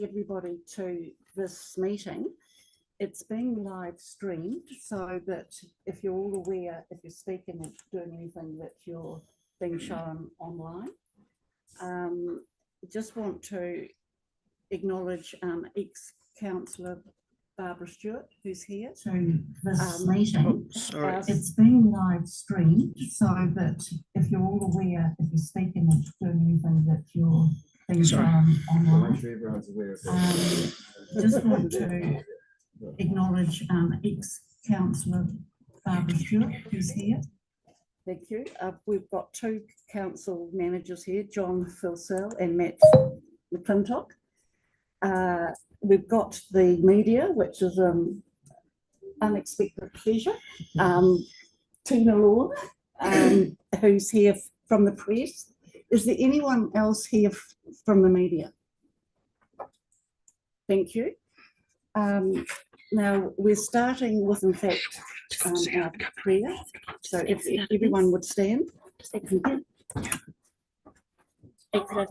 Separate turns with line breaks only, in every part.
everybody to this meeting. It's being live streamed so that if you're all aware, if you're speaking or doing anything, that you're being shown online. Just want to acknowledge ex-councillor Barbara Stewart, who's here to this meeting.
Sorry.
It's being live streamed so that if you're all aware, if you're speaking or doing anything, that you're being shown online. Just want to acknowledge ex-councillor Barbara Stewart, who's here. Thank you. We've got two council managers here, John Filsell and Matt McClintock. We've got the media, which is unexpected pleasure. Tina Law, who's here from the press. Is there anyone else here from the media? Thank you. Now we're starting with, in fact, our prayer. So if everyone would stand.
That's right.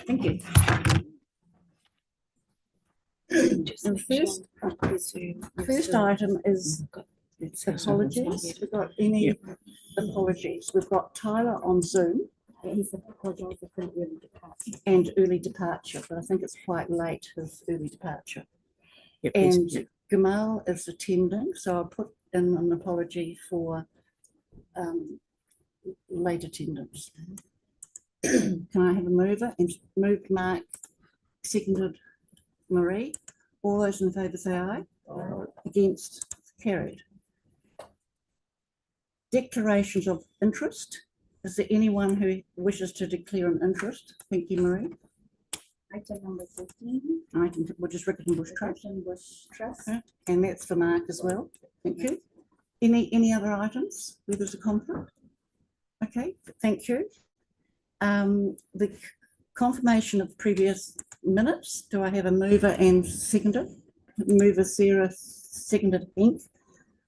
Thank you. The first item is apologies. We've got any apologies. We've got Tyler on Zoom. He's apologised for early departure. And early departure, but I think it's quite late, his early departure. Yep, and Gamal is attending, so I'll put in an apology for late attendance. Can I have a mover? And moved Mark, seconded Marie. All those in favour say aye. Aye. Against, carried. Declarations of interest. Is there anyone who wishes to declare an interest? Thank you, Marie.
Item number 14.
Item, which is Riccarton Bush Trust. Okay. And that's for Mark as well. Thank you. Any other items where there's a conflict? Okay, thank you. The confirmation of previous minutes. Do I have a mover and seconder? Mover Sarah, seconded Inc.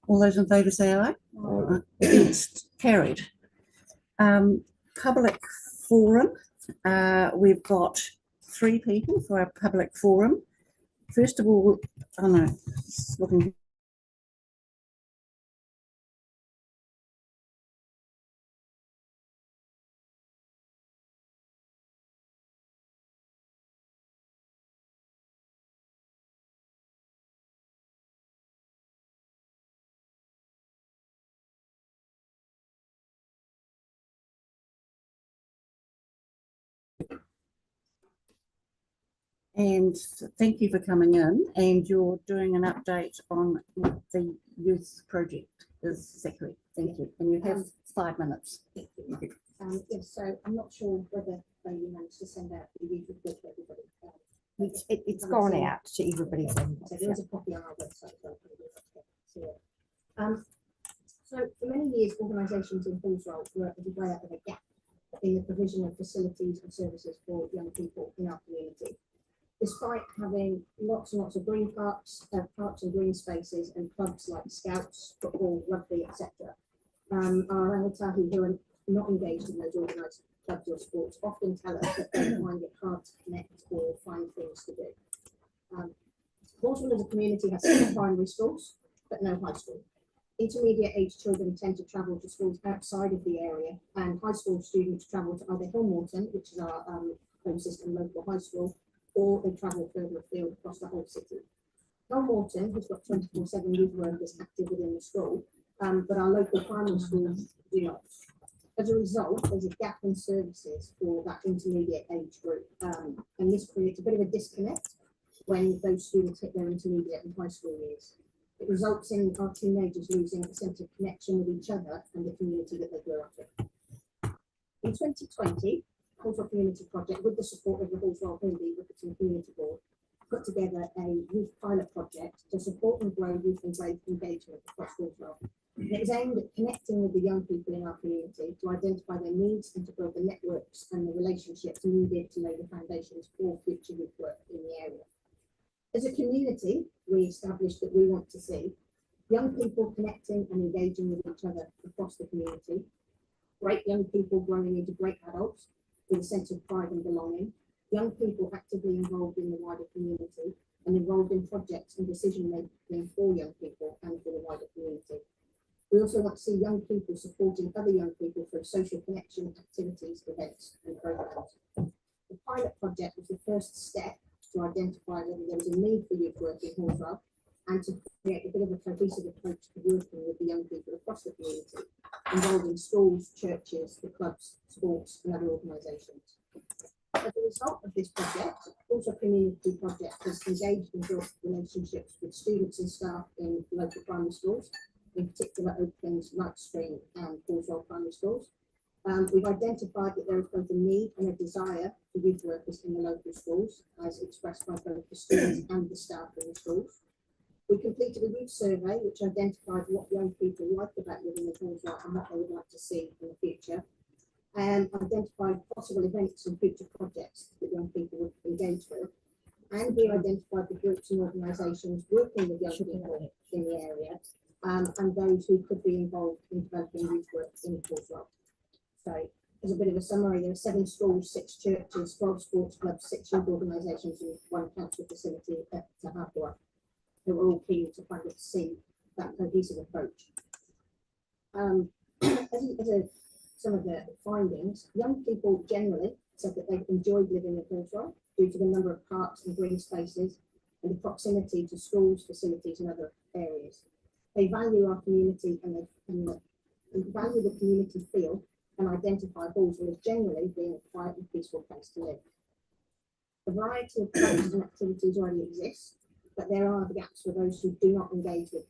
All those in favour say aye. Aye. Against, carried. Public forum. We've got 3 people for our public forum. First of all, oh no, it's looking. And thank you for coming in, and you're doing an update on the youth project. Is that correct? Thank you. And you have 5 minutes.
Yes, so I'm not sure whether you managed to send out the youth report to everybody.
It's gone out to everybody.
So there is a copy on our website. So for many years, organisations in Halswell were way out of a gap in the provision of facilities and services for young people in our community. Despite having lots and lots of green parks, parks and green spaces, and clubs like Scouts, football, rugby, etc., our rangatahi who are not engaged in those organised clubs or sports often tell us that they find it hard to connect or find things to do. Halswell as a community has 6 primary schools, but no high school. Intermediate age children tend to travel to schools outside of the area, and high school students travel to either Hillmorton, which is our home system local high school, or they travel further afield across the whole city. Hillmorton has got 24/7 youth workers active within the school, but our local primary schools do not. As a result, there's a gap in services for that intermediate age group, and this creates a bit of a disconnect when those students hit their intermediate and high school years. It results in our teenagers losing a sense of connection with each other and the community that they grew up in. In 2020, Halswell Community Project, with the support of the Halswell-Hornby-Riccarton Community Board, put together a youth pilot project to support and grow youth engagement across Halswell. It was aimed at connecting with the young people in our community to identify their needs and to build the networks and the relationships needed to lay the foundations for future youth work in the area. As a community, we established that we want to see young people connecting and engaging with each other across the community, great young people growing into great adults with a sense of pride and belonging, young people actively involved in the wider community and involved in projects and decision making for young people and for the wider community. We also want to see young people supporting other young people through social connection activities, events and programs. The pilot project was the first step to identify whether there was a need for youth work in Halswell and to create a bit of a cohesive approach to working with the young people across the community, involving schools, churches, the clubs, sports and other organisations. As a result of this project, also Community Project has engaged and built relationships with students and staff in local primary schools, in particular Oakland's Lightstream and Halswell primary schools. We've identified that there is both a need and a desire for youth workers in the local schools, as expressed by both the students and the staff in the schools. We completed a youth survey which identified what young people like about living in Halswell and what they would like to see in the future, and identified possible events and future projects that young people would engage with. And we identified the groups and organisations working with young people in the area, and those who could be involved in developing youth work in Halswell. So, as a bit of a summary, there are 7 schools, 6 churches, 12 sports clubs, 6 youth organisations, and 1 council facility at Tahapua. They were all keen to kind of see that cohesive approach. Some of the findings, young people generally said that they've enjoyed living in Halswell due to the number of parks and green spaces and the proximity to schools, facilities and other areas. They value our community and they value the community feel and identify Halswell as generally being a quiet and peaceful place to live. A variety of clubs and activities already exist, but there are gaps for those who do not engage with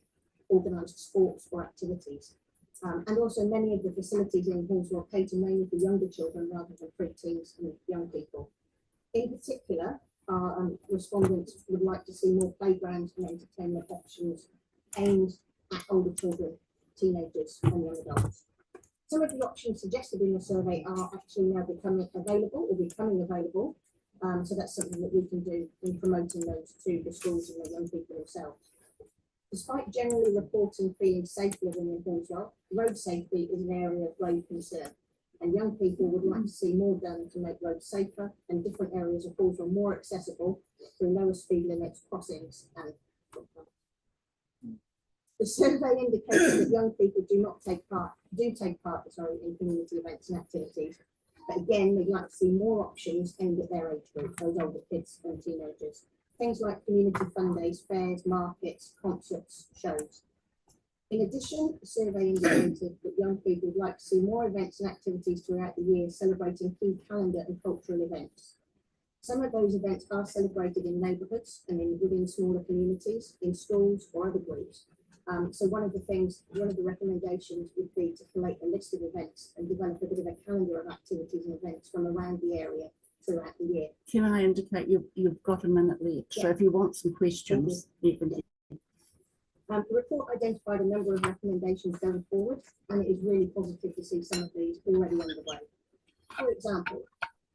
organised sports or activities. And also many of the facilities in Halswell cater mainly for younger children rather than pre-teens and young people. In particular, our respondents would like to see more playgrounds and entertainment options aimed at older children, teenagers and young adults. Some of the options suggested in the survey are actually now becoming available. So that's something that we can do in promoting those to the schools and the young people themselves. Despite generally reporting feeling safe living in Halswell, road safety is an area of grave concern, and young people would like to see more done to make roads safer and different areas of Halswell more accessible through lower speed limits, crossings and footpaths. The survey indicates that young people do take part in community events and activities, but again, they'd like to see more options aimed at their age group, those older kids and teenagers. Things like community fun days, fairs, markets, concerts, shows. In addition, the survey indicated that young people would like to see more events and activities throughout the year celebrating key calendar and cultural events. Some of those events are celebrated in neighbourhoods and within smaller communities, in schools or other groups. So one of the recommendations would be to collate a list of events and develop a bit of a calendar of activities and events from around the area throughout the year.
Can I indicate you've got a minute left? Yeah. So if you want some questions, you can.
The report identified a number of recommendations going forward, and it is really positive to see some of these already underway. For example,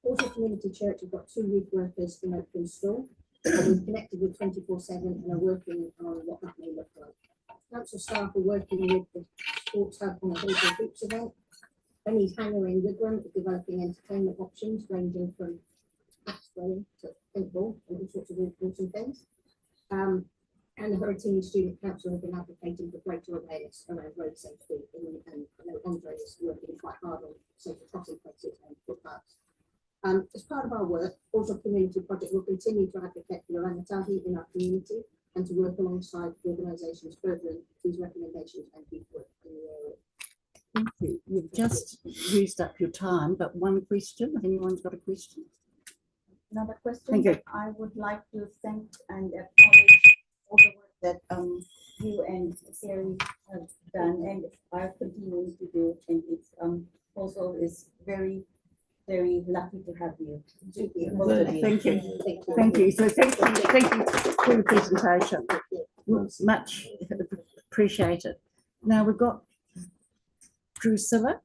Halswell Community Church have got 2 youth workers in Oakland School, and we've connected with 24/7 and are working on what that may look like. Council staff are working with the Sports Hub on a Halswell Hoops event. Benny's Hangar in Wigram is developing entertainment options ranging from axe throwing to paintball and all sorts of awesome things. And the Hurricane Student Council have been advocating for greater awareness around road safety, and I know Andre is working quite hard on safer crossing places and footpaths. As part of our work, also Community Project will continue to advocate for the rangatahi in our community and to work alongside organisations furthering these recommendations and youth work in the area.
Thank you. You've just used up your time, but one question. If anyone's got a question?
Another question.
Thank you.
I would like to thank and acknowledge all the work that you and Sari have done and are continuing to do, and it's also is very lucky to have you.
Thank you. Thank you. So thank you for your presentation. Much appreciated. Now we've got Drusilla.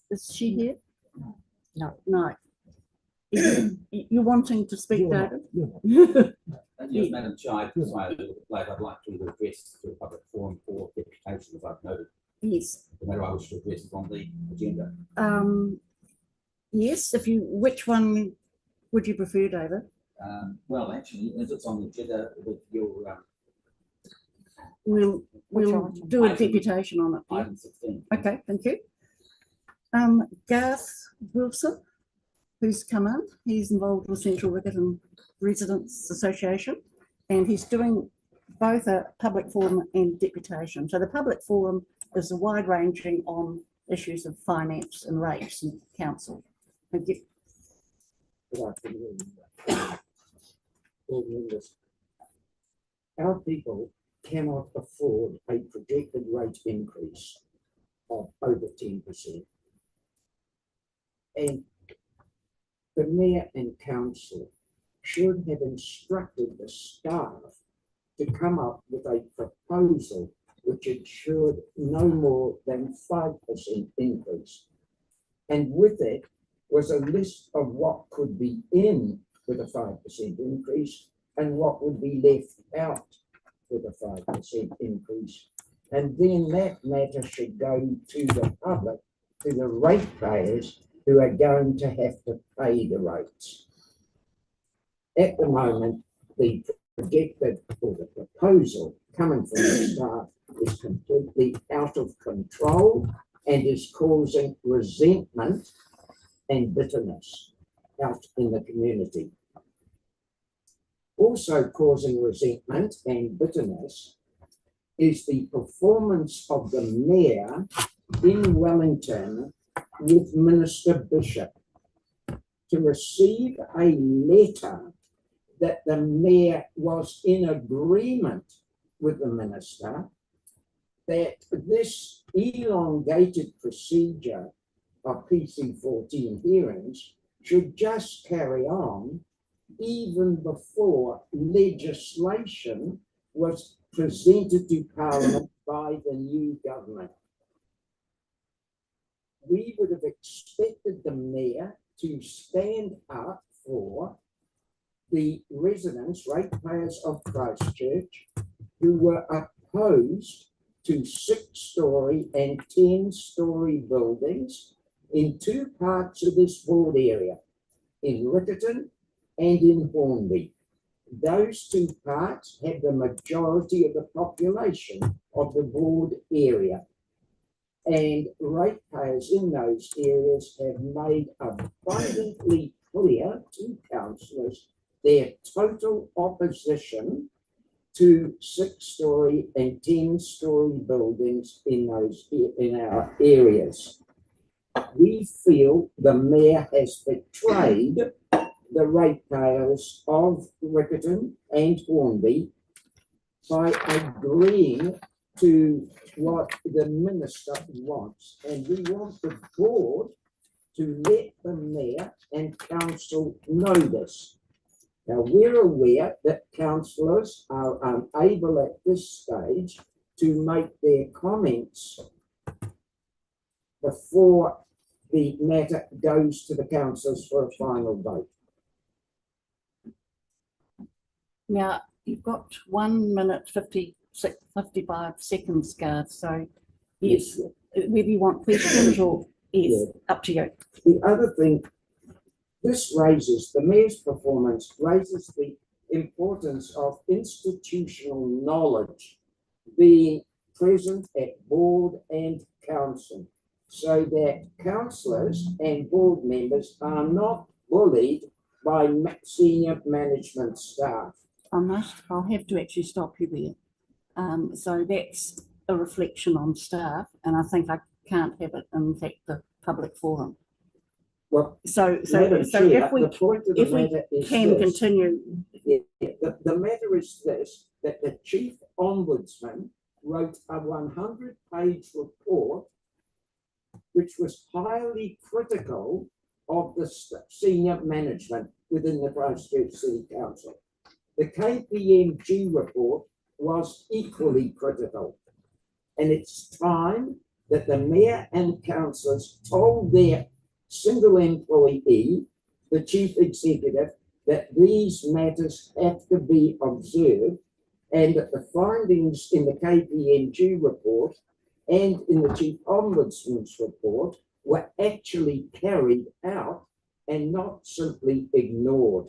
Is she here?
No.
No. You're wanting to speak, David?
Yes, Madam Chair, I'd like to address to a public forum for deputation, as I've noted.
Yes.
The matter I wish to address is on the agenda.
Yes, which one would you prefer, David?
Well, actually, as it's on the agenda with your
We'll
one?
do a
Item-
deputation on it. Yeah?
item 16.
Okay, thank you. Garth Wilson, who's come in, he's involved with Central Riccarton Residents Association, and he's doing both a public forum and deputation. So the public forum is wide ranging on issues of finance and rates and council. Thank you.
Good afternoon. Board members. Our people cannot afford a projected rate increase of over 10%. And the mayor and council should have instructed the staff to come up with a proposal which ensured no more than 5% increase. And with it was a list of what could be in with a 5% increase and what would be left out with a 5% increase. And then that matter should go to the public, to the ratepayers who are going to have to pay the rates. At the moment, the projected or the proposal coming from the staff is completely out of control and is causing resentment and bitterness out in the community. Also causing resentment and bitterness is the performance of the mayor in Wellington with Minister Bishop to receive a letter that the mayor was in agreement with the minister that this elongated procedure of PC14 hearings should just carry on even before legislation was presented to Parliament by the new government. We would have expected the mayor to stand up for the residents, ratepayers of Christchurch, who were opposed to 6-storey and 10-storey buildings in two parts of this board area, in Riccarton and in Hornby. Those two parts have the majority of the population of the board area. And ratepayers in those areas have made abundantly clear to councillors their total opposition to 6-storey and 10-storey buildings in our areas. We feel the mayor has betrayed the ratepayers of Riccarton and Hornby by agreeing to what the minister wants. And we want the board to let the mayor and council know this. Now, we're aware that councillors are unable at this stage to make their comments before the matter goes to the councillors for a final vote.
Now, you've got 1 minute 55 seconds, Garth. So, yes, whether you want questions or yes, up to you.
The other thing, this raises, the mayor's performance raises the importance of institutional knowledge being present at board and council, so that councillors and board members are not bullied by senior management staff.
I'll have to actually stop you there. So that's a reflection on staff, and I think I can't have it in fact the public forum.
Well,
So
Madam Chair,
if we
the point of the
if we
matter is
can
this.
continue,
The matter is this, that the chief ombudsman wrote a 100-page report which was highly critical of the senior management within the Christchurch City Council. The KPMG report was equally critical. And it's time that the mayor and councillors told their single employee, the chief executive, that these matters have to be observed, and that the findings in the KPMG report and in the Chief Ombudsman's report were actually carried out and not simply ignored.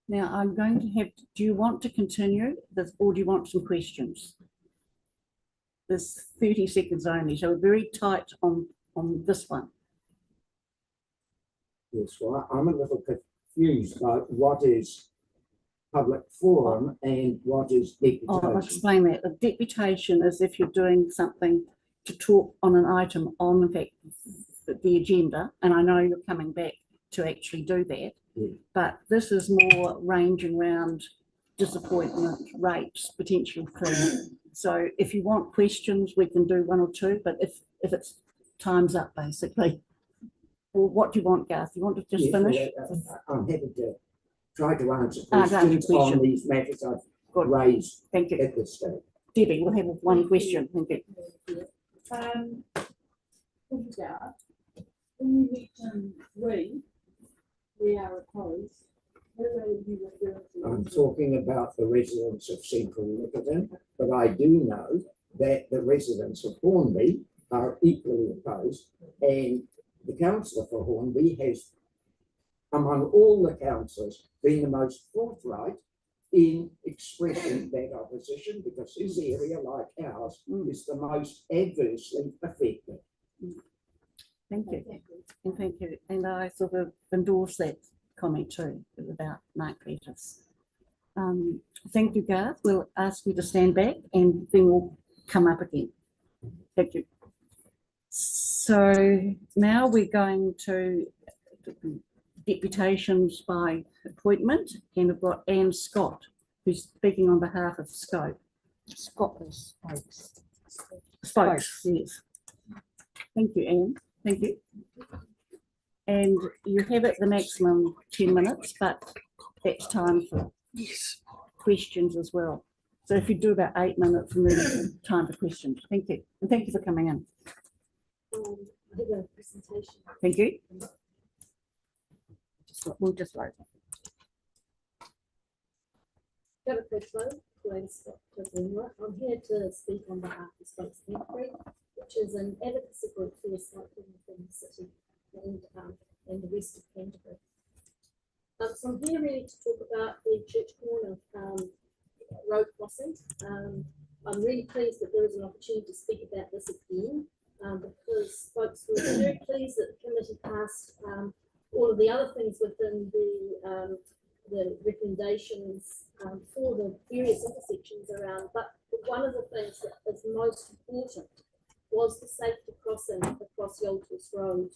Now, I'm going to have, do you want to continue this, or do you want some questions? There's 30 seconds only, so we're very tight on this one.
Yes, well, I'm a little confused about what is public forum and what is
I'll
deputation.
explain that. A deputation is if you're doing something to talk on an item on, in fact, the agenda, and I know you're coming back to actually do that, but this is more ranging around disappointment rates, potential fee. So if you want questions, we can do one or two, but if it's time's up, basically. Or what do you want, Garth? You want to just
Yes,
finish?
well, I'm happy to try to answer
Answer
questions
question.
on these matters I've
Good.
raised
Thank you.
at this stage.
Debbie, we'll have one question. Thank you.
When you mention we are opposed, who are you referring to?
I'm talking about the residents of Central Riccarton, but I do know that the residents of Hornby are equally opposed, and the councillor for Hornby has, among all the councillors, been the most forthright in expressing that opposition, because his area, like ours, is the most adversely affected.
Thank you. And thank you. And I sort of endorse that comment too about Mark Peters. Thank you, Garth. We'll ask you to stand back and then we'll come up again. Thank you. So now we're going to deputations by appointment, and we've got Anne Scott, who's speaking on behalf of Scope.
Scotland's spokes.
Spokes, yes. Thank you, Anne. Thank you. And you have at the maximum 10 minutes, but that's time for questions as well. So if you do about 8 minutes and then time for questions. Thank you. And thank you for coming in.
I have a presentation.
Thank you. We'll just load.
Chairperson, I'm here to speak on behalf of Spokes Temporary, which is an advocacy group for recycling within the city and the rest of Canterbury. So I'm here really to talk about the Church Corner road crossing. I'm really pleased that there is an opportunity to speak about this again, because folks were very pleased that the committee passed all of the other things within the recommendations for the various intersections around, but one of the things that is most important was the safety crossing across Yolters Road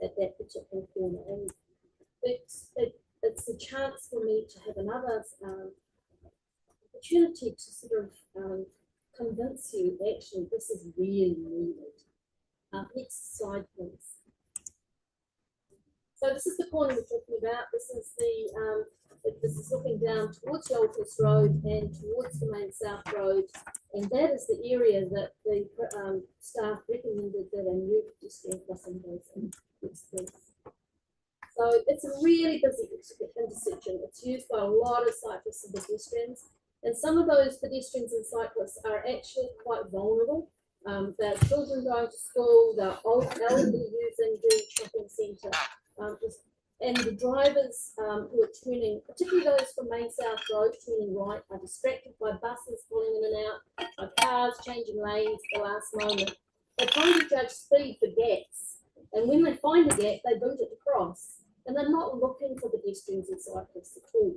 at that particular corner. And it's a chance for me to have another opportunity to sort of convince you actually this is really needed. Next slide, please. So this is the corner we're talking about. This is looking down towards Yolters Road and towards the main South Road, and that is the area that the staff recommended that a new pedestrian crossing goes in. Next, please. So it's a really busy intersection. It's used by a lot of cyclists and pedestrians, and some of those pedestrians and cyclists are actually quite vulnerable. They're children going to school, they're elderly using the shopping centre. And the drivers who are turning, particularly those from Main South Road turning right, are distracted by buses pulling in and out, by cars changing lanes at the last moment. They're trying to judge speed for gaps, and when they find a gap, they boot it across, and they're not looking for pedestrians and cyclists at all.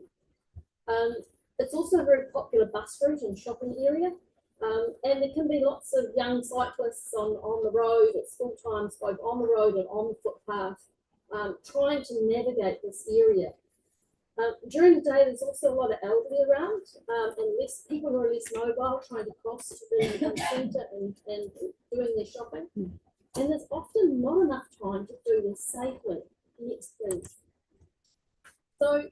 It's also a very popular bus route and shopping area, and there can be lots of young cyclists on the road at school times, both on the road and on the footpath, trying to navigate this area. During the day, there's also a lot of elderly around, and less people who are less mobile trying to cross to the centre and doing their shopping. And there's often not enough time to do this safely. Next, please. So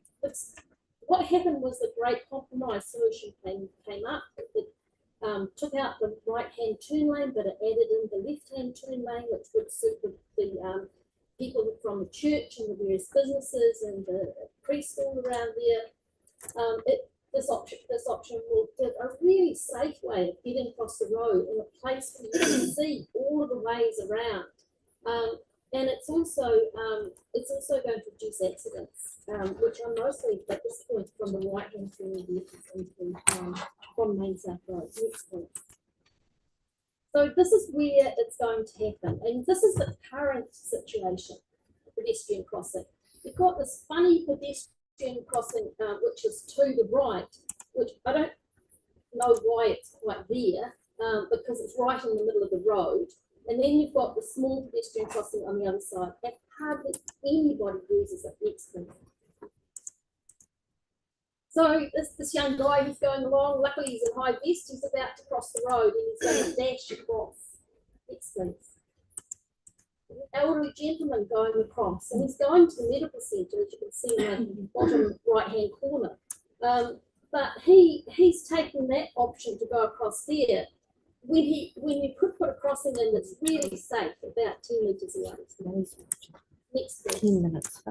what happened was the great compromise solution came up. took out the right-hand turn lane, but it added in the left-hand turn lane, which would suit the people from the church and the various businesses and the preschool around there. This option will give a really safe way of getting across the road in a place where you can see all of the ways around. And it's also going to reduce accidents, which are mostly at this point from the right-hand turn vehicles from Main South Road. Next point. So this is where it's going to happen, and this is the current situation, pedestrian crossing. You've got this funny pedestrian crossing, which is to the right, which I don't know why it's quite there, because it's right in the middle of the road. And then you've got the small pedestrian crossing on the other side, and hardly anybody uses it next to them. So this young guy who's going along, luckily he's in high vest, he's about to cross the road and he's going to dash across. Next please. An elderly gentleman going across, and he's going to the medical centre, as you can see in the bottom right-hand corner. But he's taking that option to go across there. When you could put a crossing in that's really safe, about 10 metres away. Next please.
10 minutes.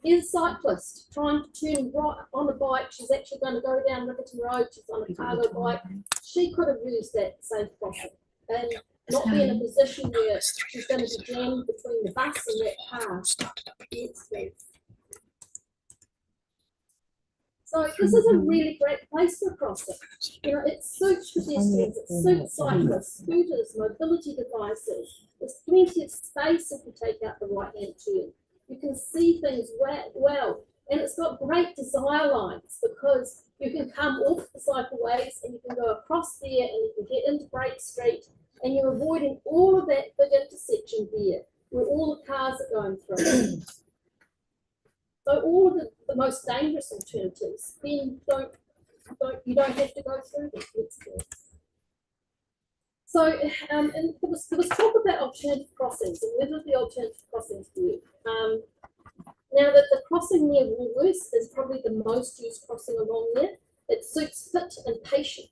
Here's a cyclist trying to turn right on a bike. She's actually going to go down Riccarton Road. She's on a cargo bike. She could have used that safe crossing and not be in a position where she's going to be jammed between the bus and that car. Yes, please. So this is a really great place for crossing. You know, it suits pedestrians, it suits cyclists, scooters, mobility devices. There's plenty of space if you take out the right-hand turn. You can see things well, and it's got great desire lines because you can come off the cycleways and you can go across there and you can get into Brake Street, and you're avoiding all of that big intersection there where all the cars are going through. So all of the most dangerous alternatives, then you don't have to go through them. So, and there was talk about alternative crossings and whether the alternative crossings work. Now that the crossing near Woolworths is probably the most used crossing along there. It suits fit and patient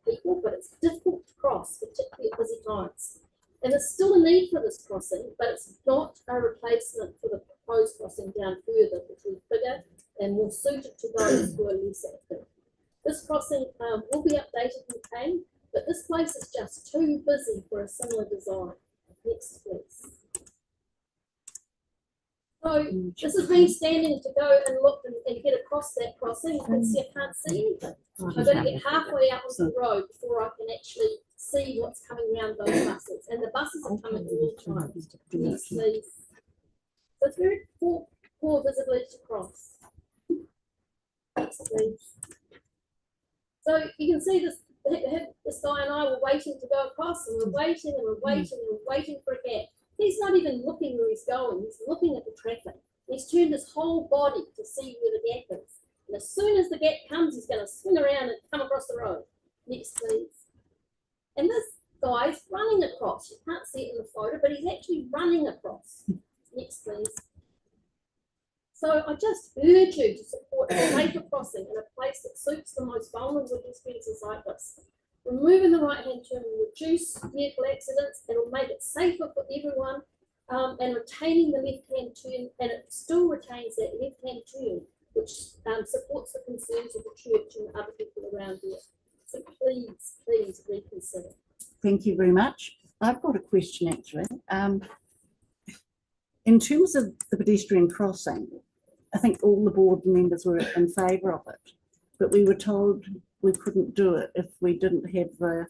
people, but it's difficult to cross, particularly at busy times. And there's still a need for this crossing, but it's not a replacement for the proposed crossing down further, which is bigger and more suited to those who are less active. This crossing will be updated in Kane, but this place is just too busy for a similar design. Next, please. So this is me standing to go and look and get across that crossing. You can see I can't see anything. I've got to get halfway out onto the road before I can actually see what's coming around those buses. And the buses are coming all the time. Next, please. So it's very poor visibility to cross. Next, please. So you can see this guy and I were waiting to go across, and we're waiting and we're waiting and we're waiting for a gap. He's not even looking where he's going, he's looking at the traffic. He's turned his whole body to see where the gap is. And as soon as the gap comes, he's going to swing around and come across the road. Next, please. And this guy's running across. You can't see it in the photo, but he's actually running across. Next, please. So I just urge you to support a safer crossing in a place that suits the most vulnerable pedestrians and cyclists. Removing the right-hand turn will reduce vehicle accidents, and will make it safer for everyone, and retaining the left-hand turn, and it still retains that left-hand turn, which supports the concerns of the church and other people around here. So please reconsider.
Thank you very much. I've got a question actually. In terms of the pedestrian crossing, I think all the board members were in favour of it, but we were told we couldn't do it if we didn't have the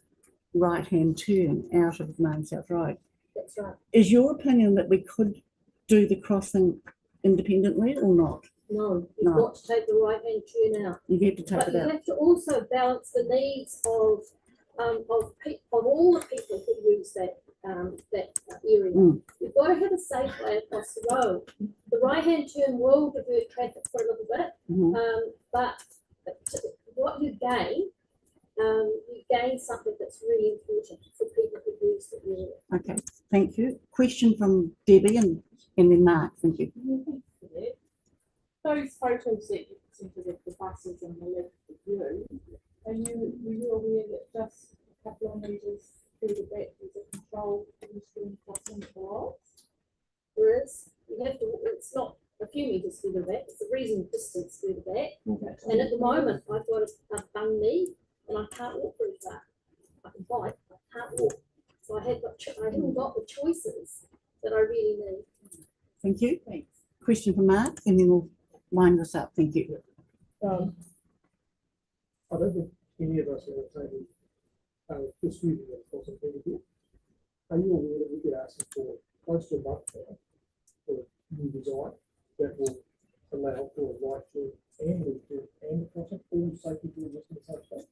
right-hand turn out of Main South Road.
That's right.
Is your opinion that we could do the crossing independently or not?
No, you've got to take the right-hand turn out.
You have to take
But
it
you
out.
have to also balance the needs of all the people who use that area. You've got to have a safe way across the road. The right-hand turn will divert traffic for a little bit, but what you gain something that's really important for people who use the area.
Okay, thank you. Question from Debbie and then Mark. Thank you.
Those photos that you presented of the buses and the left view, And were you aware that just a couple of meters further back is a controlled pedestrian crossing drive?
There is, you have to, it's not a few metres further back, it's a reasonable distance further back. And at the moment, I've got a bung knee and I can't walk very far. I can bike, I can't walk. So I haven't got the choices that I really need.
Thank you. Thanks. Question for Mark, and then we'll wind this up. Thank you.
I don't think any of us are taking disputing the possibility. Are you aware that we could ask for close to a month now for new design that will allow for a right to and a crossing, all safety to existing substation?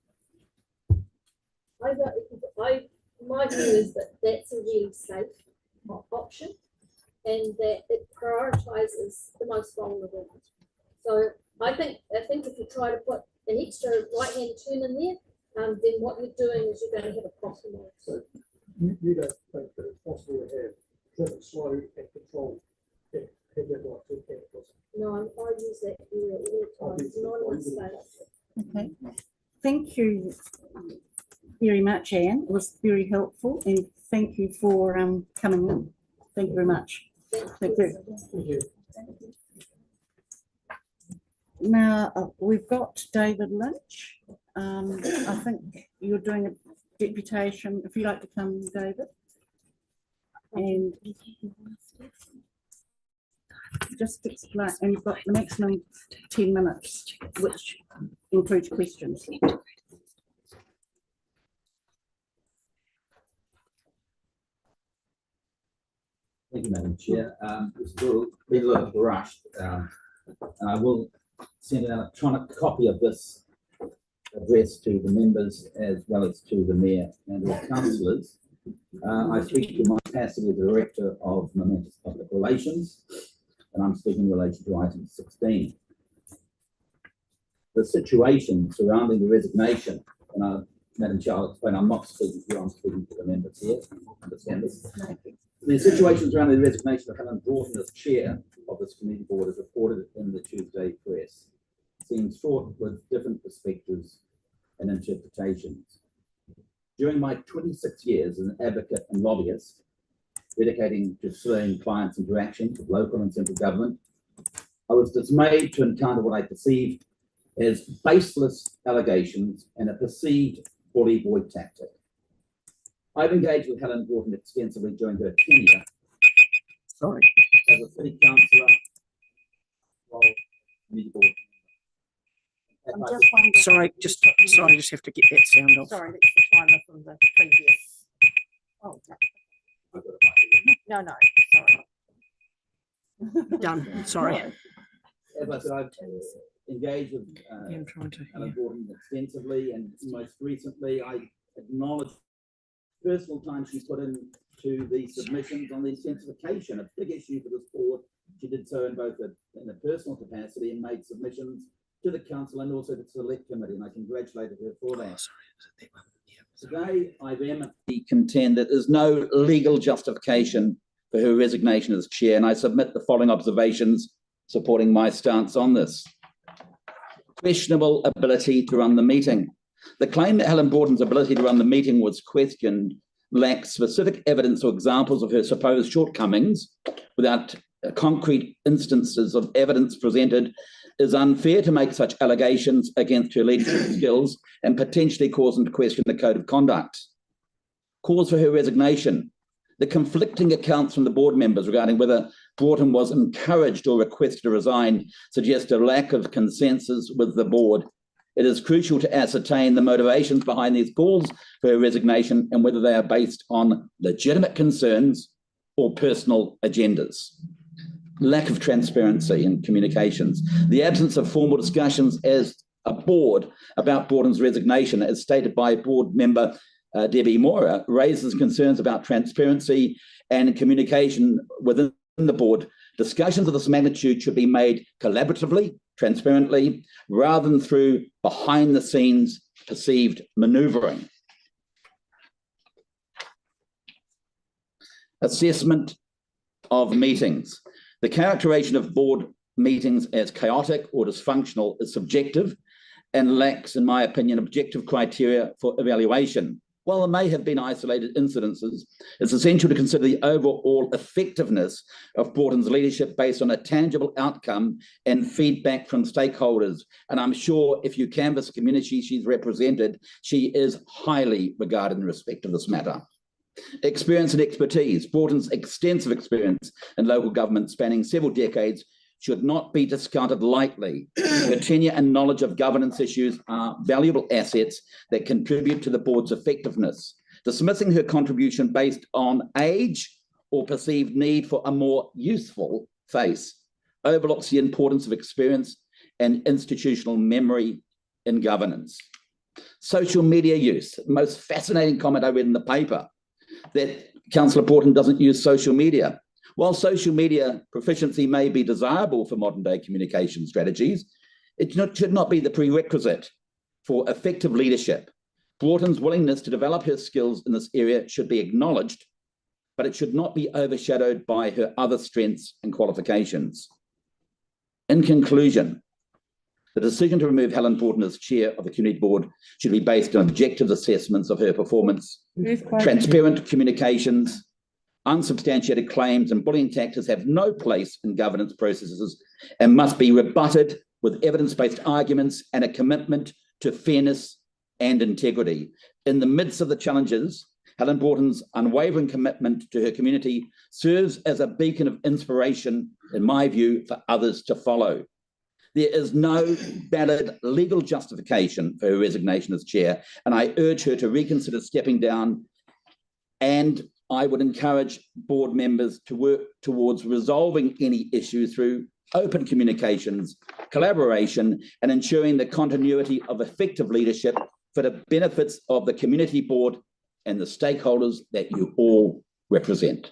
My view is that that's a really safe option and that it prioritises the most vulnerable. So I think if you try to put an extra right-hand turn in there, then what you're doing is you're going to have a problem.
So you don't think that it's possible to have traffic slow and controlled and have that right to and crossing?
No, I use that area all the time. It's not in space.
Okay. Thank you very much, Anne. It was very helpful, and thank you for coming in. Thank you very much. Thank you.
Thank you.
Now we've got David Lynch. I think you're doing a deputation. If you'd like to come, David, and just explain. And you've got the maximum 10 minutes, which includes questions.
Thank you, Madam Chair. It's been a little rushed, and I will send out an electronic copy of this address to the members as well as to the Mayor and the councillors. I speak to my capacity as Director of Momentous Public Relations, and I'm speaking in relation to item 16. The situation surrounding the resignation, and Madam Chair, I'll explain, I'm not speaking to you, I'm speaking to the members here. Understand this? The situation surrounding the resignation of Helen Broughton as Chair of this Committee Board is reported in the Tuesday press. Seems fraught with different perspectives and interpretations. During my 26 years as an advocate and lobbyist, dedicating to pursuing clients' interactions with local and central government, I was dismayed to encounter what I perceived as baseless allegations and a perceived bully boy tactic. I've engaged with Helen Broughton extensively during her tenure as a city councillor, committee board.
I'm just wondering. Sorry, just have to get that sound off.
Sorry, that's the timer from the previous. Oh, no, sorry.
Done. Sorry.
As I said, I've engaged with
I'm trying to.
Helen Broughton extensively, and most recently I acknowledged personal time she put into the submissions on the intensification, a big issue for this board. She did so in both in a personal capacity and made submissions to the council and also to the select committee, and I congratulated her for that. Today, I vehemently contend that there's no legal justification for her resignation as chair, and I submit the following observations supporting my stance on this. Questionable ability to run the meeting. The claim that Helen Broughton's ability to run the meeting was questioned lacks specific evidence or examples of her supposed shortcomings without concrete instances of evidence presented. Is unfair to make such allegations against her leadership skills and potentially cause them to question the code of conduct. Cause for her resignation. The conflicting accounts from the board members regarding whether Broughton was encouraged or requested to resign suggest a lack of consensus with the board. It is crucial to ascertain the motivations behind these calls for her resignation and whether they are based on legitimate concerns or personal agendas. Lack of transparency in communications. The absence of formal discussions as a board about Broughton's resignation, as stated by board member Debbie Mora, raises concerns about transparency and communication within the board. Discussions of this magnitude should be made collaboratively, transparently, rather than through behind-the-scenes perceived manoeuvring. Assessment of meetings. The characterization of board meetings as chaotic or dysfunctional is subjective and lacks, in my opinion, objective criteria for evaluation. While there may have been isolated incidences, it's essential to consider the overall effectiveness of Broughton's leadership based on a tangible outcome and feedback from stakeholders. And I'm sure if you canvass the community she's represented, she is highly regarded in respect of this matter. Experience and expertise. Broughton's extensive experience in local government spanning several decades should not be discounted lightly. Her tenure and knowledge of governance issues are valuable assets that contribute to the board's effectiveness. Dismissing her contribution based on age or perceived need for a more useful face overlooks the importance of experience and institutional memory in governance. Social media use. The most fascinating comment I read in the paper, that Councillor Broughton doesn't use social media. While social media proficiency may be desirable for modern day communication strategies, it should not be the prerequisite for effective leadership. Broughton's willingness to develop her skills in this area should be acknowledged, but it should not be overshadowed by her other strengths and qualifications. In conclusion, the decision to remove Helen Broughton as chair of the community board should be based on objective assessments of her performance, transparent communications. Unsubstantiated claims and bullying tactics have no place in governance processes and must be rebutted with evidence-based arguments and a commitment to fairness and integrity. In the midst of the challenges, Helen Broughton's unwavering commitment to her community serves as a beacon of inspiration, in my view, for others to follow. There is no valid legal justification for her resignation as chair, and I urge her to reconsider stepping down, and I would encourage board members to work towards resolving any issues through open communications, collaboration, and ensuring the continuity of effective leadership for the benefits of the community board and the stakeholders that you all represent.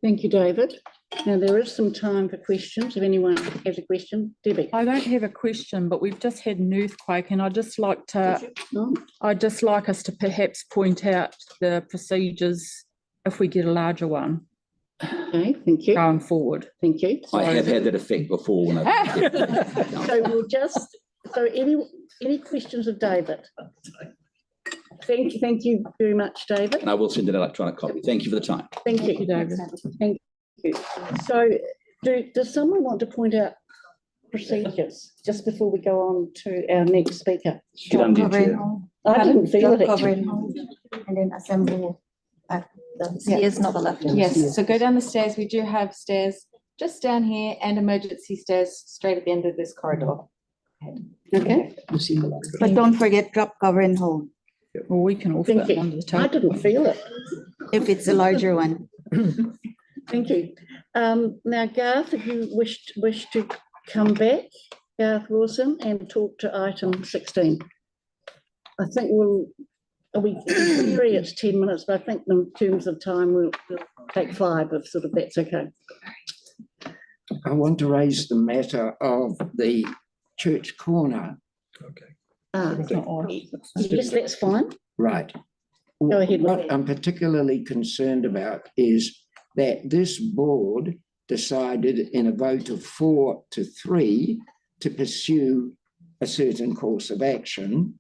Thank you, David. Now there is some time for questions. If anyone has a question, Debbie.
I don't have a question, but we've just had an earthquake, and I'd just like us to perhaps point out the procedures if we get a larger one.
Okay, thank you.
Going forward.
Thank you.
I have had that effect before. When
So we'll just, so any questions of David? Thank you very much, David.
And I will send an electronic copy. Thank you for the time.
Thank you, David. Thank you. So does someone want to point out procedures just before we go on to our next speaker? I didn't feel it.
And then assemble at the stairs, not the left.
Yes, so go down the stairs. We do have stairs just down here and emergency stairs straight at the end of this corridor.
Okay.
But don't forget drop, cover and hold.
Well, we can all
Thank
fit
you.
under the
I
table.
didn't feel it.
If it's a larger one.
Thank you. Now, Garth, if you wish to come back, Garth Wilson, and talk to item 16. I think in theory it's 10 minutes, but I think in terms of time we'll take 5 if sort of that's okay.
I want to raise the matter of the church corner.
Yes, that's fine.
Right.
Go ahead.
What I'm particularly concerned about is that this board decided in a vote of 4-3 to pursue a certain course of action.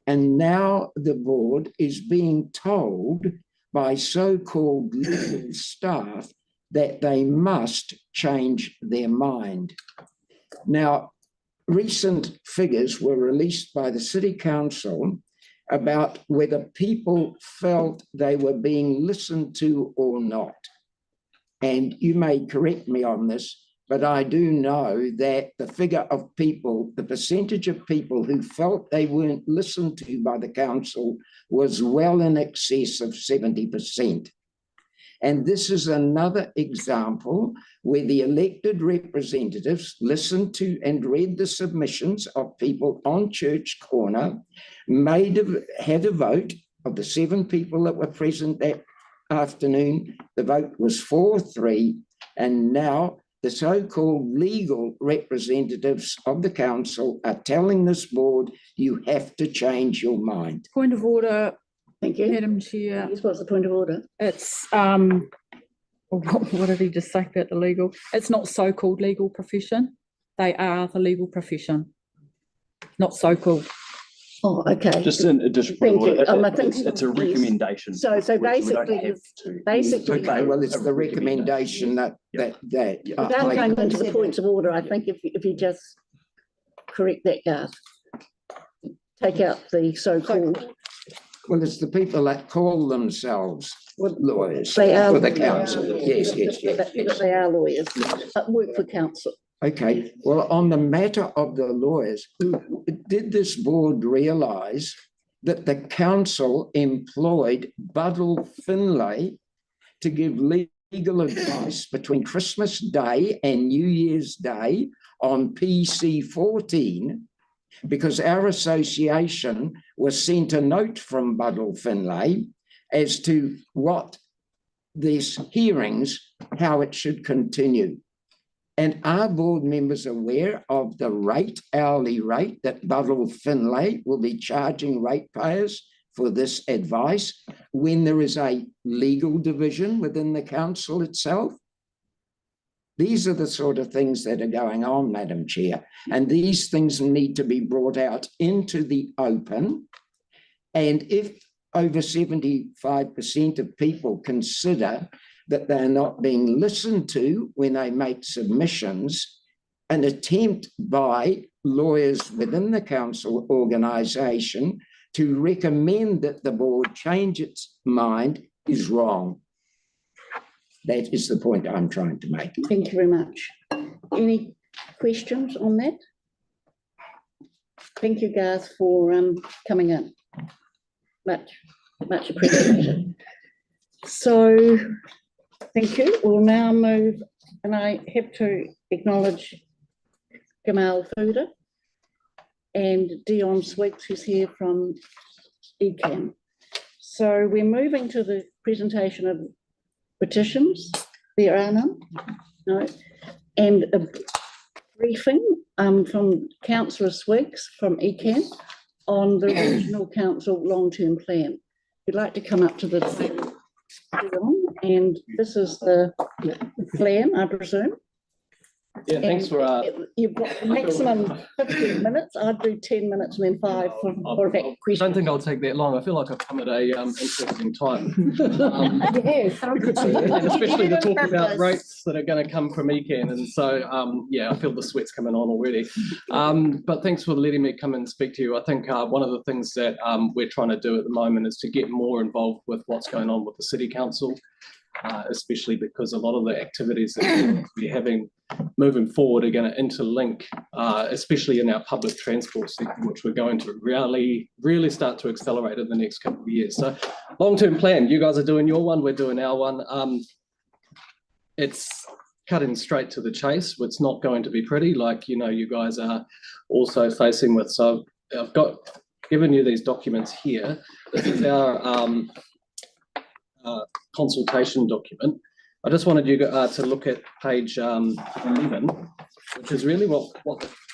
And now the board is being told by so-called legal staff that they must change their mind. Now, recent figures were released by the City Council about whether people felt they were being listened to or not. And you may correct me on this, but I do know that the figure of people, the percentage of people who felt they weren't listened to by the council was well in excess of 70%. And this is another example where the elected representatives listened to and read the submissions of people on Church Corner, had a vote of the 7 people that were present that afternoon. The vote was 4-3, and now the so-called legal representatives of the council are telling this board, you have to change your mind.
Point of order.
Thank you.
Madam Chair.
Yes, what's the point of order?
It's, what did he just say about the legal? It's not so-called legal profession. They are the legal profession. not so-called.
Oh, okay.
Just an additional.
Thank you.
I
I think
it's a
yes.
recommendation.
So
We don't
basically,
have to.
basically,
Okay, well, it's the recommendation that.
without going into the points of order, I think if you just correct that, Garth, take out the so-called.
Well, it's the people that call themselves lawyers
They are
for the
lawyers.
council. Yes.
But they are lawyers, work for council.
Okay, well, on the matter of the lawyers, did this board realise that the council employed Buddle Finlay to give legal advice between Christmas Day and New Year's Day on PC 14? Because our association was sent a note from Buddle Finlay as to what these hearings, how it should continue. And are board members aware of the rate, hourly rate, that Buddle Finlay will be charging ratepayers for this advice when there is a legal division within the council itself? These are the sort of things that are going on, Madam Chair, and these things need to be brought out into the open. And if over 75% of people consider that they're not being listened to when they make submissions, an attempt by lawyers within the council organisation to recommend that the board change its mind is wrong. That is the point I'm trying to make.
Thank you very much. Any questions on that? Thank you, Garth, for coming in. Much appreciated. So, thank you. We'll now move, and I have to acknowledge Gamal Fuda and Dion Sweets, who's here from ECAN. So we're moving to the presentation of petitions. There are none, no, and a briefing from Councillor Sweeks from ECAN on the Regional Council long-term plan. If you'd like to come up to the table, and this is the plan, I presume.
Yeah, thanks for.
You've got maximum 15 minutes. I'd do 10 minutes and then 5 for that
I
question.
don't think I'll take that long. I feel like I've come at a interesting time.
Yes.
And especially to talk about rates that are going to come from ECAN. And so, yeah, I feel the sweat's coming on already. But thanks for letting me come and speak to you. I think one of the things that we're trying to do at the moment is to get more involved with what's going on with the City Council, especially because a lot of the activities that we're having moving forward are going to interlink, especially in our public transport sector, which we're going to really start to accelerate in the next couple of years. So long-term plan, you guys are doing your one, we're doing our one. It's cutting straight to the chase. It's not going to be pretty, like, you know, you guys are also facing with. So I've given you these documents here. This is our consultation document. I just wanted you to look at page 11, which is really what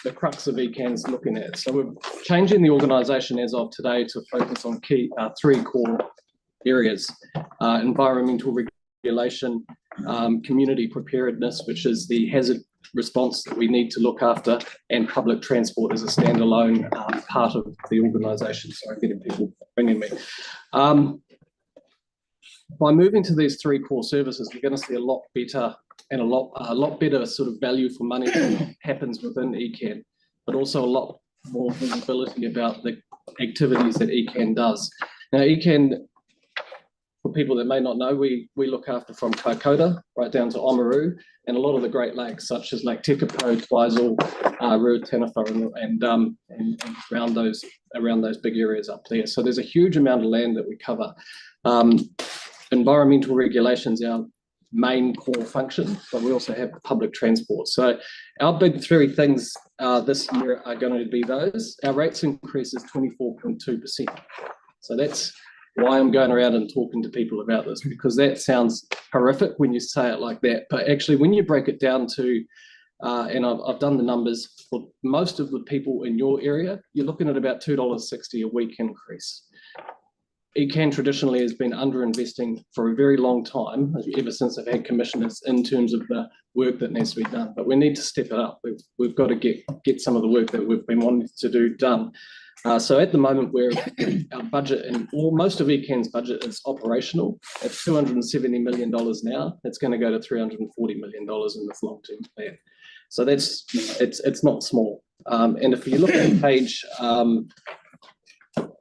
the crux of ECAN is looking at. So we're changing the organisation as of today to focus on key 3 core areas: environmental regulation, community preparedness, which is the hazard response that we need to look after, and public transport as a standalone part of the organisation. Sorry, getting people ringing me. By moving to these 3 core services, we're going to see a lot better and a lot better sort of value for money that happens within ECAN, but also a lot more visibility about the activities that ECAN does. Now, ECAN, for people that may not know, we look after from Kaikoura right down to Oamaru, and a lot of the Great Lakes, such as Lake Tekapo, Twizel, Ruataniwha, and around those big areas up there. So there's a huge amount of land that we cover. Environmental regulations, our main core function, but we also have public transport. So our big 3 things this year are going to be those. Our rates increase is 24.2%. So that's why I'm going around and talking to people about this, because that sounds horrific when you say it like that. But actually, when you break it down to, and I've done the numbers, for most of the people in your area, you're looking at about $2.60 a week increase. ECAN traditionally has been underinvesting for a very long time, ever since they've had commissioners, in terms of the work that needs to be done. But we need to step it up. We've got to get some of the work that we've been wanting to do done. So at the moment, our budget and most of ECAN's budget is operational. It's $270 million now. It's going to go to $340 million in this long-term plan. So it's not small. And if you look at the page,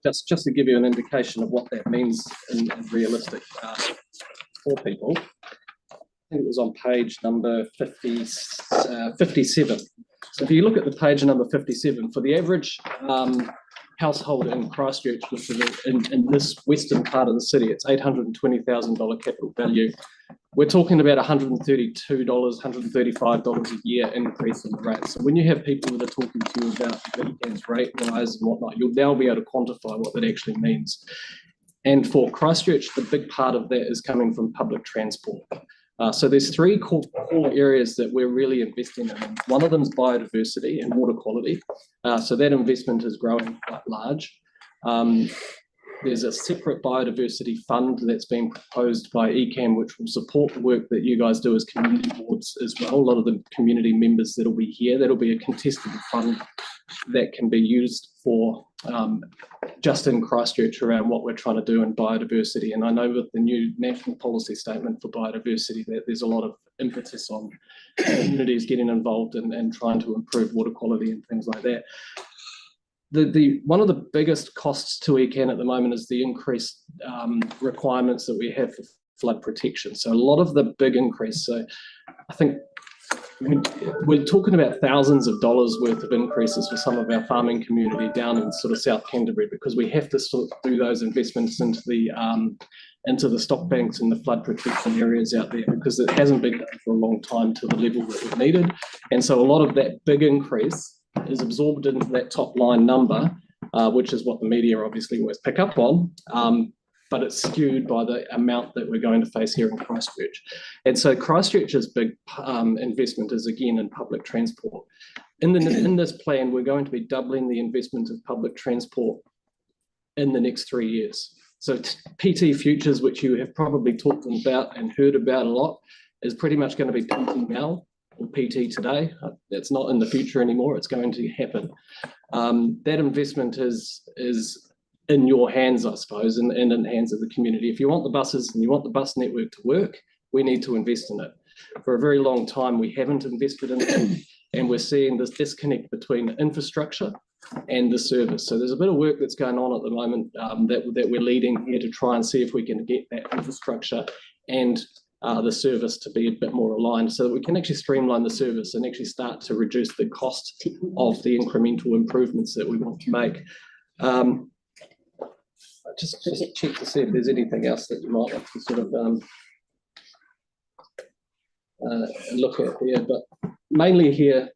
just to give you an indication of what that means in realistic for people, I think it was on page number 57. So if you look at the page number 57, for the average household in Christchurch, which is in this western part of the city, it's $820,000 capital value. We're talking about $132, $135 a year increase in the rate. So when you have people that are talking to you about ECAN's rate rise and whatnot, you'll now be able to quantify what that actually means. And for Christchurch, the big part of that is coming from public transport. So there's three core areas that we're really investing in. One of them is biodiversity and water quality. So that investment is growing quite large. There's a separate biodiversity fund that's been proposed by ECAN, which will support the work that you guys do as community boards as well. A lot of the community members that'll be here, that'll be a contestable fund that can be used for just in Christchurch around what we're trying to do in biodiversity. And I know with the new national policy statement for biodiversity that there's a lot of impetus on communities getting involved and trying to improve water quality and things like that. One of the biggest costs to ECAN at the moment is the increased requirements that we have for flood protection. So a lot of the big increase, so I think we're talking about thousands of dollars worth of increases for some of our farming community down in sort of South Canterbury, because we have to sort of do those investments into the stock banks and the flood protection areas out there, because it hasn't been done for a long time to the level that we needed. And so a lot of that big increase is absorbed into that top line number, which is what the media obviously always pick up on, but it's skewed by the amount that we're going to face here in Christchurch. And so Christchurch's big investment is again in public transport. In this plan, we're going to be doubling the investment of public transport in the next 3 years. So PT Futures, which you have probably talked about and heard about a lot, is pretty much going to be PT now, or PT today. That's not in the future anymore. It's going to happen. That investment is in your hands, I suppose, and in the hands of the community. If you want the buses and you want the bus network to work, we need to invest in it. For a very long time, we haven't invested in it, and we're seeing this disconnect between infrastructure and the service. So there's a bit of work that's going on at the moment that we're leading here to try and see if we can get that infrastructure and the service to be a bit more aligned, so that we can actually streamline the service and actually start to reduce the cost of the incremental improvements that we want to make. Just check to see if there's anything else that you might want to sort of look at here, but mainly here,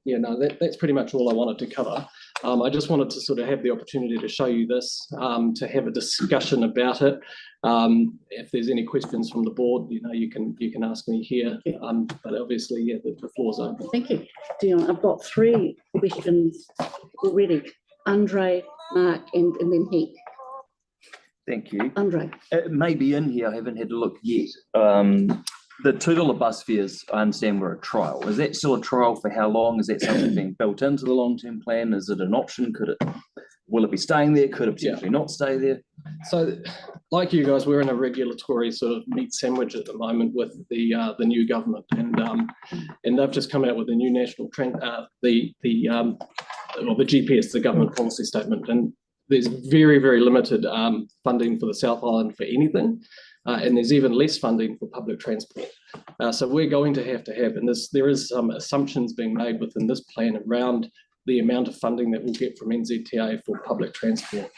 that's pretty much all I wanted to cover. I just wanted to sort of have the opportunity to show you this, to have a discussion about it. If there's any questions from the board, you can ask me here. But obviously, the floor's open.
Thank you, Dion. I've got 3 questions already. Andre, Mark, and then Heath.
Thank you.
Andre.
It may be in here, I haven't had a look yet. The $2 bus fares, I understand, were a trial. Is that still a trial for how long? Is that something being built into the long-term plan? Is it an option? Will it be staying there? Could it potentially not stay there?
So, like you guys, we're in a regulatory sort of meat sandwich at the moment with the new government, and they've just come out with a new national trend, the GPS, the government policy statement, and there's very, very limited funding for the South Island for anything. And there's even less funding for public transport. So we're going to have, and there is some assumptions being made within this plan around the amount of funding that we'll get from NZTA for public transport.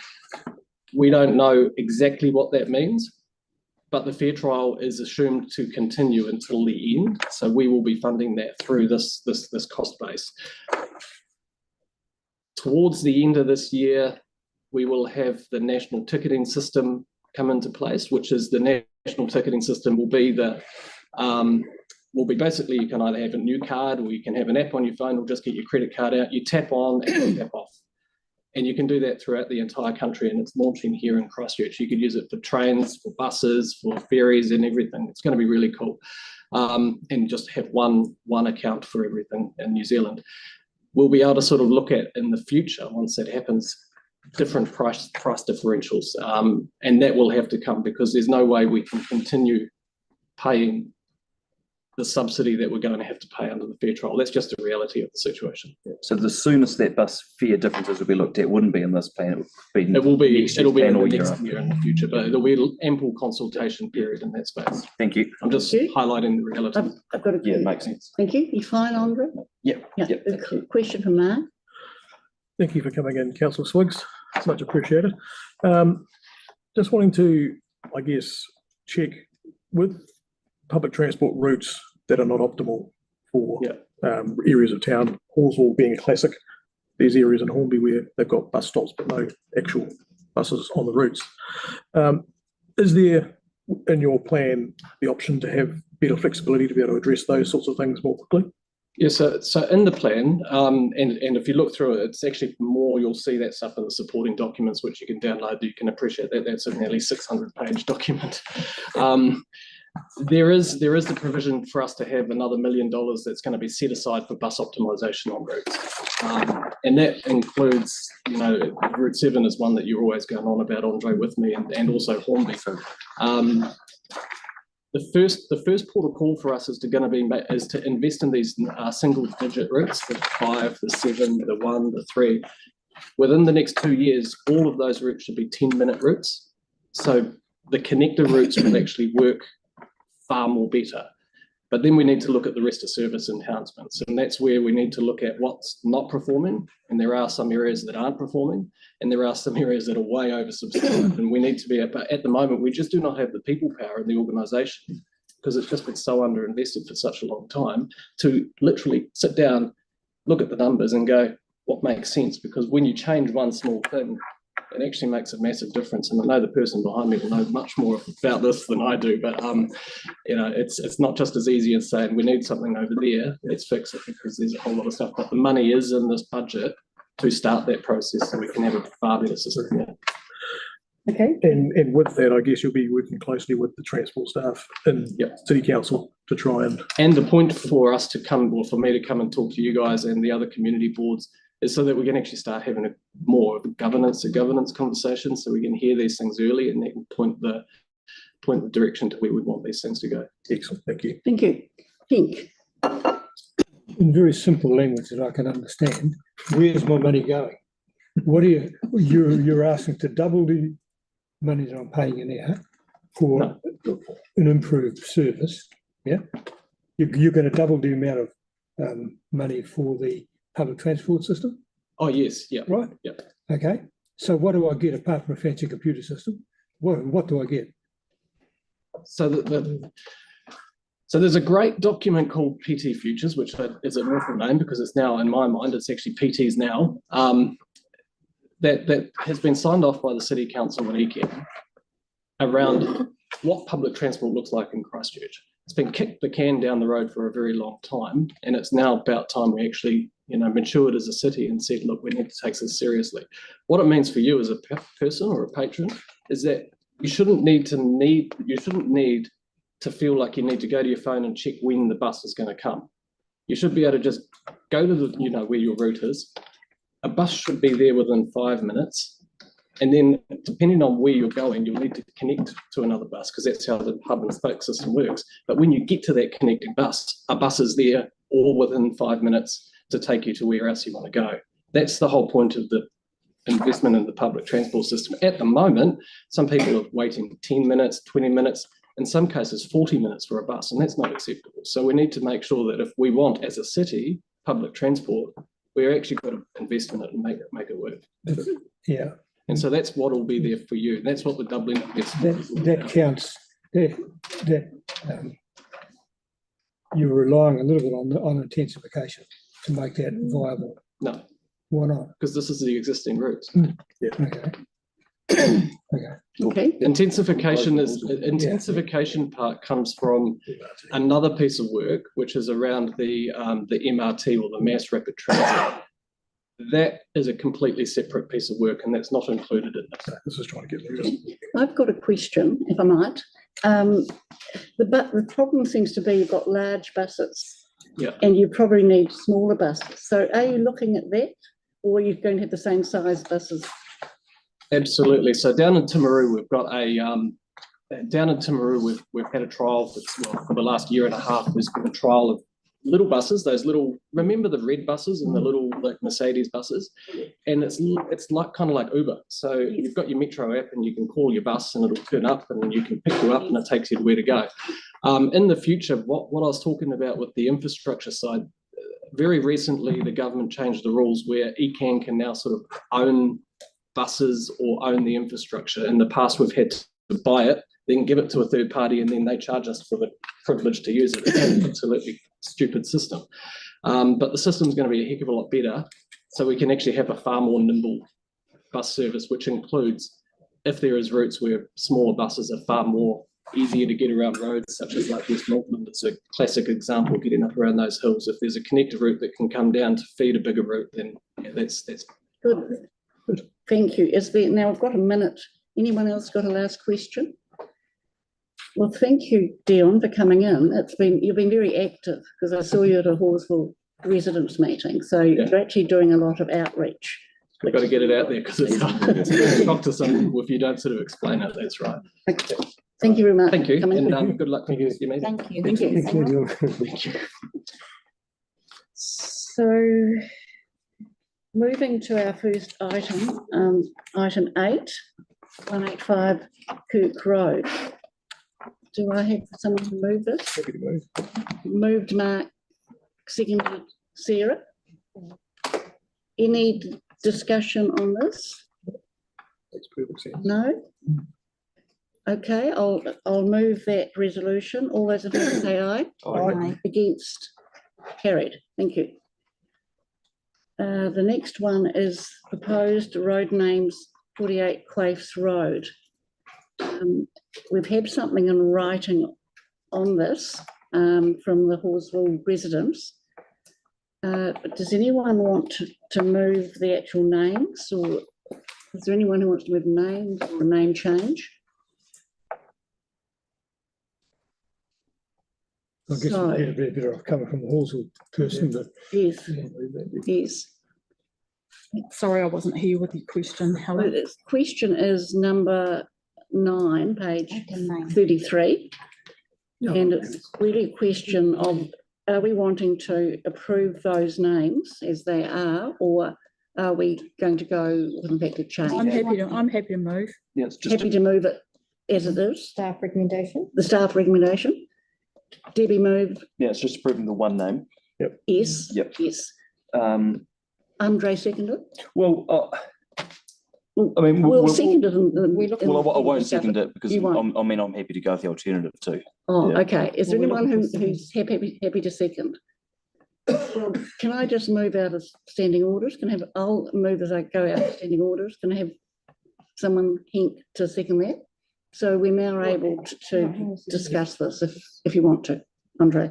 We don't know exactly what that means, but the fair trial is assumed to continue until the end. So we will be funding that through this cost base. Towards the end of this year, we will have the national ticketing system come into place, which is the national ticketing system will be basically, you can either have a new card or you can have an app on your phone or just get your credit card out, you tap on and you tap off. And you can do that throughout the entire country, and it's launching here in Christchurch. You could use it for trains, for buses, for ferries and everything. It's going to be really cool. And just have one account for everything in New Zealand. We'll be able to sort of look at in the future, once that happens, different price differentials. And that will have to come, because there's no way we can continue paying the subsidy that we're going to have to pay under the fair trial. That's just a reality of the situation.
So the soonest that bus fare differences will be looked at wouldn't be in this plan.
It'll be
next year's
in
plan
the
or
next year in the future, but there'll be ample consultation period in that space.
Thank you.
I'm just highlighting the reality.
I've got a
Yeah, it makes sense.
Thank you. You fine, Andre?
Yep.
Yeah.
Yep.
A question from Mark.
Thank you for coming in, Councillor Swiggs. It's much appreciated. Just wanting to, I guess, check with public transport routes that are not optimal for areas of town, Halswell being a classic. There's areas in Hornby where they've got bus stops but no actual buses on the routes. Is there, in your plan, the option to have better flexibility to be able to address those sorts of things more quickly?
Yeah, so in the plan, and if you look through it, it's actually more, you'll see that stuff in the supporting documents, which you can download. You can appreciate that that's a nearly 600-page document. There is the provision for us to have another $1 million that's going to be set aside for bus optimisation on routes. And that includes, Route 7 is one that you're always going on about, Andre, with me, and also Hornby. The first port of call for us is to invest in these single-digit routes, the 5, the 7, the 1, the 3. Within the next 2 years, all of those routes should be 10-minute routes. So the connector routes will actually work far more better. But then we need to look at the rest of service enhancements, and that's where we need to look at what's not performing, and there are some areas that aren't performing, and there are some areas that are way oversubscribed, and we need to be, but at the moment we just do not have the people power in the organisation, because it's just been so underinvested for such a long time, to literally sit down, look at the numbers and go, what makes sense? Because when you change one small thing, it actually makes a massive difference. And I know the person behind me will know much more about this than I do, but it's not just as easy as saying we need something over there, let's fix it, because there's a whole lot of stuff. But the money is in this budget to start that process, so we can have a far better system.
Okay.
And with that, I guess you'll be working closely with the transport staff in City Council to try and
the point for us to come, or for me to come and talk to you guys and the other community boards, is so that we can actually start having more of a governance conversation, so we can hear these things early and then point the direction to where we want these things to go.
Excellent, thank you.
Thank you. Pink.
In very simple language that I can understand, where's my money going? What are you're asking to double the money that I'm paying in now for an improved service? Yeah, you're going to double the amount of money for the public transport system?
Oh, yes, yeah.
Right?
Yeah.
Okay. So what do I get apart from a fancy computer system? What do I get?
So so there's a great document called PT Futures, which is an awful name because it's now, in my mind, it's actually PTs now, that has been signed off by the City Council in Eken around what public transport looks like in Christchurch. It's been kicked the can down the road for a very long time, and it's now about time we actually, matured as a city and said, look, we need to take this seriously. What it means for you as a person or a patron is that you shouldn't need to feel like you need to go to your phone and check when the bus is going to come. You should be able to just go to the, where your route is. A bus should be there within 5 minutes. And then depending on where you're going, you'll need to connect to another bus, because that's how the hub and spoke system works. But when you get to that connecting bus, a bus is there all within 5 minutes to take you to where else you want to go. That's the whole point of the investment in the public transport system. At the moment, some people are waiting 10 minutes, 20 minutes, in some cases 40 minutes for a bus, and that's not acceptable. So we need to make sure that if we want, as a city, public transport, we're actually got to invest in it and make it work.
Yeah.
And so that's what will be there for you. That's what the Dublin investment
that counts. You're relying a little bit on intensification to make that viable.
No.
Why not?
Because this is the existing routes.
Yeah.
Okay.
Intensification part comes from another piece of work, which is around the MRT, or the mass rapid transit. That is a completely separate piece of work, and that's not included in this.
This is trying to get rid of.
I've got a question, if I might. The problem seems to be you've got large buses.
Yeah.
And you probably need smaller buses. So are you looking at that, or are you going to have the same size buses?
Absolutely. So down in Timaru, we've got we've had a trial for the last year and a half. There's been a trial of little buses, those little, remember the red buses and the little like Mercedes buses, and it's like kind of like Uber. So you've got your Metro app and you can call your bus and it'll turn up and you can pick you up and it takes you to where to go. In the future, what I was talking about with the infrastructure side, very recently the government changed the rules where ECAN can now sort of own buses or own the infrastructure. In the past, we've had to buy it, then give it to a third party, and then they charge us for the privilege to use it. It's an absolutely stupid system. But the system's going to be a heck of a lot better, so we can actually have a far more nimble bus service, which includes, if there is routes where smaller buses are far more easier to get around roads, such as like West Northland. It's a classic example, getting up around those hills. If there's a connector route that can come down to feed a bigger route, then yeah, that's
Good. Thank you. Is there, now I've got a minute. Anyone else got a last question? Well, thank you, Dion, for coming in. You've been very active, because I saw you at a Halswell residents meeting. So you're actually doing a lot of outreach.
We've got to get it out there, because it's a shock to some people if you don't sort of explain it. That's right.
Okay. Thank you very much.
Thank you,
and
good luck. Thank you.
Thank you.
Thank you.
Thank you.
So, moving to our first item, item 8, 185 Kirk Road. Do I have someone to move this?
Happy to move.
Moved Mark, seconded Sarah. Any discussion on this?
Makes perfect sense.
No? Okay, I'll move that resolution. All those in favour say aye.
Aye.
Against? Carried. Thank you. The next one is proposed road names 48 Quaifs Road. We've had something in writing on this from the Halswell residents. But does anyone want to move the actual names, or is there anyone who wants to move names or a name change?
I guess it'd be better off coming from the Halswell person, but.
Yes. Yes.
Sorry, I wasn't here with your question, Helen.
The question is number 9, page 33. And it's really a question of, are we wanting to approve those names as they are, or are we going to go with in fact a change?
I'm happy to move.
Yeah, it's just
Happy to move it as it is.
Staff recommendation.
The staff recommendation. Debbie moved.
yeah, it's just approving the one name.
Yes.
Yep.
Yes.
Andre
seconded.
Well, I mean,
we'll second it.
Well, I won't second it because
You won't.
I'm happy to go with the alternative too.
Oh,
Yeah.
okay. Is there anyone who's happy to second? Well, can I just move out of standing orders? I'll move as I go out of standing orders. Can I have someone to second that? So we're now able to discuss this if you want to, Andre.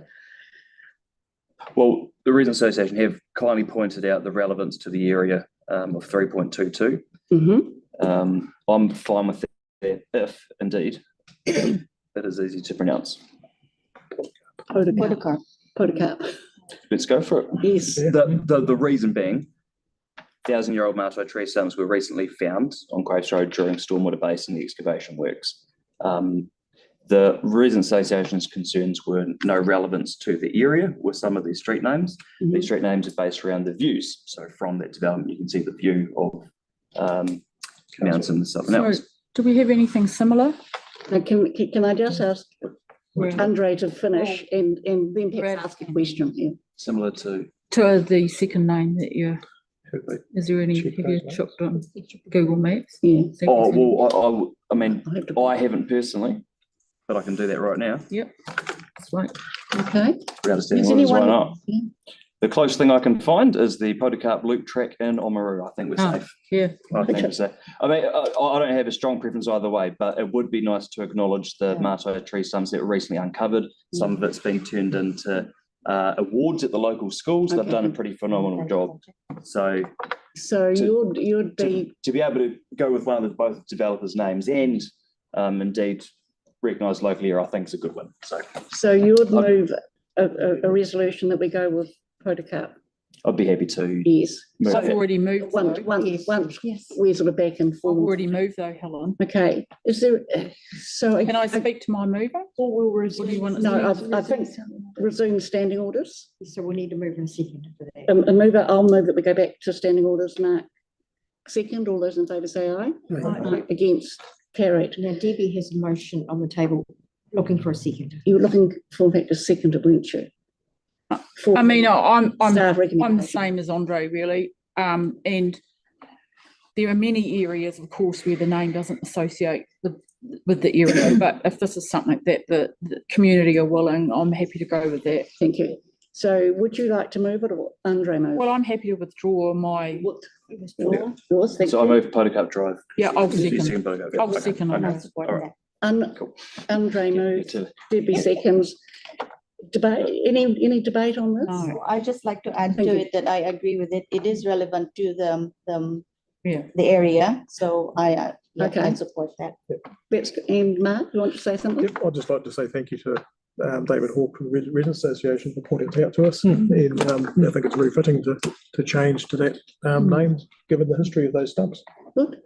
Well, the Resident Association have kindly pointed out the relevance to the area of 3.22.
Mm-hmm.
I'm fine with that if indeed it is easy to pronounce.
Podocarp.
Let's go for it.
Yes.
The reason being, 1,000-year-old Mato tree stumps were recently found on Quaifs Road during stormwater basin excavation works. The Resident Association's concerns were no relevance to the area with some of these street names.
Mm-hmm.
These street names are based around the views. So from that development, you can see the view of mountains and something else.
Do we have anything similar?
Now, can I just ask Andre to finish and then perhaps ask a question? Yeah.
Similar to
the second name that you. Is there any? Have you checked on Google Maps?
Yeah.
Oh well, I mean, I haven't personally, but I can do that right now.
Yep. That's right.
Okay.
Why not? Yeah. The closest thing I can find is the Podocarp Loop track in Oamaru. I think we're safe.
Yeah.
I think we're safe. I mean, I don't have a strong preference either way, but it would be nice to acknowledge the Mato tree stumps that were recently uncovered. Some of it's been turned into awards at the local schools. They've done a pretty phenomenal job. So
you'd be
to be able to go with one of the both developers' names and indeed recognised locally here, I think is a good one.
So you would move a resolution that we go with Potocup?
I'd be happy to.
Yes.
move
I've
that.
already moved.
Once we're sort of back and
I've
forth.
already moved though, Helen.
Okay, is there, so.
Can I speak to my mover?
Or we'll
What do you want?
No, I think resume standing orders.
So we need to move in a second for that.
A mover, I'll move that we go back to standing orders. Mark, second, all those in favour say aye. Aye. Against, carried.
Now Debbie has a motion on the table, looking for a second.
You were looking for, in fact, a second, weren't you?
I mean, I'm
Staff
the
recommendation.
same as Andre really. And there are many areas, of course, where the name doesn't associate with the area. But if this is something that the community are willing, I'm happy to go with that.
Thank you. So would you like to move it or Andre move?
Well, I'm happy to withdraw my.
Withdraw yours, thank
So I
you.
move Potocup Drive.
Yeah, I'll
You
second.
Potocup.
I'll
Okay.
second on
Okay.
that.
All right.
Andre moved,
To-
Debbie seconds. Debate, any debate on this?
No.
I just like to add
Thank
to
you.
it that I agree with it. It is relevant to
Yeah.
the area, so I
Okay.
support that.
Let's, and Mark, you want to say something?
Yep, I'd just like to say thank you to David Hawke from the Residents Association for pointing it out to us. And I think it's very fitting to change to that name, given the history of those stumps.
Good.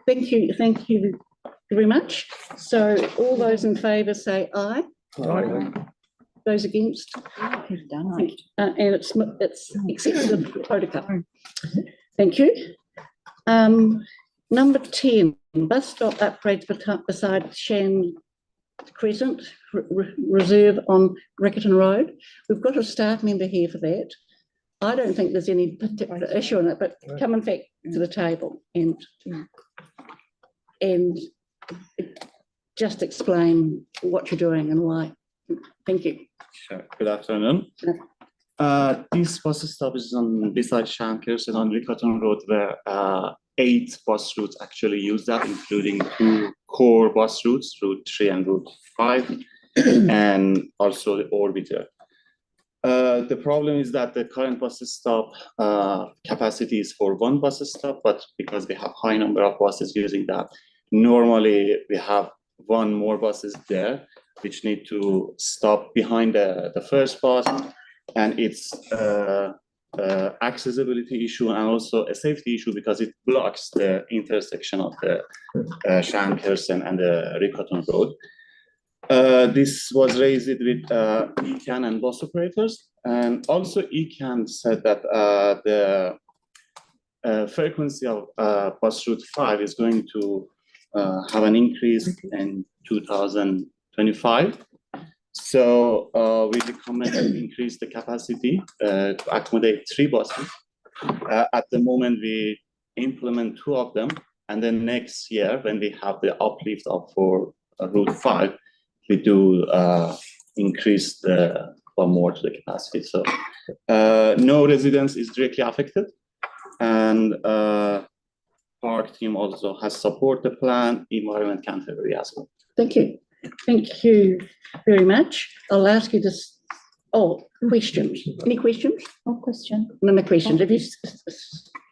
Thank you very much. So all those in favour say aye.
Right.
Those against?
You've done it.
And it's accepted Potocup. Thank you. Number 10, bus stop upgrades beside Shan Crescent Reserve on Riccarton Road. We've got a staff member here for that. I don't think there's any particular issue in it, but come in fact to the table and just explain what you're doing and why. Thank you.
Sure. Good afternoon. This bus stop is on beside Chairperson on Riccarton Road, where 8 bus routes actually use that, including 2 core bus routes, Route 3 and Route 5, and also the orbiter. The problem is that the current bus stop capacity is for 1 bus stop, but because we have high number of buses using that, normally we have 1 more buses there, which need to stop behind the first bus, and it's accessibility issue and also a safety issue because it blocks the intersection of the Chairperson and the Riccarton Road. This was raised with ECAN and bus operators, and also ECAN said that the frequency of bus route 5 is going to have an increase in 2025. So we recommend to increase the capacity to accommodate 3 buses. At the moment, we implement 2 of them, and then next year, when we have the uplift of for Route 5, we do increase the 1 more to the capacity. So no residence is directly affected, and park team also has support the plan, environment Canterbury as well.
Thank you. Thank you very much. I'll ask you this. Oh, questions. Any questions?
No question.
No questions. If you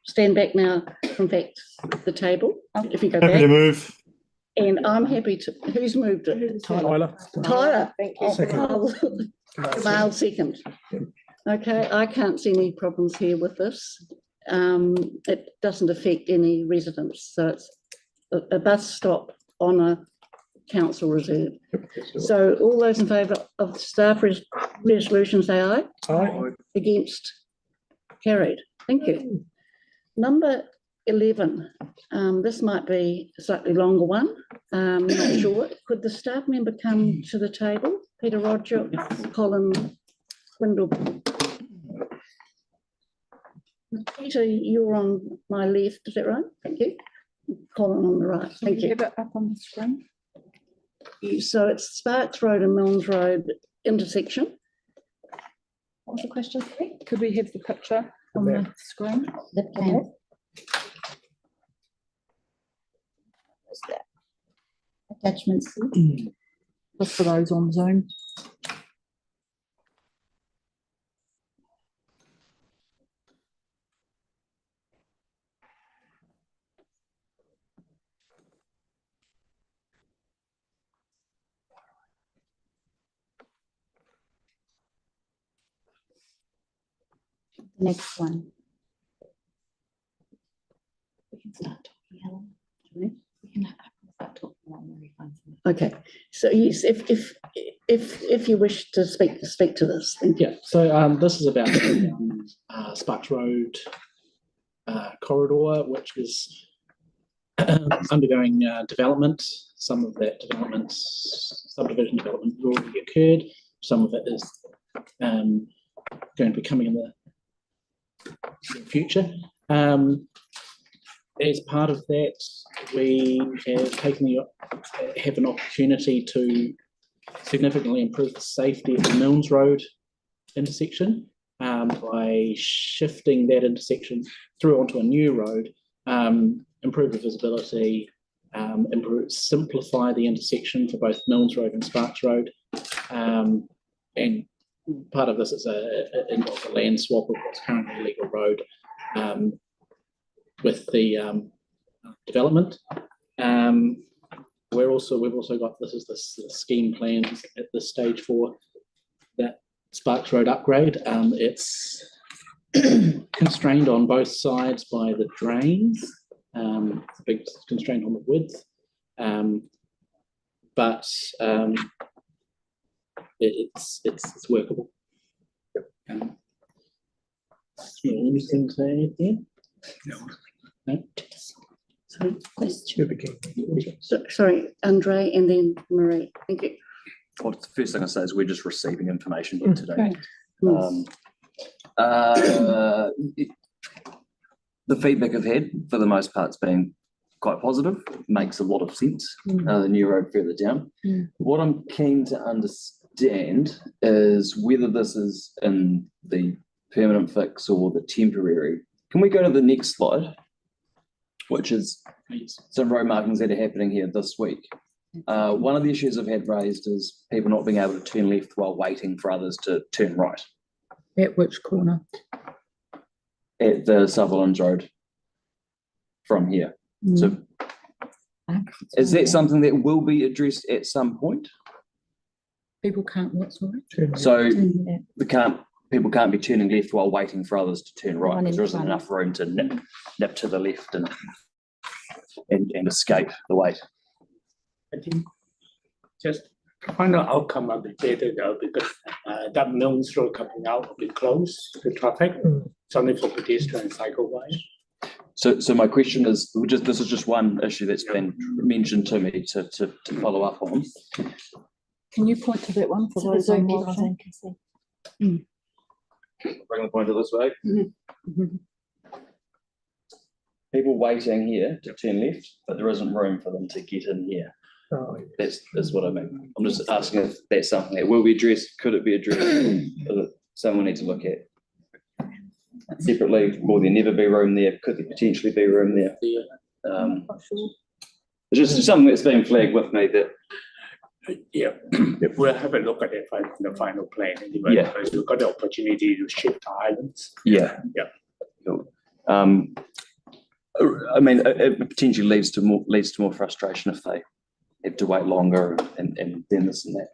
stand back now, in fact, the table, if you go back.
Happy to move.
And I'm happy to, who's moved it?
Tyler.
Tyler.
Thank you.
Second.
Male second. Okay, I can't see any problems here with this. It doesn't affect any residents, so it's a bus stop on a council reserve. So all those in favour of the staff resolution say aye.
Aye.
Against? Carried. Thank you. Number 11, this might be a slightly longer one. Not sure. Could the staff member come to the table? Peter Roger, Colin Quindle. Peter, you're on my left, is that right? Thank you. Colin on the right. Thank you.
Have it up on the screen.
So it's Sparks Road and Milnes Road intersection.
What was the question?
Could we have the picture on the screen?
The plan.
What's that? Attachment C.
Just for those on Zoom.
The next one. We can start talking, Helen. We can start talking while Mary finds them.
Okay, so yes, if you wish to speak to this, thank you.
Yeah, so this is about the Sparks Road corridor, which is undergoing development. Some of that development, subdivision development, has already occurred. Some of it is going to be coming in the future. As part of that, we have an opportunity to significantly improve the safety of the Milnes Road intersection by shifting that intersection through onto a new road, improve the visibility, simplify the intersection for both Milnes Road and Sparks Road, and part of this is a land swap of what's currently a legal road with the development. We've also got the scheme plans at this stage for that Sparks Road upgrade. It's constrained on both sides by the drains. It's a big constraint on the width, but it's workable. Anything to add there? No.
Sorry, question. Sorry, Andre, and then Marie. Thank you.
Well, the first thing I say is we're just receiving information here today.
Right.
The feedback I've had, for the most part, has been quite positive. Makes a lot of sense. The new road further down. What I'm keen to understand is whether this is in the permanent fix or the temporary. Can we go to the next slide, which is some road markings that are happening here this week? One of the issues I've had raised is people not being able to turn left while waiting for others to turn right.
At which corner?
At the Sutherland's Road from here. So is that something that will be addressed at some point?
People can't what, sorry?
So people can't be turning left while waiting for others to turn right because there isn't enough room to nip to the left and escape the wait.
I think just final outcome of the data though, because that Milnes Road coming out will be closed to traffic. It's only for pedestrian and cycle by.
So my question is, this is just one issue that's been mentioned to me to follow up on.
Can you point to that one for those on watching?
Bring the pointer this way. People waiting here to turn left, but there isn't room for them to get in here. That's what I mean. I'm just asking if that's something that will be addressed. Could it be addressed? Someone needs to look at separately. Will there never be room there? Could there potentially be room there? It's just something that's been flagged with me that.
Yeah, we'll have a look at it in the final plan anyway, because we've got the opportunity to shift the islands.
Yeah. Cool. I mean, it potentially leads to more frustration if they have to wait longer and then this and that.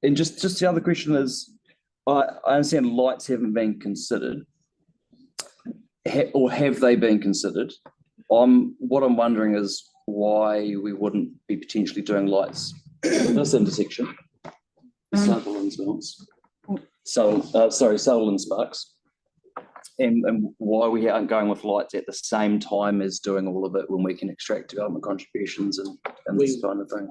And just the other question is, I understand lights haven't been considered, or have they been considered? What I'm wondering is why we wouldn't be potentially doing lights in this intersection. Sutherland's Milnes. Sutherland Sparks. And why we aren't going with lights at the same time as doing all of it when we can extract development contributions and this kind of thing.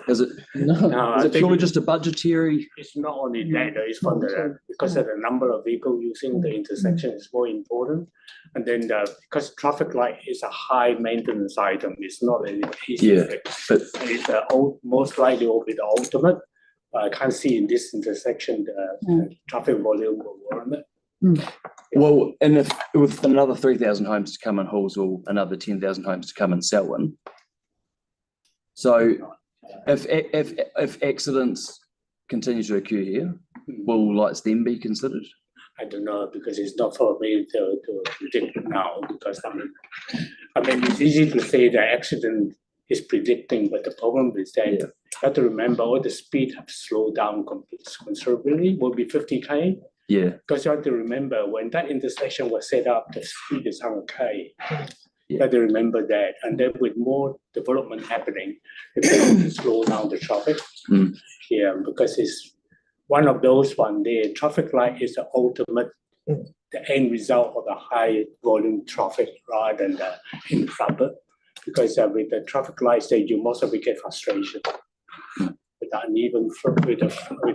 Is it purely just a budgetary?
It's not only that, it's from because of the number of vehicles using the intersection is more important. And then because traffic light is a high maintenance item, it's not an easy fix. But it's most likely will be the ultimate. I can't see in this intersection the traffic volume will warrant it.
Well, and if with another 3,000 homes to come in Hallswell, another 10,000 homes to come in Selwyn. So if accidents continue to occur here, will lights then be considered?
I don't know, because it's not for me to predict now, because I mean it's easy to say the accident is predicting, but the problem is that you have to remember all the speed have slowed down considerably, will be 50 km.
Yeah.
Because you have to remember when that intersection was set up, the speed is 100K. You have to remember that. And then with more development happening, they want to slow down the traffic. Yeah, because it's one of those one there. Traffic light is the ultimate, the end result of the high volume traffic rather than the in the suburb. Because with the traffic lights, there you most of it get frustration. With the uneven with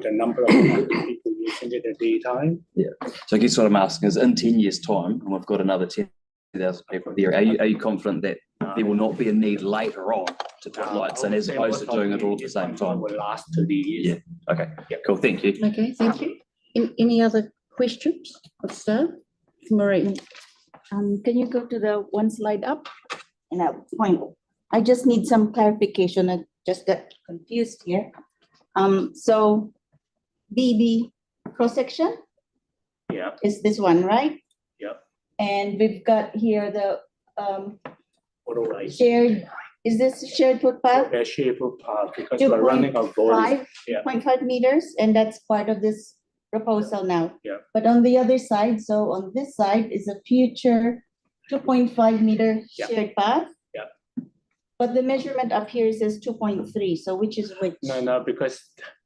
the number of people using it at daytime.
Yeah. So I guess what I'm asking is, in 10 years' time, and we've got another 10,000 people there, are you confident that there will not be a need later on to put lights in, as opposed to doing it all at the same time?
Will last 30 years.
Yeah. Okay. Yeah. Cool. Thank you.
Okay, thank you. Any other questions of staff? Marie?
Can you go to the one slide up? And I'll point. I just need some clarification. I just got confused here. So BB cross-section is this one, right?
Yeah.
And we've got here the
Otherwise,
shared, is this shared footpath?
a shared footpath because we're running out of volume.
2.5 meters, and that's part of this proposal now.
Yeah.
But on the other side, so on this side is a future 2.5 meter shared path.
Yeah.
But the measurement up here says 2.3, so which is which?
No, because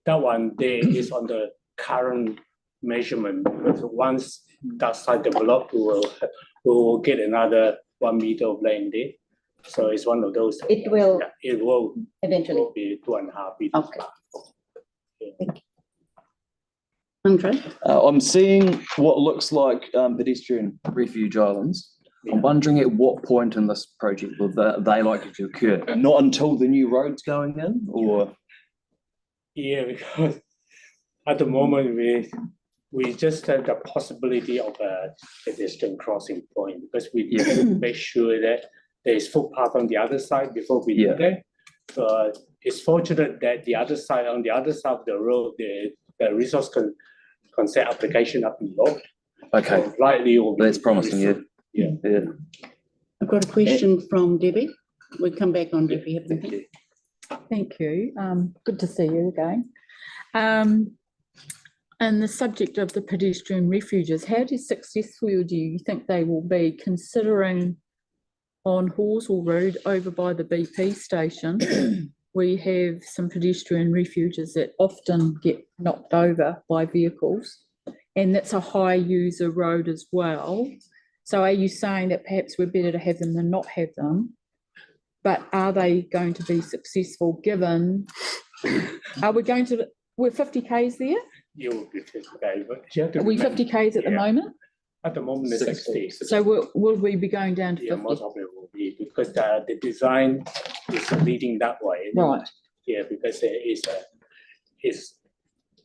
that one there is on the current measurement. Because once that side developed, we will get another 1 meter of land there. So it's one of those.
It will.
Yeah, it will
eventually
will be 2.5 meters.
Okay. Andre?
I'm seeing what looks like pedestrian refuge islands. I'm wondering at what point in this project will they likely to occur? Not until the new road's going in, or?
Yeah, because at the moment we just have the possibility of a pedestrian crossing point because we need to make sure that there is footpath on the other side before we do that. So it's fortunate that on the other side of the road, the resource consent application have been logged.
Okay.
So likely will be
that's promising. Yeah.
I've got a question from Debbie. We'll come back on Debbie.
Thank you. Thank you. Good to see you again. And the subject of the pedestrian refuges, how successful do you think they will be, considering on Horsell Road over by the BP station, we have some pedestrian refuges that often get knocked over by vehicles, and that's a high user road as well. So are you saying that perhaps we're better to have them than not have them? But are they going to be successful given, we're 50 Ks there?
You will be 50K, but you have to
Are we 50 Ks at the moment?
At the moment, it's 60.
So will we be going down to 50?
Most of it will be because the design is leading that way.
Right.
Yeah, because there is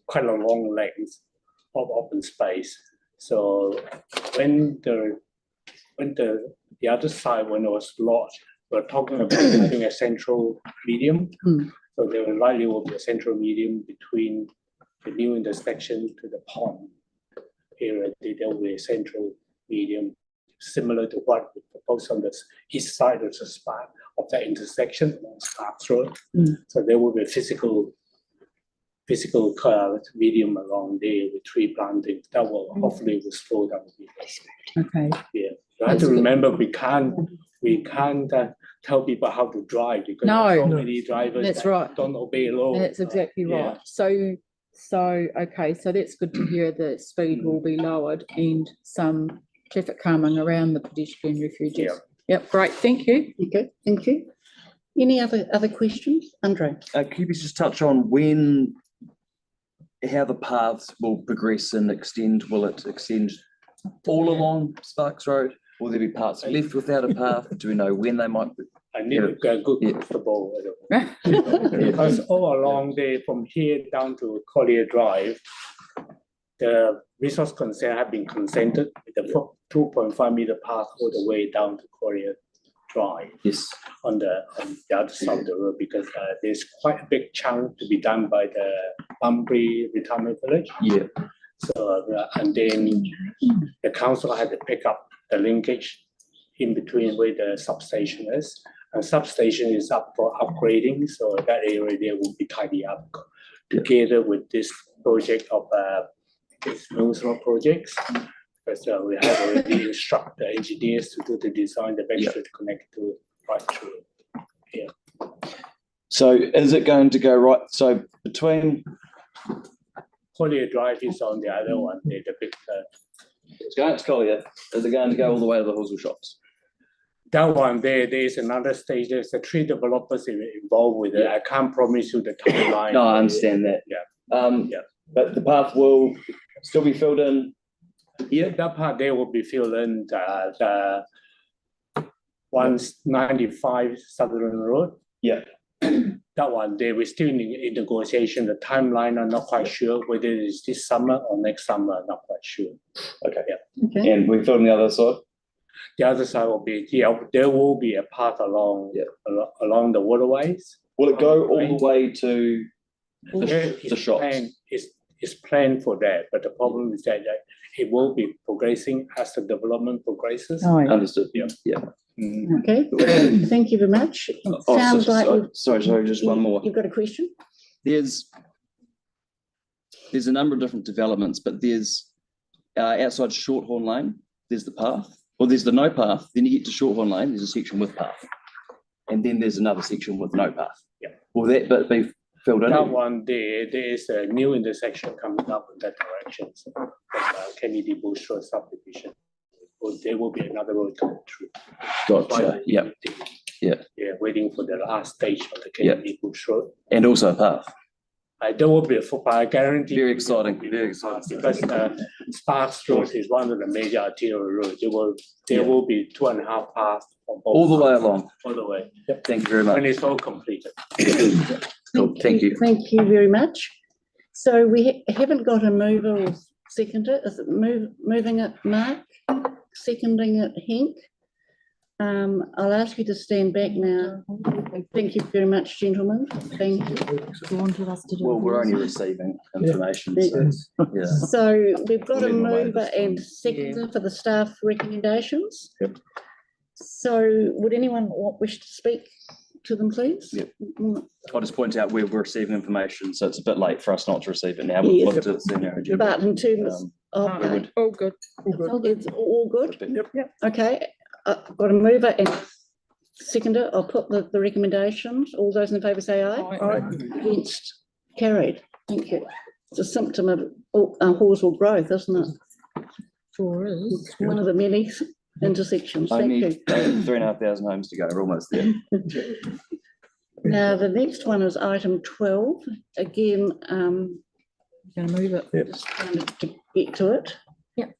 quite a long length of open space. So when the other side, when it was launched, we're talking about having a central medium. So there likely will be a central medium between the new intersection to the pond area. There will be a central medium similar to what we proposed on the east side of the spot of the intersection on Sparks Road. So there will be a physical medium along there with tree planting that will hopefully will slow down the people.
Okay.
Yeah. You have to remember we can't tell people how to drive because there's so many drivers that don't obey law.
That's exactly right. So okay, so that's good to hear that speed will be lowered and some traffic calming around the pedestrian refuges. Yep, great, thank you.
Okay, thank you. Any other questions? Andre?
Could you just touch on how the paths will progress and extend? Will it extend all along Sparks Road? Will there be parts left without a path? Do we know when they might be?
I need to get a good crystal ball. Because all along there, from here down to Collier Drive, the resource consent have been consented with the 2.5 meter path all the way down to Collier Drive.
Yes.
On the other side of the road, because there's quite a big chunk to be done by the Bunbury Retirement Village.
Yeah.
So and then the council had to pick up the linkage in between where the substation is. And substation is up for upgrading, so that area there will be tidied up together with this project of this Mills Road projects. Because we have already instructed the engineers to do the design, the best to connect to right through here.
So is it going to go right, so between?
Collier Drive is on the other one, the big.
It's going to Collier, is it going to go all the way to the Halswell shops?
That one, there is another stage, there's 3 developers involved with it, I can't promise you the timeline.
No, I understand that.
Yeah.
But the path will still be filled in here?
That part there will be filled in, the 195 Southern Road.
Yeah.
That one, they were still in negotiation, the timeline, I'm not quite sure whether it's this summer or next summer, not quite sure.
Okay.
Yeah.
Okay.
And we filled on the other side?
The other side will be, there will be a path along, along the waterways.
Will it go all the way to
The
shops?
It's planned for that, but the problem is that it will be progressing as the development progresses.
Oh, yeah.
Understood. Yeah.
Okay, thank you very much. It sounds like
Sorry, just one more.
you've got a question?
There's a number of different developments, but there's outside Shorthorn Lane, there's the path, or there's the no path, then you get to Shorthorn Lane, there's a section with path. And then there's another section with no path.
Yeah.
Will that bit be filled in?
That one, there is a new intersection coming up in that direction, so, Kennedy Bush Road subdivision. Well, there will be another road coming through.
Gotcha, yeah.
Yeah, waiting for the last stage of the Kennedy Bush Road.
And also a path.
There will be a footpath, I guarantee.
Very exciting, very exciting.
Because Sparks Road is one of the major arterial roads. There will be 2.5 paths.
All the way along.
All the way.
Yep. Thank you very much.
And it's all completed.
Cool. Thank you.
Thank you very much. So we haven't got a mover or seconder. Is it moving it, Mark? Seconding it, Henk? I'll ask you to stand back now. Thank you very much, gentlemen. Thank you.
Well, we're only receiving information, so, yeah.
So we've got a mover and seconder for the staff recommendations.
Yep.
So would anyone wish to speak to them, please?
Yep. I'll just point out we're receiving information, so it's a bit late for us not to receive it now. We've
Yes.
looked at it in our agenda.
But in terms of,
All good.
it's all good?
Yep.
Okay, I've got a mover and seconder. I'll put the recommendations. All those in favour say aye.
Aye.
Against, carried. Thank you. It's a symptom of Halswell growth, isn't it?
Sure is.
It's one of the many intersections. Thank
Only
you.
3,500 homes to go. We're almost there.
Now, the next one is item 12. Again,
Gonna move it.
just trying to get to it.
Yep.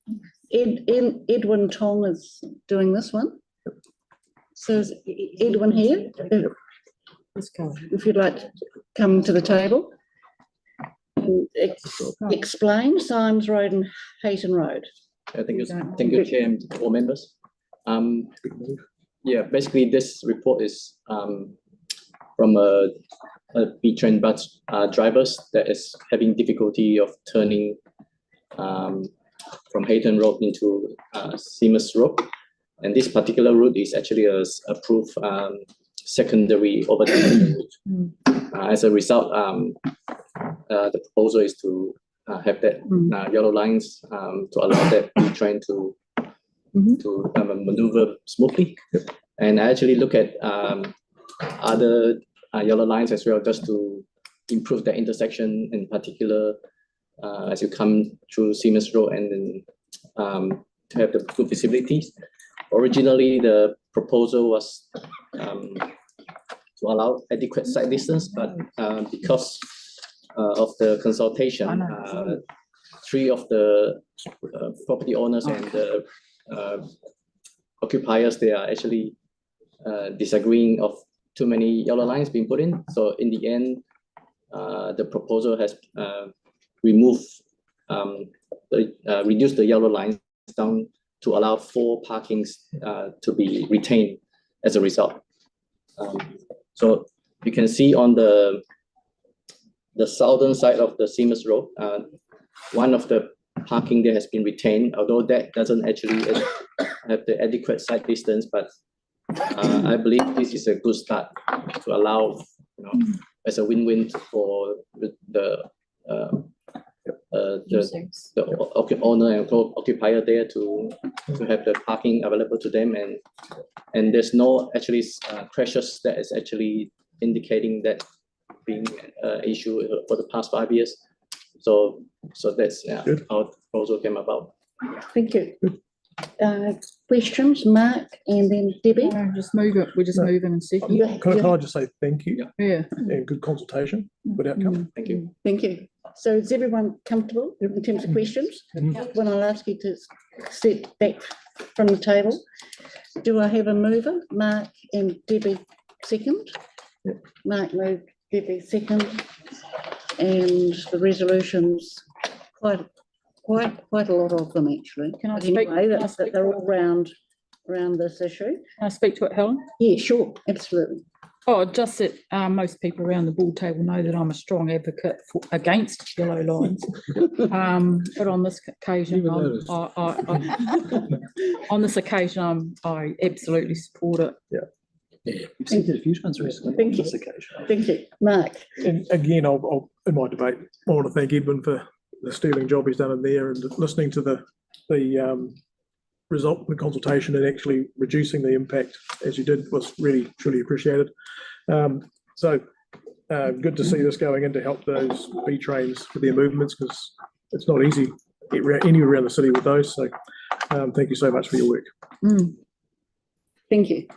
Edwin Tong is doing this one. So is Edwin here?
Let's go.
If you'd like to come to the table. Explain Symes Road and Hayton Road.
Thank you, Chair, and all members. Yeah, basically this report is from a B-train bus drivers that is having difficulty of turning from Hayton Road into Seamus Road. And this particular route is actually a approved secondary overtaking route. As a result, the proposal is to have that yellow lines to allow that train to maneuver smoothly. And I actually look at other yellow lines as well, just to improve the intersection, in particular as you come through Seamus Road, and then to have the good visibilities. Originally, the proposal was to allow adequate sight distance, but because of the consultation, 3 of the property owners and the occupiers, they are actually disagreeing of too many yellow lines being put in. So in the end, the proposal has reduced the yellow lines down to allow 4 parkings to be retained as a result. So you can see on the southern side of the Seamus Road, one of the parking there has been retained, although that doesn't actually have the adequate sight distance, but I believe this is a good start to allow, as a win-win for the the owner and occupier there to have the parking available to them, and there's no actually pressures that is actually indicating that being an issue for the past 5 years. So that's how the proposal came about.
Thank you. Questions, Mark, and then Debbie?
No, just move it. We're just moving and second.
Can I just say thank you?
Yeah.
And good consultation, good outcome.
Thank you.
Thank you. So is everyone comfortable in terms of questions? When I'll ask you to sit back from the table. Do I have a mover? Mark and Debbie second. Mark moved, Debbie second. And the resolutions, quite a lot of them actually.
Can I
But
speak?
anyway,
Can I speak
they're
to
all round this issue.
Can I speak to it, Helen?
Yeah, sure, absolutely.
Oh, just that most people around the board table know that I'm a strong advocate against yellow lines. But on this occasion, I absolutely support it.
Yeah.
Yeah, we've seen it a few times recently on this occasion.
Thank you, Mark.
And again, I'll in my debate, I want to thank Edwin for the sterling job he's done in there, and listening to the result of the consultation and actually reducing the impact as you did was really truly appreciated. So good to see this going in to help those B trains with their movements, because it's not easy to get anywhere around the city with those. So thank you so much for your work.
Thank you.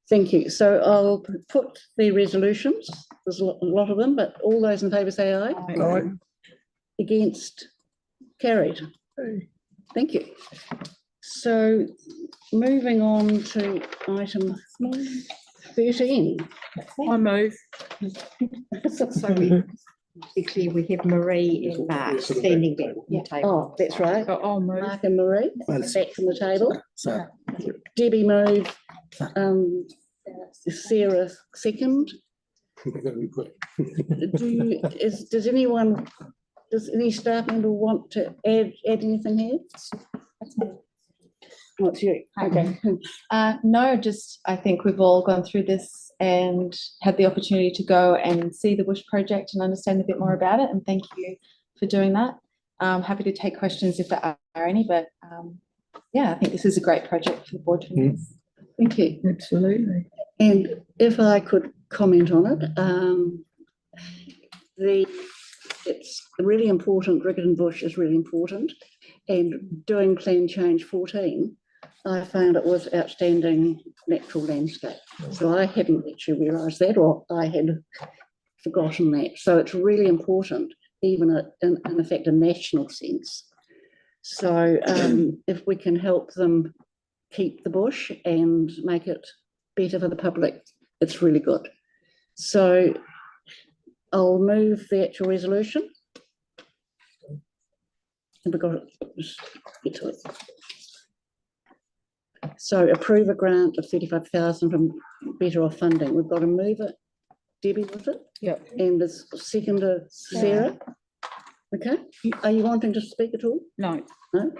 Thank you. So I'll put the resolutions. There's a lot of them, but all those in favour say aye.
Aye.
Against? Carried. Thank you. So moving on to item 13.
I move.
So be clear, we have Marie and Mark standing back from the table.
Oh, that's right.
I'll move.
Mark and Marie back from the table. Debbie moved. Sarah second. Does any staff member want to add anything here? What's you? Okay.
No, just I think we've all gone through this and had the opportunity to go and see the Bush project and understand a bit more about it. And thank you for doing that. I'm happy to take questions if there are any, but yeah, I think this is a great project for the board to use.
Thank you.
Absolutely.
And if I could comment on it, it's really important. Riccarton Bush is really important, and doing Plan Change 14, I found it was outstanding natural landscape. So I hadn't actually realised that, or I had forgotten that. So it's really important, even in effect, a national sense. So if we can help them keep the bush and make it better for the public, it's really good. So I'll move the actual resolution. And we've got to get to it. So approve a grant of 35,000 from Better Off Funding. We've got to move it. Debbie, was it?
Yeah.
And the seconder, Sarah. Okay. Are you wanting to speak at all?
No.
No.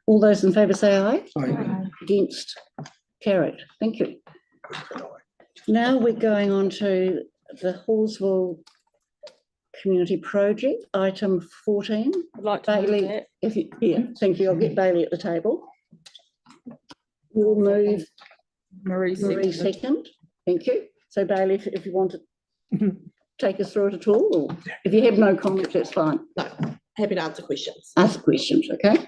All those in favour say aye.
Aye.
Against? Carried. Thank you. Now we're going on to the Halswell Community Project, item 14.
I'd like to move
Bailey,
that.
thank you. I'll get Bailey at the table. We'll move
Marie
second. Thank you. So Bailey, if you want to take us through it at all, or if you have no comments, that's fine.
No, happy to answer questions.
Ask questions, okay?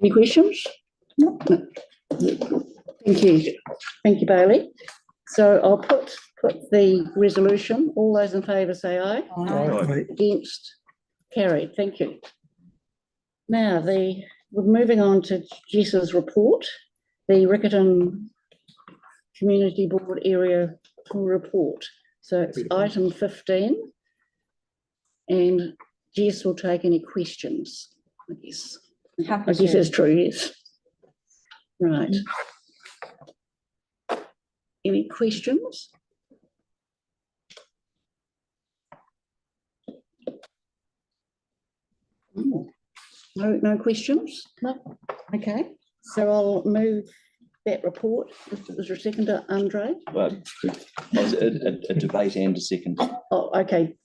Any questions? No. Thank you. Thank you, Bailey. So I'll put the resolution. All those in favour say aye.
Aye.
Against? Carried. Thank you. Now, we're moving on to Jess's report, the Riccarton Community Board Area Report. So it's item 15, and Jess will take any questions, I guess. I guess that's true, yes. Right. Any questions? No questions? No. Okay, so I'll move that report. Is there a second, Andre?
Well, a debate and a second.
Oh, okay,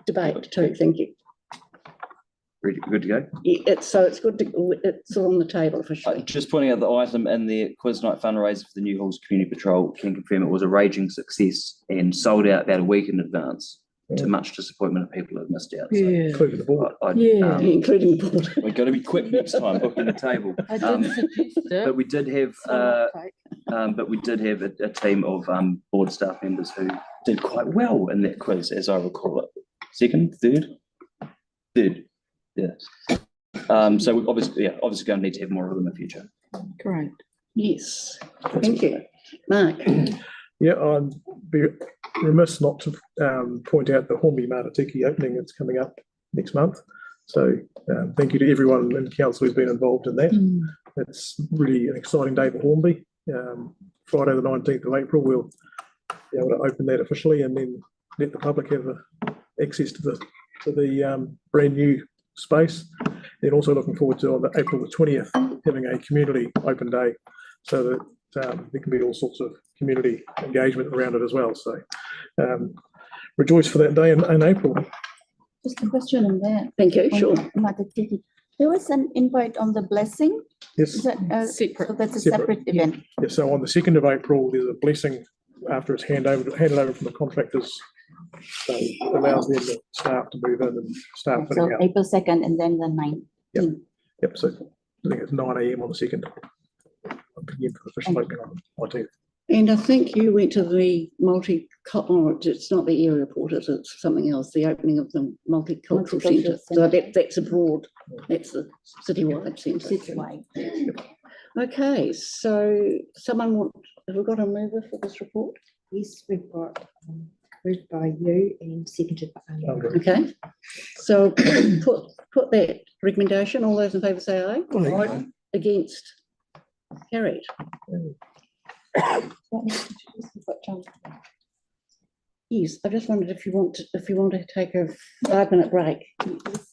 debate too, thank you.
good to go.
So it's good to, it's on the table officially.
Just pointing out the item in the quiz night fundraiser for the New Halls Community Patrol, can confirm it was a raging success and sold out about a week in advance, to much disappointment of people who have missed out. So,
Including the board.
Including the board.
We've got to be quick next time booking the table.
I did suggest it.
But we did have a team of board staff members who did quite well in that quiz, as I recall it. Third, yeah. So we obviously going to need to have more of them in the future.
Great.
Yes, thank you. Mark?
Yeah, I'd be remiss not to point out the Hornby Matatiki opening that's coming up next month. So thank you to everyone in council who's been involved in that. It's really an exciting day for Hornby. Friday the 19th of April, we'll be able to open that officially and then let the public have access to the brand new space. Then also looking forward to on the April the 20th having a community open day, so that there can be all sorts of community engagement around it as well. So rejoice for that day in April.
Just a question on that.
Thank you. Sure.
There was an invite on the blessing.
Yes.
Is that
separate?
So that's a separate event.
Yeah. So on the 2nd of April, there's a blessing after it's handed over from the contractors. So it allows them the staff to move in and start putting
So
out.
April 2nd and then the 9th.
Yep. So I think it's 9 a.m. on the 2nd. For the official opening on the 19th.
And I think you went to the it's not the area porters, it's something else, the opening of the multicultural centre. So that's abroad, that's the citywide centre.
Citywide.
Okay, so have we got a mover for this report?
Yes, we've got moved by you and seconded by Andrew.
Okay, so put that recommendation, all those in favour say aye.
Aye.
Against? Carried. Yes, I just wondered if you want to take a 5-minute break.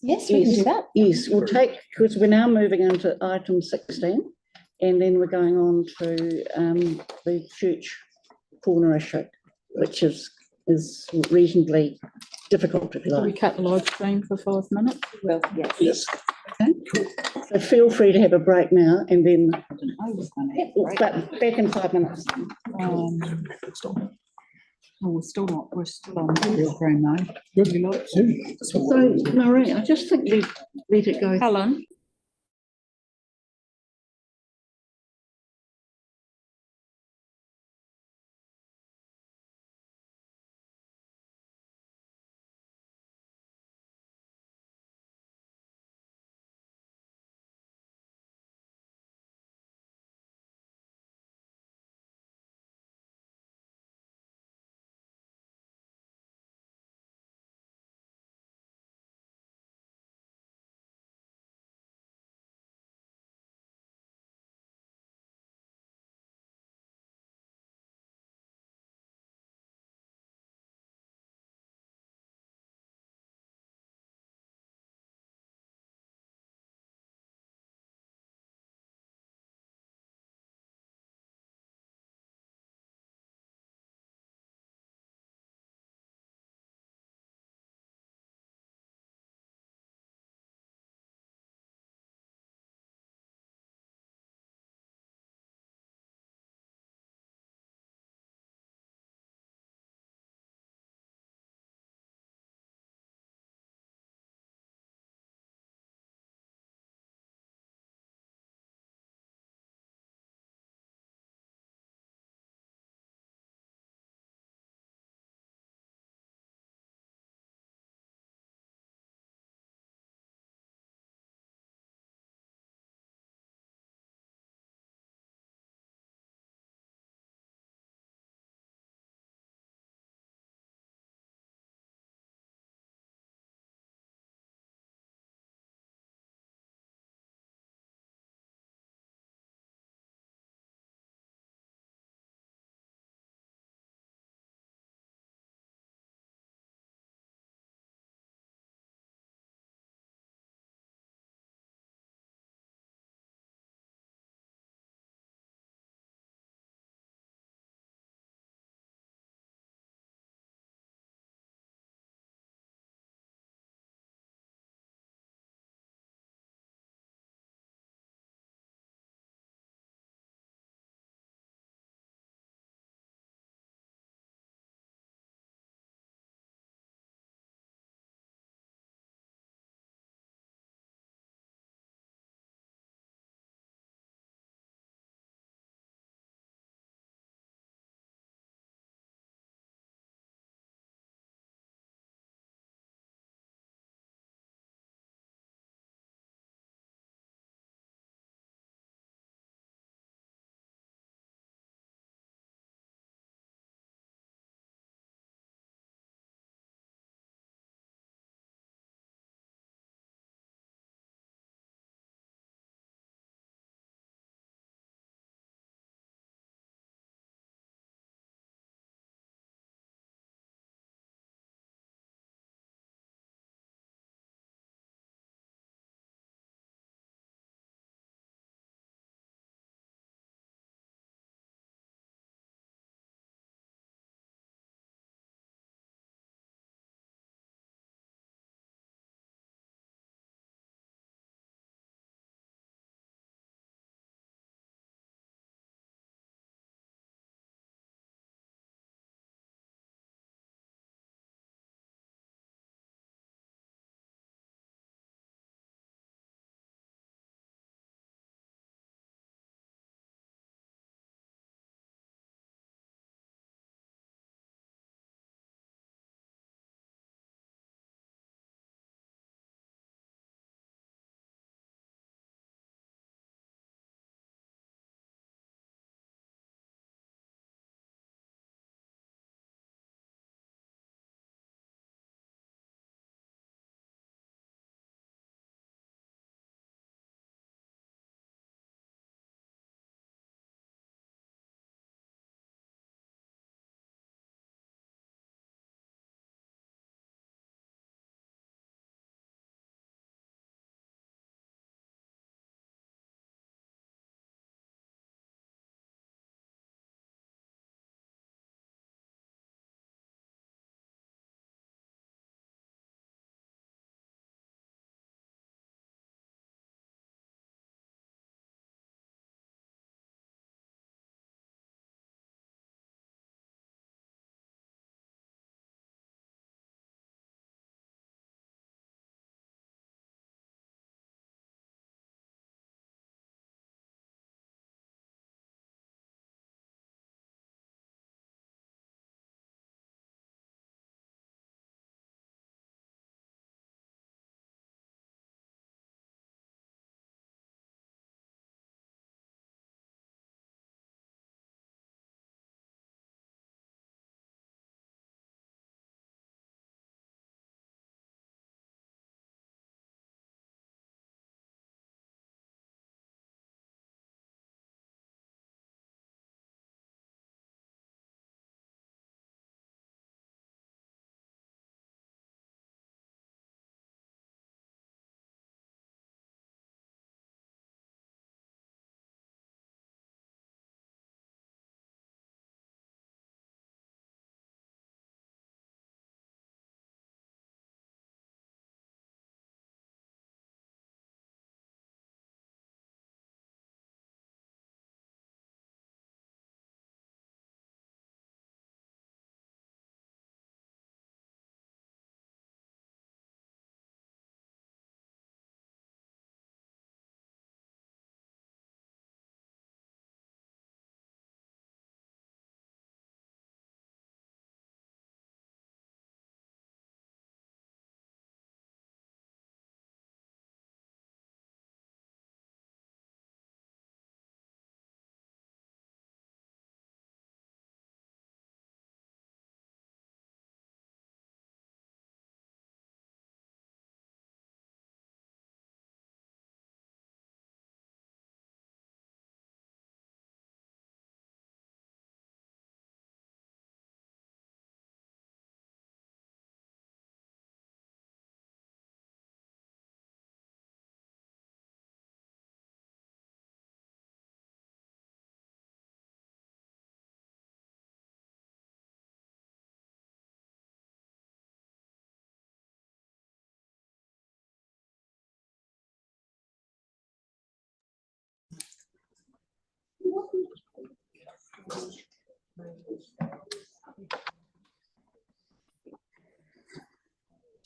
Yes, we can do that.
Yes, we'll take, because we're now moving into item 16, and then we're going on to the church corner issue, which is reasonably difficult, if you
Can we
like.
cut the live stream for 5 minutes?
Well, yes.
Okay. So feel free to have a break now, and then back in 5 minutes.
We're still on the stream though.
So Marie, I just think let it go.
Helen?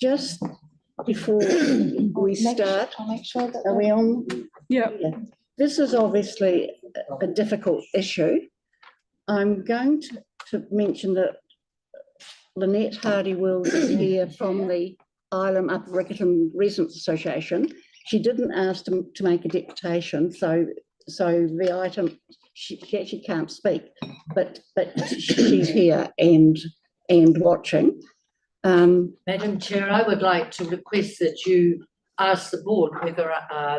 Just before we start,
I'll make sure that.
are we on?
Yeah.
This is obviously a difficult issue. I'm going to mention that Lynette Hardy-Wills is here from the Island Upper Riccarton Residents Association. She didn't ask to make a deputation, so the item, she actually can't speak, but she's here and watching.
Madam Chair, I would like to request that you ask the board whether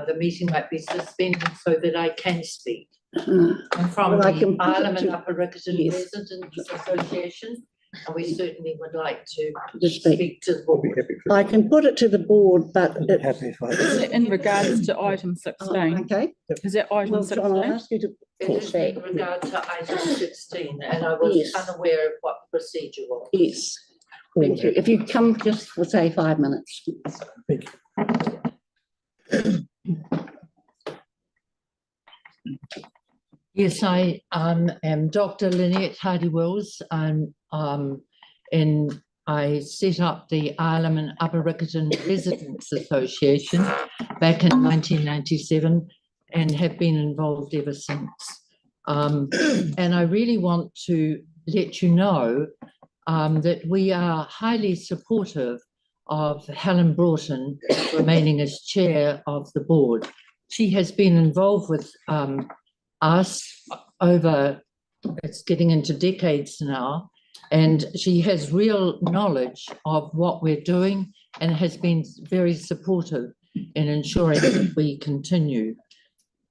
the meeting might be suspended so that I can speak. I'm from
Well, I
the
can put it
Parliament
to-
Upper Riccarton
yes.
Residents Association, and we certainly would like to
To speak.
speak to the board.
I can put it to the board, but
Is it in regards to item 16?
okay.
Is that item
Well, John, I'll
16?
ask you to
It
put
is
that.
in regard to item 16, and I was
Yes.
unaware of what the procedure was.
Yes. Thank you. If you come just for, say, 5 minutes.
Yes, I am Dr. Lynette Hardy-Wills, and I set up the Ireland Upper Riccarton Residents Association back in 1997 and have been involved ever since. And I really want to let you know that we are highly supportive of Helen Broughton remaining as chair of the board. She has been involved with us over, it's getting into decades now, and she has real knowledge of what we're doing and has been very supportive in ensuring that we continue.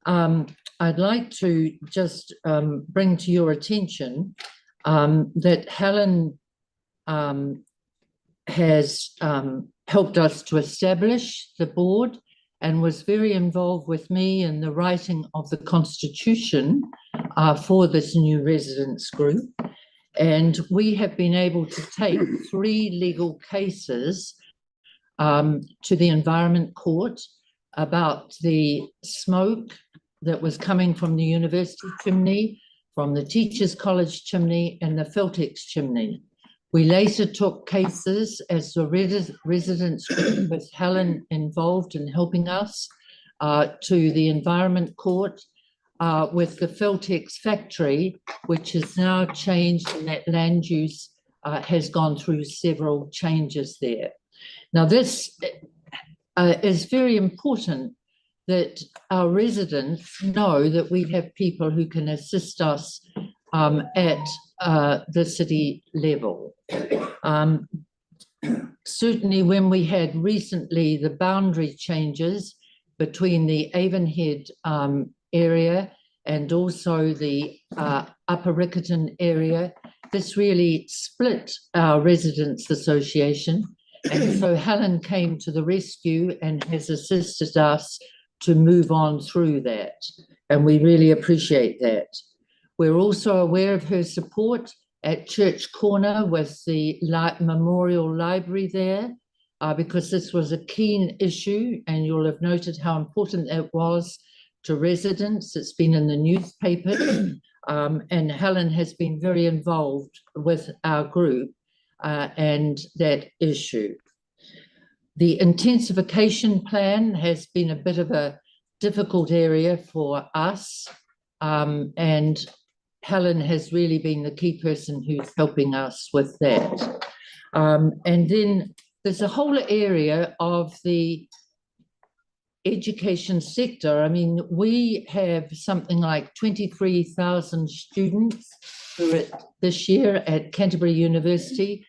I'd like to just bring to your attention that Helen has helped us to establish the board and was very involved with me in the writing of the constitution for this new residents group. And we have been able to take 3 legal cases to the Environment Court about the smoke that was coming from the university chimney, from the Teachers College chimney, and the Feltex chimney. We later took cases as the residents group with Helen involved in helping us to the Environment Court with the Feltex factory, which has now changed, and that land use has gone through several changes there. Now, this is very important that our residents know that we have people who can assist us at the city level. Certainly when we had recently the boundary changes between the Avonhead area and also the Upper Riccarton area, this really split our residents association. And so Helen came to the rescue and has assisted us to move on through that. And we really appreciate that. We're also aware of her support at Church Corner with the Memorial Library there, because this was a keen issue, and you'll have noted how important it was to residents. It's been in the newspaper, and Helen has been very involved with our group and that issue. The intensification plan has been a bit of a difficult area for us, and Helen has really been the key person who's helping us with that. And then there's a whole area of the education sector. I mean, we have something like 23,000 students this year at Canterbury University.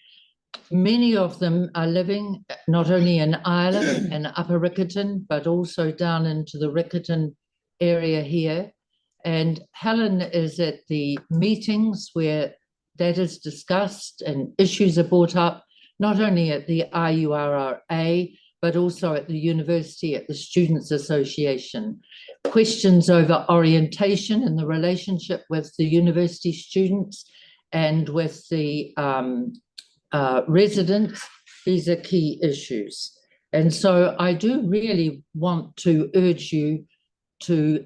Many of them are living not only in Ireland and Upper Riccarton, but also down into the Riccarton area here. And Helen is at the meetings where that is discussed and issues are brought up, not only at the IURRA, but also at the university, at the Students' Association. Questions over orientation and the relationship with the university students and with the residents, these are key issues. And so I do really want to urge you to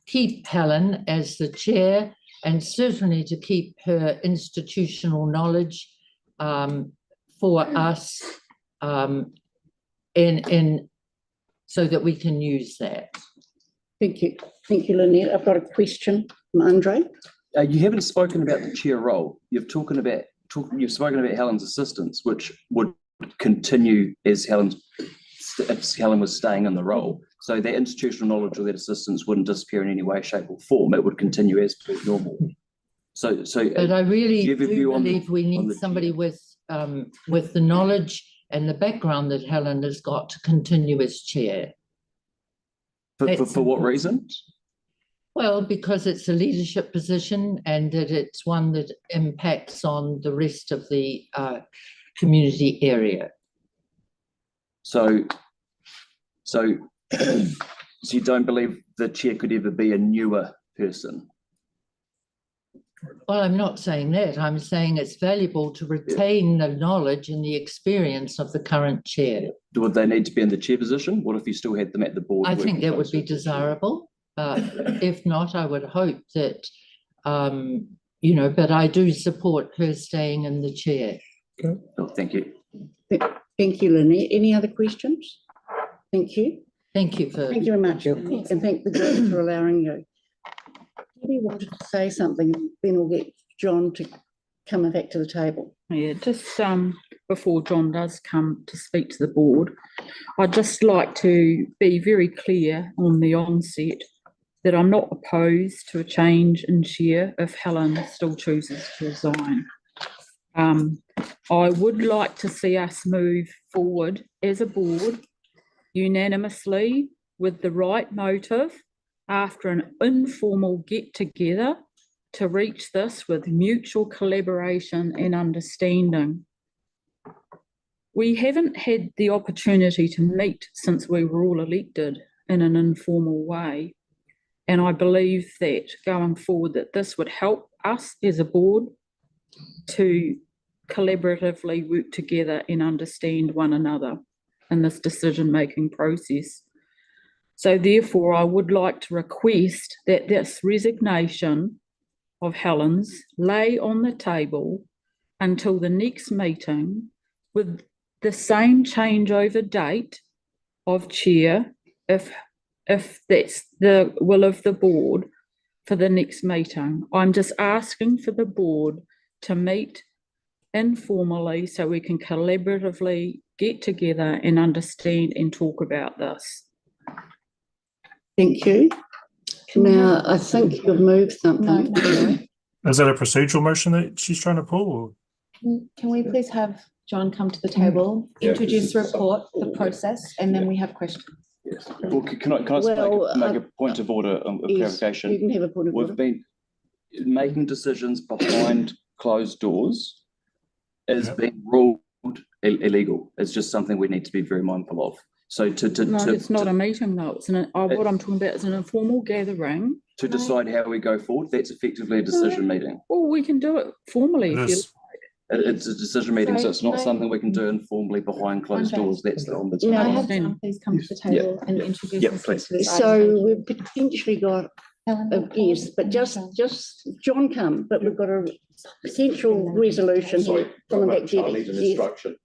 keep Helen as the chair and certainly to keep her institutional knowledge for us in so that we can use that.
Thank you. Thank you, Lynette. I've got a question from Andre.
You haven't spoken about the chair role. You've spoken about Helen's assistance, which would continue as if Helen was staying in the role. So that institutional knowledge or that assistance wouldn't disappear in any way, shape, or form. It would continue as per normal.
But I really do believe we need somebody with the knowledge and the background that Helen has got to continue as chair.
For what reason?
Well, because it's a leadership position and that it's one that impacts on the rest of the community area.
So you don't believe the chair could ever be a newer person?
Well, I'm not saying that. I'm saying it's valuable to retain the knowledge and the experience of the current chair.
Would they need to be in the chair position? What if you still had them at the board?
I think that would be desirable. If not, I would hope that, but I do support her staying in the chair.
Okay.
Oh, thank you.
Thank you, Lynette. Any other questions? Thank you.
Thank you
very much, and thank the group for allowing you. Debbie wanted to say something, then we'll get John to come back to the table.
Yeah, just before John does come to speak to the board, I'd just like to be very clear on the onset that I'm not opposed to a change in chair if Helen still chooses to resign. I would like to see us move forward as a board unanimously with the right motive after an informal get-together to reach this with mutual collaboration and understanding. We haven't had the opportunity to meet since we were all elected in an informal way. And I believe that going forward that this would help us as a board to collaboratively work together and understand one another in this decision-making process. So therefore, I would like to request that this resignation of Helen's lay on the table until the next meeting with the same changeover date of chair, if that's the will of the board for the next meeting. I'm just asking for the board to meet informally so we can collaboratively get together and understand and talk about this.
Thank you. Now, I think you've moved something.
Is that a procedural motion that she's trying to pull? Or?
Can we please have John come to the table, introduce the report, the process, and then we have questions.
Yes. Well, can I make a point of order of clarification?
You can have a point of order.
We've been making decisions behind closed doors is being ruled illegal. It's just something we need to be very mindful of. So
it's not a meeting though. It's what I'm talking about is an informal gathering
to decide how we go forward. That's effectively a decision meeting.
Well, we can do it formally if you like.
It's a decision meeting, so it's not something we can do informly behind closed doors. That's the ombudsman.
Can I have John please come to the table and introduce us to this
So we've potentially got yes, but just John come, but we've got a potential resolution here from that
instruction.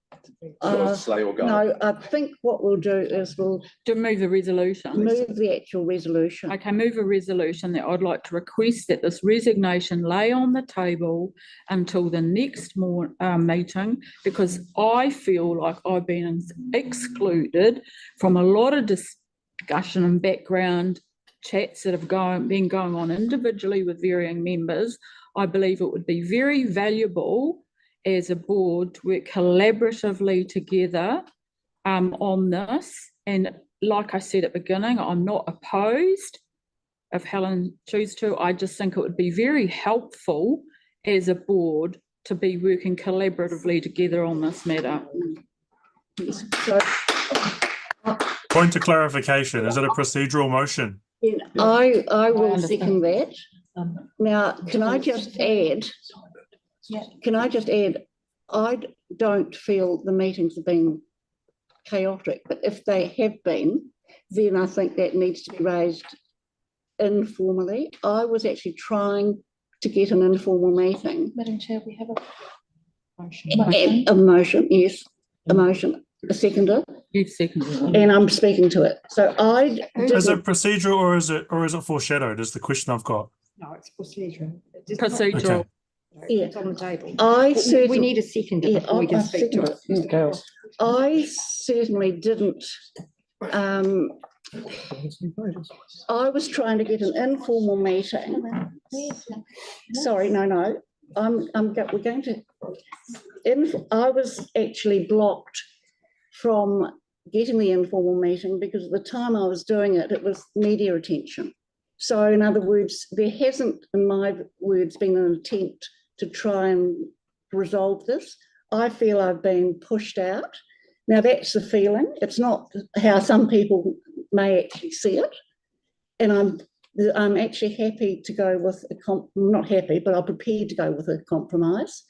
Slay or go.
No, I think what we'll do is we'll
move the resolution.
Move the actual resolution.
Okay, move a resolution that I'd like to request that this resignation lay on the table until the next meeting, because I feel like I've been excluded from a lot of discussion and background chats that have been going on individually with varying members. I believe it would be very valuable as a board to work collaboratively together on this. And like I said at the beginning, I'm not opposed if Helen chooses to. I just think it would be very helpful as a board to be working collaboratively together on this matter.
Point of clarification, is it a procedural motion?
I will second that. Now, can I just add, I don't feel the meetings have been chaotic, but if they have been, then I think that needs to be raised informally. I was actually trying to get an informal meeting.
Madam Chair, we have a
A motion, yes, a motion, a seconder.
You've seconded it.
And I'm speaking to it. So
Is it procedural or is it foreshadowed? Is the question I've got.
No, it's procedural.
Procedural.
Yeah.
It's on the table.
We
need a seconder before we can speak to it.
Mr. Chaos. I certainly didn't. I was trying to get an informal meeting. Sorry, no. We're going to. I was actually blocked from getting the informal meeting because at the time I was doing it, it was media attention. So in other words, there hasn't, in my words, been an attempt to try and resolve this. I feel I've been pushed out. Now that's the feeling. It's not how some people may actually see it. And I'm actually happy to go with not happy, but I'm prepared to go with a compromise.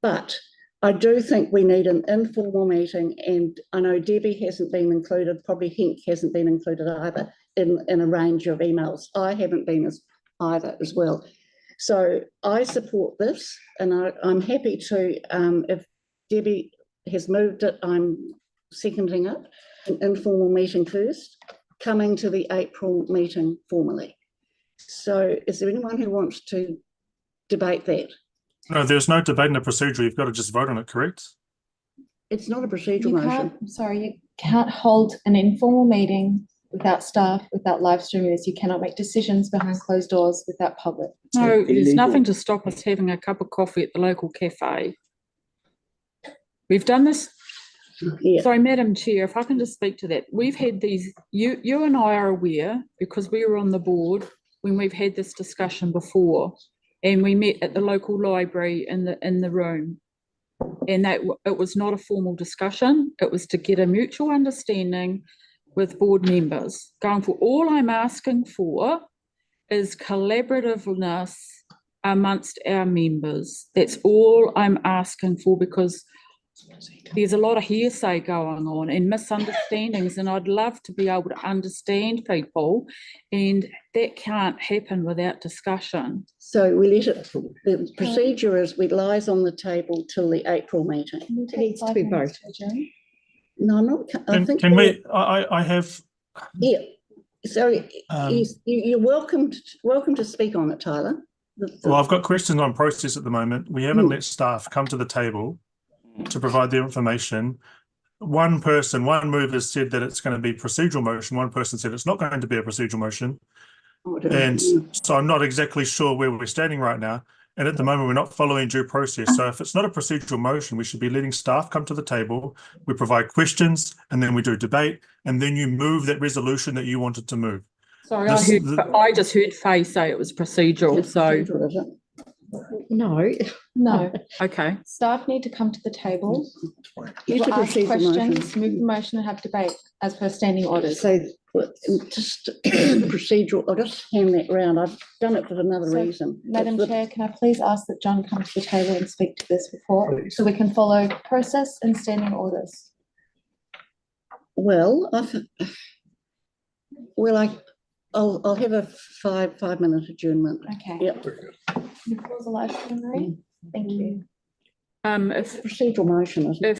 But I do think we need an informal meeting, and I know Debbie hasn't been included, probably Henk hasn't been included either in a range of emails. I haven't been either as well. So I support this, and I'm happy to, if Debbie has moved it, I'm seconding it, an informal meeting first, coming to the April meeting formally. So is there anyone who wants to debate that?
No, there's no debate in the procedure. You've got to just vote on it, correct?
It's not a procedural
You
motion.
can't, I'm sorry, you can't hold an informal meeting without staff, without live streaming this. You cannot make decisions behind closed doors without public.
No, there's nothing to stop us having a cup of coffee at the local cafe. We've done this.
Yeah.
Sorry, Madam Chair, if I can just speak to that. We've had these, you and I are aware, because we were on the board when we've had this discussion before, and we met at the local library in the room, and that it was not a formal discussion. It was to get a mutual understanding with board members. Going for all I'm asking for is collaborativeness amongst our members. That's all I'm asking for, because there's a lot of hearsay going on and misunderstandings, and I'd love to be able to understand people, and that can't happen without discussion.
So we let it, the procedure is it lies on the table till the April meeting.
It needs to be voted.
No, I'm not.
I have.
Yeah. So you're welcome to speak on it, Tyler.
Well, I've got questions on process at the moment. We haven't let staff come to the table to provide their information. One mover said that it's going to be procedural motion. One person said it's not going to be a procedural motion. And so I'm not exactly sure where we're standing right now. And at the moment, we're not following due process. So if it's not a procedural motion, we should be letting staff come to the table. We provide questions, and then we do debate, and then you move that resolution that you wanted to move.
Sorry, I just heard Faye say it was procedural.
No.
Okay.
Staff need to come to the table.
It's a
ask
procedural
questions,
motion.
move the motion, and have debate as per standing orders.
So just procedural, I'll just hand that round. I've done it for another reason.
Madam Chair, can I please ask that John come to the table and speak to this report so we can follow process and standing orders?
Well, I'll have a five-minute adjournment.
Okay.
Yep.
Can you pause the live stream, Marie? Thank you.
It's a procedural motion, isn't it?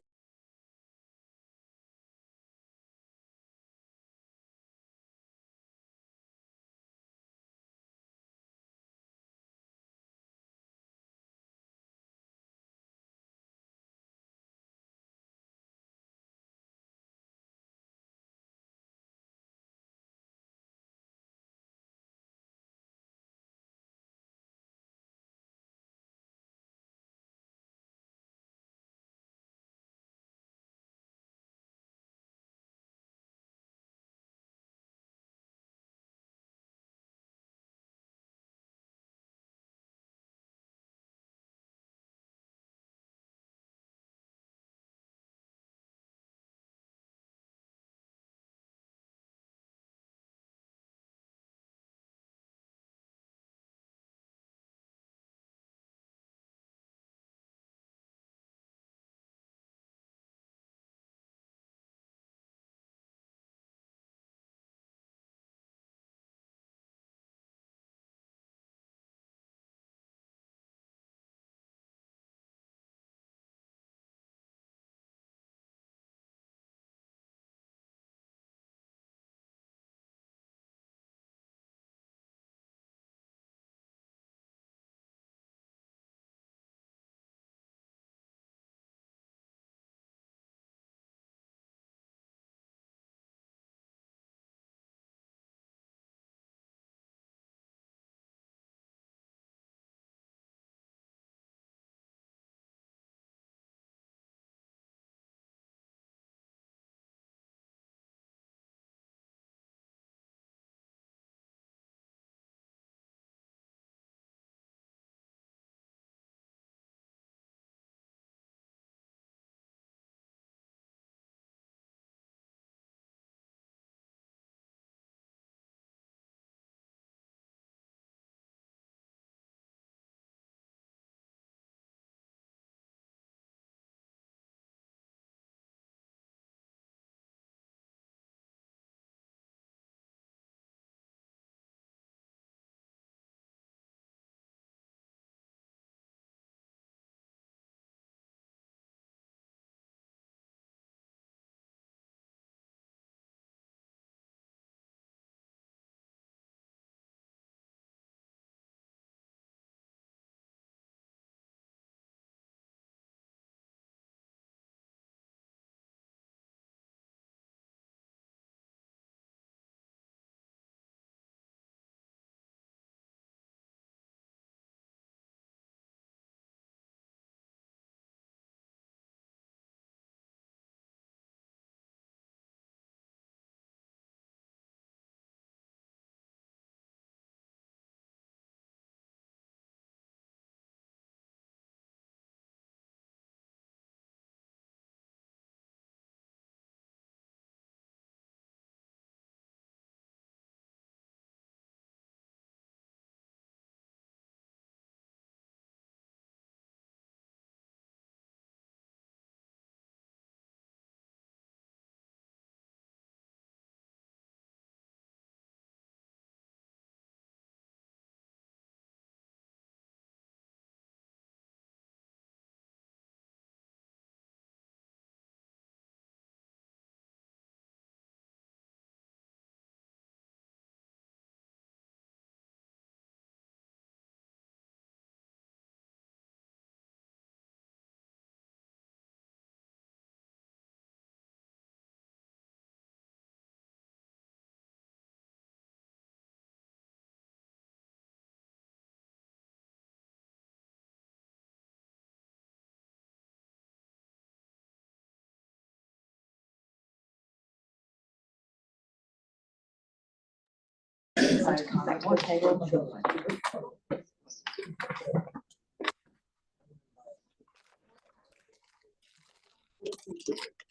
person to come back to the table.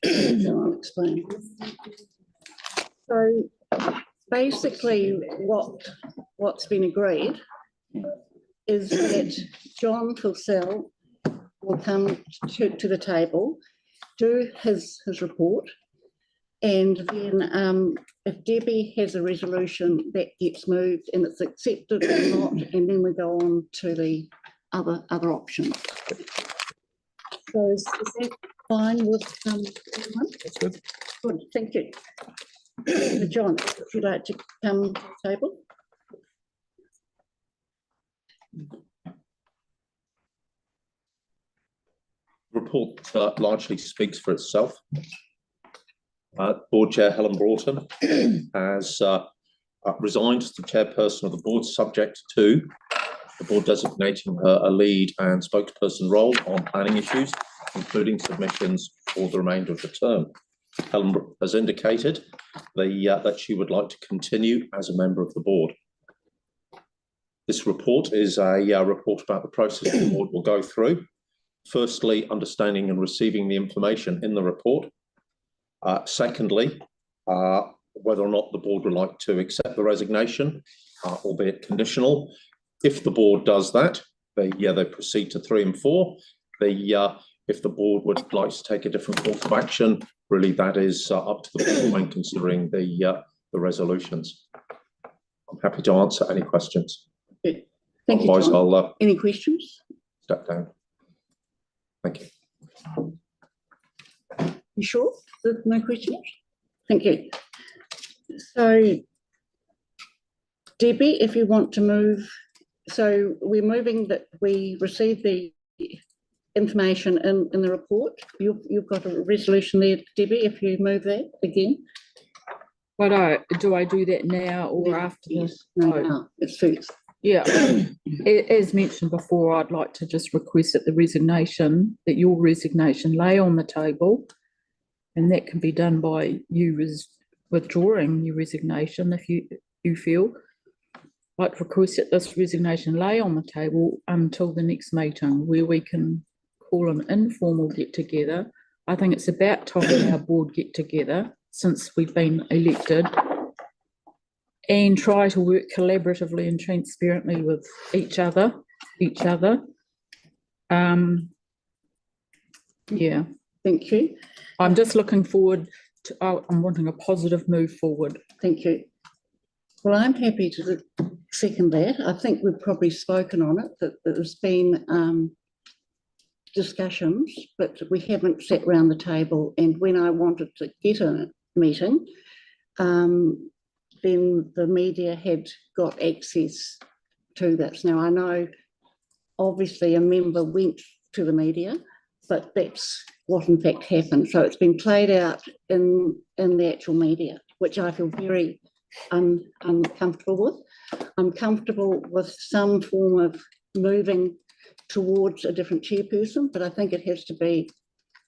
So I'll explain. So basically what's been agreed is that John Fulsell will come to the table, do his report, and then if Debbie has a resolution that gets moved and it's accepted or not, and then we go on to the other options. So is that fine with everyone?
That's good.
Good, thank you. John, would you like to come to the table?
Report largely speaks for itself. Board Chair Helen Broughton has resigned as the chairperson of the board, subject to the board designating her a lead and spokesperson role on planning issues, including submissions for the remainder of the term. Helen has indicated that she would like to continue as a member of the board. This report is a report about the process the board will go through. Firstly, understanding and receiving the information in the report. Secondly, whether or not the board would like to accept the resignation, albeit conditional. If the board does that, they proceed to 3 and 4. If the board would like to take a different course of action, really that is up to the board when considering the resolutions. I'm happy to answer any questions.
Good. Thank
Otherwise,
you, John.
I'll
any questions?
step down. Thank you.
You sure? There's no questions? Thank you. So, Debbie, if you want to move, so we're moving that we receive the information in the report. You've got a resolution there, Debbie, if you move that again.
But do I do that now or after this?
No, it's first.
Yeah, as mentioned before, I'd like to just request that your resignation lay on the table, and that can be done by you withdrawing your resignation if you feel. I'd like to request that this resignation lay on the table until the next meeting, where we can call an informal get-together. I think it's about time our board get together since we've been elected, and try to work collaboratively and transparently with each other. Yeah.
Thank you.
I'm just looking forward to, I'm wanting a positive move forward.
Thank you. Well, I'm happy to second that. I think we've probably spoken on it, that there's been discussions, but we haven't sat around the table. And when I wanted to get a meeting, then the media had got access to that. Now, I know obviously a member went to the media, but that's what in fact happened. So it's been played out in the actual media, which I feel very uncomfortable with. I'm comfortable with some form of moving towards a different chairperson, but I think it has to be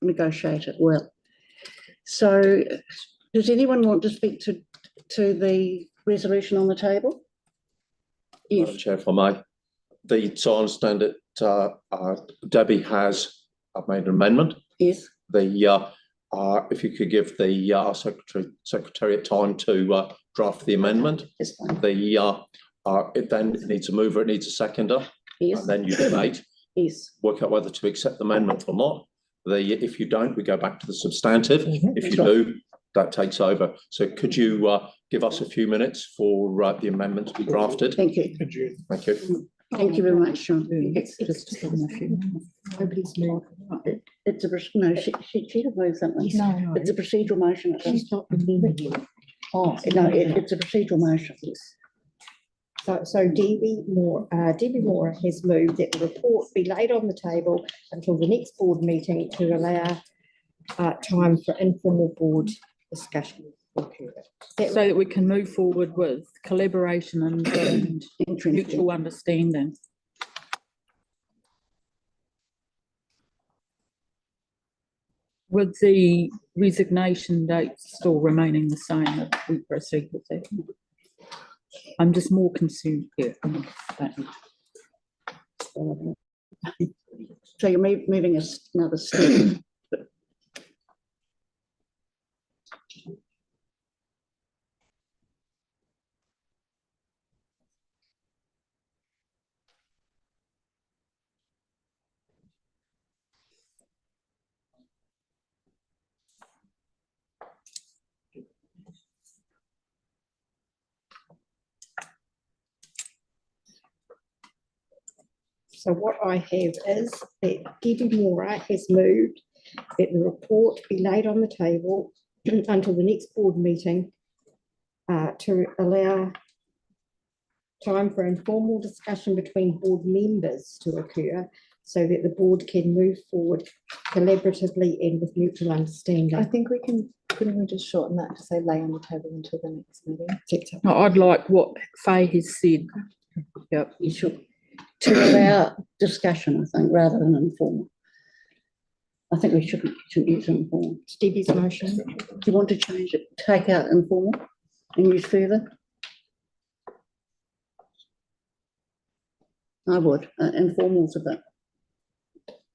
negotiated well. So does anyone want to speak to the resolution on the table? Yes.
Madam Chair, if I may. So I understand that Debbie has made an amendment.
Yes.
If you could give the secretariat time to draft the amendment.
Yes, fine.
It then needs a mover, it needs a seconder.
Yes.
And then you debate.
Yes.
Work out whether to accept the amendment or not. If you don't, we go back to the substantive. If you
That's
do, that takes over. So could you give us a few minutes for the amendment to be drafted?
Thank you.
Thank you.
Thank you very much, Sean.
It's just nobody's moved.
It's a, no, she had moved something.
No.
It's a procedural motion.
She's not amending it.
Oh, no, it's a procedural motion.
So Debbie Moore has moved that the report be laid on the table until the next board meeting to allow time for informal board discussion.
So that we can move forward with collaboration and mutual understanding. With the resignation date still remaining the same, if we proceed with that. I'm just more concerned, yeah.
So you're moving another step.
So what I have is that Debbie Mora has moved that the report be laid on the table until the next board meeting to allow time for informal discussion between board members to occur so that the board can move forward collaboratively and with mutual understanding.
I think couldn't we just shorten that to say lay on the table until the next meeting?
No, I'd like what Faye has said. Yep.
You should, to allow discussion, I think, rather than informal. I think we shouldn't use informal.
Stevie's motion.
Do you want to change it, take out informal and use further? I would. Informal's a bit.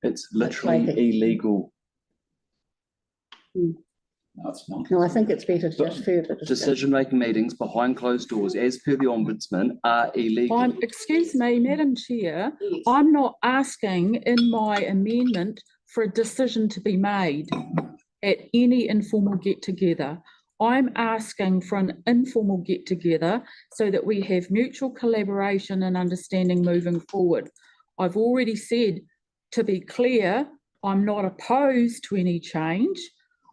It's literally illegal.
No, it's not. No, I think it's better to just further.
Decision-making meetings behind closed doors, as per the Ombudsman, are illegal.
Excuse me, Madam Chair, I'm not asking in my amendment for a decision to be made at any informal get-together. I'm asking for an informal get-together so that we have mutual collaboration and understanding moving forward. I've already said, to be clear, I'm not opposed to any change.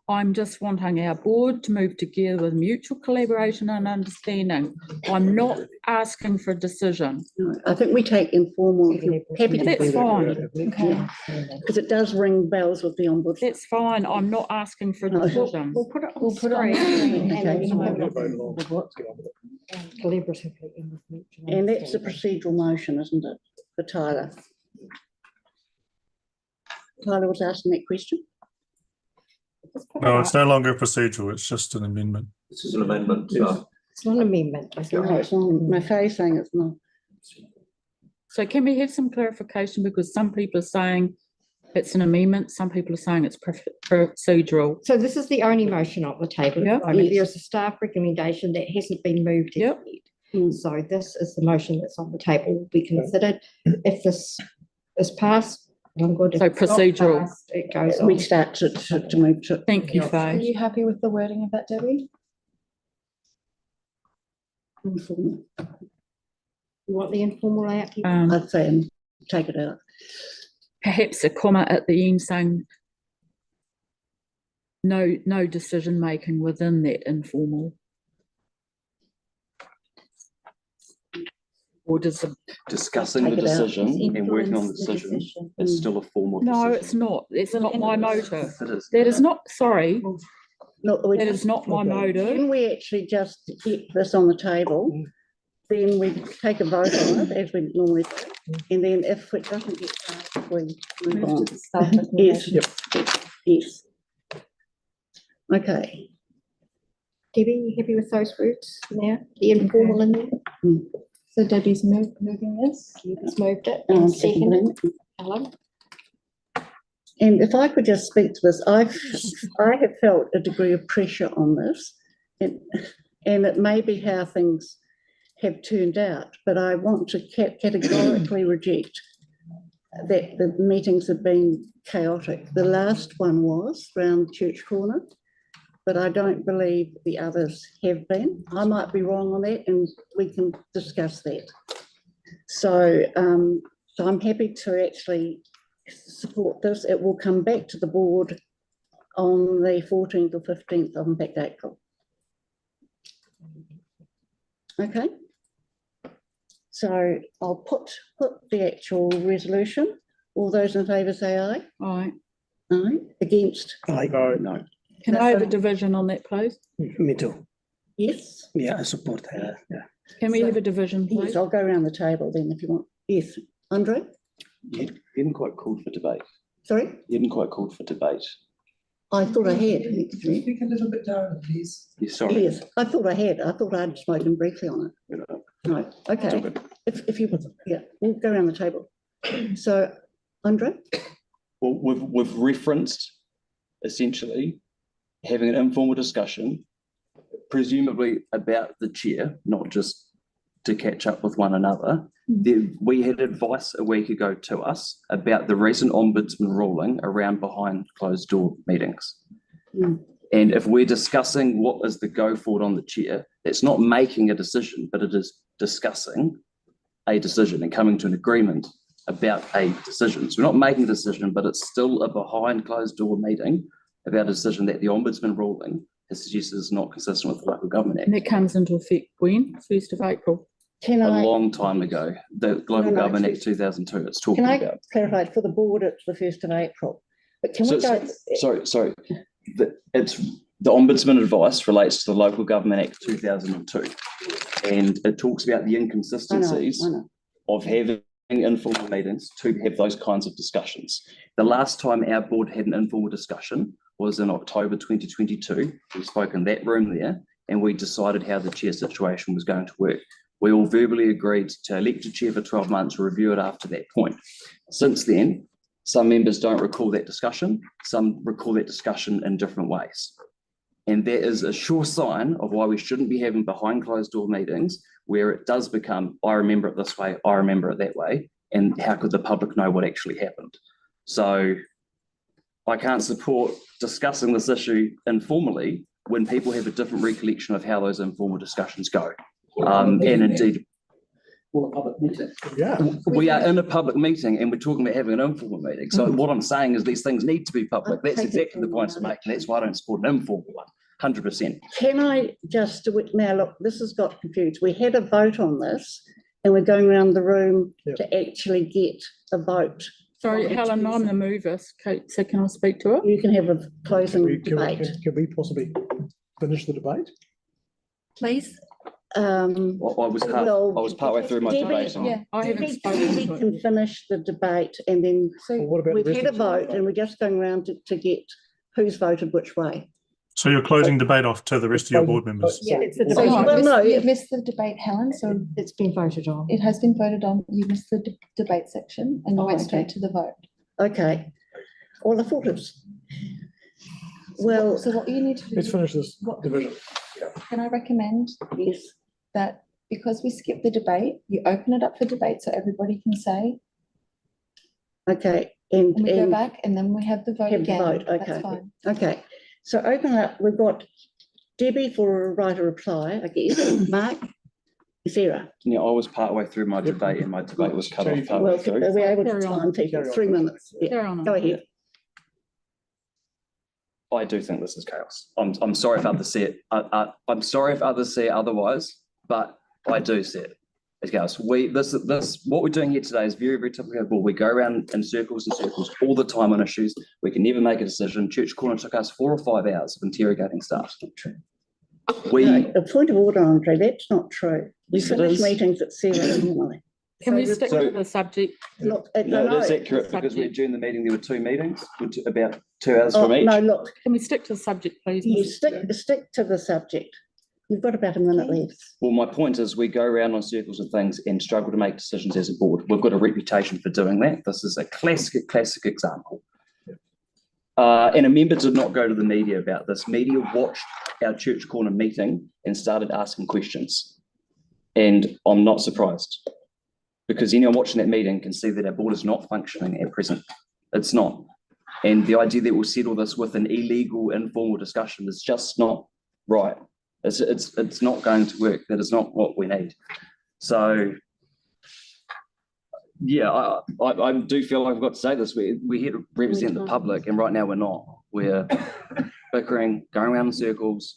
I'm just wanting our board to move together with mutual collaboration and understanding. I'm not asking for a decision.
No, I think we take informal. If you're happy to
That's fine.
Okay. Because it does ring bells with the ombudsman.
That's fine. I'm not asking for a decision.
We'll put it on
We'll put it on
screen
the
and
screen.
then
Okay.
collaboratively and with mutual
And that's a
understanding.
procedural motion, isn't it, for Tyler? Tyler was asking that question.
No, it's no longer procedural, it's just an amendment.
This is an amendment.
It's not an amendment. It's
No,
not.
it's not. Maffei's saying it's not.
So can we have some clarification, because some people are saying it's an amendment, some people are saying it's procedural.
So this is the only motion on the table.
Yep.
I mean, there's a staff recommendation that hasn't been moved yet. So this is the motion that's on the table, will be considered. If this is passed, I'm good.
So
If it's not
procedural.
passed, it goes
We
on.
start to move to.
Thank you,
Are
Faye.
you happy with the wording of that, Debbie?
Informal.
You want the informal out?
I'd say take it out.
Perhaps a comma at the end saying no decision making within that informal. Or does
Discussing the
Take it out.
decision and working on the
Influence the
decision
decision.
is still a formal decision.
No, it's not. It's not my motive.
It is.
That is not, sorry.
No,
That is not my motive.
Can we actually just get this on the table? Then we take a vote on it as we normally do. And then if it doesn't get passed, we move on. Yes. Yes. Okay.
Debbie, you happy with those words now? The informal in there?
So Debbie's moving this.
It's moved it
Um,
and seconded. Helen?
And if I could just speak to this, I have felt a degree of pressure on this, and it may be how things have turned out, but I want to categorically reject that the meetings have been chaotic. The last one was round Church Corner, but I don't believe the others have been. I might be wrong on that, and we can discuss that. So, so I'm happy to actually support this. It will come back to the board on the 14th or 15th of April. Okay. So I'll put the actual resolution. All those in favour say aye.
Aye.
Aye. Against?
Aye. No.
Can I have a division on that, please?
Me too.
Yes.
Yeah, I support that. Yeah.
Can we have a division,
Yes,
please?
I'll go around the table then if you want. Yes. Andre?
You hadn't quite called for debate.
Sorry?
You hadn't quite called for debate.
I thought I had.
Speak a little bit louder, please.
Yeah, sorry.
Yes, I thought I had. I thought I'd spoken briefly on it.
No, okay. If you, yeah, we'll go around the table. So, Andre?
Well, we've referenced essentially having an informal discussion, presumably about the chair, not just to catch up with one another. We had advice a week ago to us about the recent ombudsman ruling around behind closed door meetings. And if we're discussing what is the go forward on the chair, it's not making a decision, but it is discussing a decision and coming to an agreement about a decision. So we're not making a decision, but it's still a behind closed door meeting about a decision that the ombudsman ruling has suggested is not consistent with the Local Government Act.
And that comes into effect when? 1st of April.
Can
A
I,
long time ago, the Local
No,
Government Act
it's-
2002, it's talking
can I
about.
clarify, for the board, it's the 1st of April. But can we go?
Sorry. It's the Ombudsman advice relates to the Local Government Act 2002. And it talks about the inconsistencies
I know.
of having informal meetings to have those kinds of discussions. The last time our board had an informal discussion was in October 2022. We spoke in that room there and we decided how the chair situation was going to work. We all verbally agreed to elect a chair for 12 months, review it after that point. Since then, some members don't recall that discussion, some recall that discussion in different ways. And that is a sure sign of why we shouldn't be having behind closed door meetings where it does become, I remember it this way, I remember it that way, and how could the public know what actually happened? So I can't support discussing this issue informally when people have a different recollection of how those informal discussions go. And indeed, we are in a public meeting and we're talking about having an informal meeting. So what I'm saying is these things need to be public. That's exactly the point I'm making. That's why I don't support an informal one, 100%.
Can I just do it now? Look, this has got confused. We had a vote on this and we're going around the room to actually get a vote.
Sorry, Helen, I'm the mover. Kate, so can I speak to it?
You can have a closing debate.
Can we possibly finish the debate?
Please.
I was partway through my debate.
I haven't
Debbie
spoken.
can finish the debate and then
what about
we've
the
had
rest
a
of the
vote and we're just going around to get who's voted which way.
So you're closing debate off to the rest of your board members?
Yeah,
It's the
so
debate.
you've missed the debate, Helen, so
It's been voted on.
it has been voted on. You missed the debate section and you
Oh,
went
okay.
straight to the vote.
Okay. Well, I thought it was. Well,
So what you need to do.
Let's finish this
what-
division.
Can I recommend
yes.
that because we skipped the debate, you open it up for debate so everybody can say,
Okay.
and we go back and then we have the vote
Have the
again.
vote,
That's
okay.
fine.
Okay. So open up. We've got Debbie for a right of reply, I guess. Mark, Sarah.
Yeah, I was partway through my debate and my debate was cut off
Well,
partway through.
are we able to
Carry on.
time people?
Carry on.
3 minutes. Yeah.
Carry on.
Go ahead.
I do think this is chaos. I'm sorry if others see it. I'm sorry if others see it otherwise, but I do see it as chaos. What we're doing here today is very, very typical. We go around in circles and circles all the time on issues. We can never make a decision. Church Corner took us 4 or 5 hours of interrogating staff.
No, a point of order, Andre, that's not true. We
Yes, it
finish
is.
meetings at 7 normally.
Can we
So
stick
So-
to the subject?
Look,
No,
no,
it is accurate because during the meeting, there were 2 meetings, about 2 hours from each.
no, look,
Can we stick to the subject, please?
you
Mrs.
stick to the subject. You've got about a minute left.
Well, my point is we go around on circles of things and struggle to make decisions as a board. We've got a reputation for doing that. This is a classic example. And a member did not go to the media about this. Media watched our Church Corner meeting and started asking questions. And I'm not surprised because anyone watching that meeting can see that our board is not functioning at present. It's not. And the idea that we'll settle this with an illegal, informal discussion is just not right. It's not going to work. That is not what we need. So, yeah, I do feel like I've got to say this. We're here to represent the public, and right now we're not. We're bickering, going around in circles,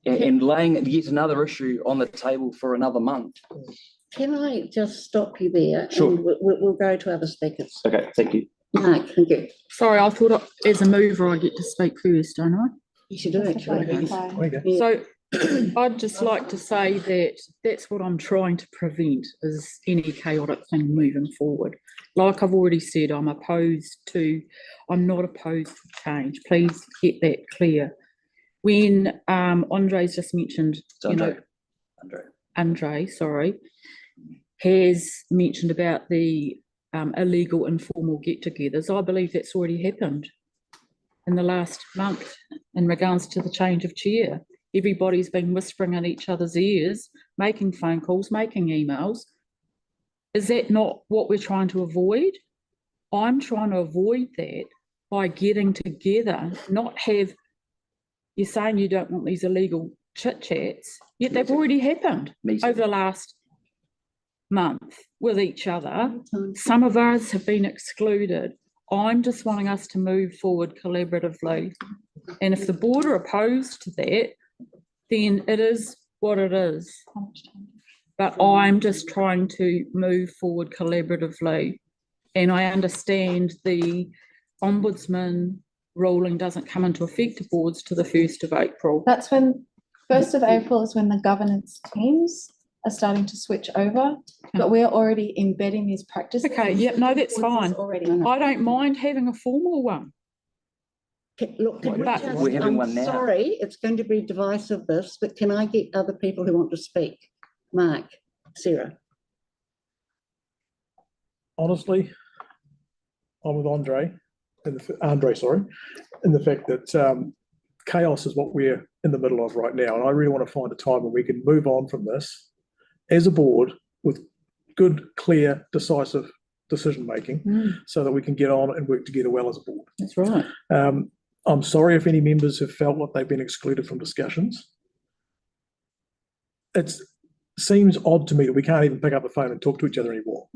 and laying yet another issue on the table for another month.
Can I just stop you there?
Sure.
And we'll go to other speakers.
Okay, thank you.
Mark, thank you.
Sorry, I thought as a mover I get to speak first, don't I?
You should do actually.
So I'd just like to say that that's what I'm trying to prevent is any chaotic thing moving forward. Like I've already said, I'm not opposed to change. Please get that clear. When Andre's just mentioned,
Andre.
Andre, sorry, has mentioned about the illegal informal get-togethers. I believe that's already happened in the last month in regards to the change of chair. Everybody's been whispering in each other's ears, making phone calls, making emails. Is that not what we're trying to avoid? I'm trying to avoid that by getting together, not have, you're saying you don't want these illegal chit-chats, yet they've already happened over the last month with each other. Some of us have been excluded. I'm just wanting us to move forward collaboratively. And if the board are opposed to that, then it is what it is. But I'm just trying to move forward collaboratively. And I understand the Ombudsman ruling doesn't come into effect to boards to the 1st of April.
That's when, 1st of April is when the governance teams are starting to switch over, but we're already embedding these practices.
Okay, yep, no, that's fine.
Already.
I don't mind having a formal one.
Look, can we
But
just,
we're having
I'm
one now.
sorry, it's going to be divisive this, but can I get other people who want to speak? Mark, Sarah.
Honestly, I'm with Andre, in the fact that chaos is what we're in the middle of right now. And I really want to find a time when we can move on from this as a board with good, clear, decisive decision-making so that we can get on and work together well as a board.
That's right.
I'm sorry if any members have felt like they've been excluded from discussions. It seems odd to me that we can't even pick up the phone and talk to each other anymore.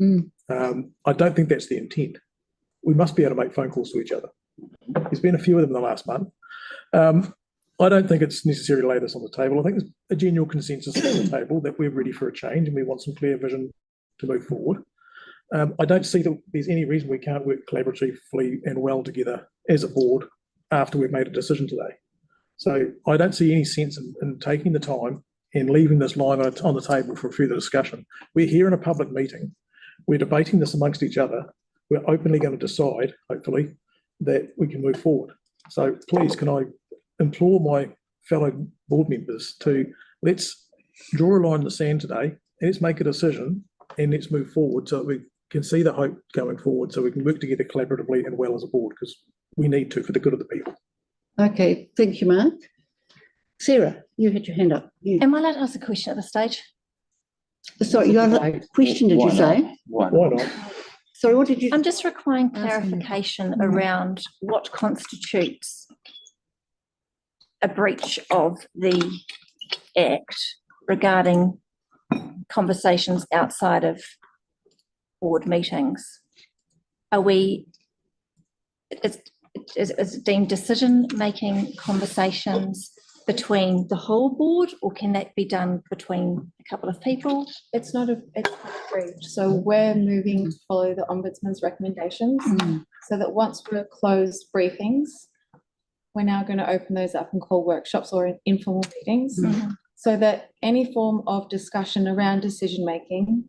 I don't think that's the intent. We must be able to make phone calls to each other. There's been a few of them in the last month. I don't think it's necessary to lay this on the table. I think there's a general consensus on the table that we're ready for a change and we want some clear vision to move forward. I don't see that there's any reason we can't work collaboratively and well together as a board after we've made a decision today. So I don't see any sense in taking the time and leaving this line on the table for further discussion. We're here in a public meeting. We're debating this amongst each other. We're openly going to decide, hopefully, that we can move forward. So please, can I implore my fellow board members to let's draw a line in the sand today, let's make a decision and let's move forward so that we can see the hope going forward so we can work together collaboratively and well as a board because we need to for the good of the people.
Okay, thank you, Mark. Sarah, you had your hand up.
Am I allowed to ask a question at this stage?
Sorry, you had a question, did you say?
Why not?
Sorry, what did you?
I'm just requiring clarification around what constitutes a breach of the Act regarding conversations outside of board meetings. Are we, is it deemed decision-making conversations between the whole board, or can that be done between a couple of people?
It's not a breach. So we're moving to follow the Ombudsman's recommendations so that once we're closed briefings, we're now going to open those up and call workshops or informal meetings so that any form of discussion around decision-making,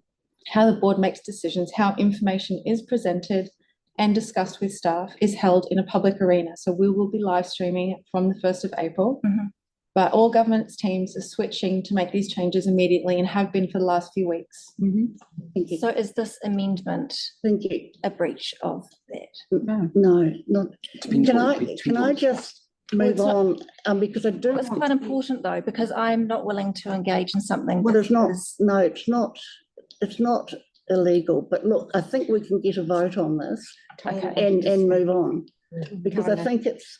how the board makes decisions, how information is presented and discussed with staff is held in a public arena. So we will be live streaming it from the 1st of April. But all governance teams are switching to make these changes immediately and have been for the last few weeks.
Thank you.
So is this amendment
Thank you.
a breach of that?
No, not. Can I just move on? Because I do.
It's quite important though, because I'm not willing to engage in something.
Well, it's not. No, it's not. It's not illegal. But look, I think we can get a vote on this and move on because I think it's.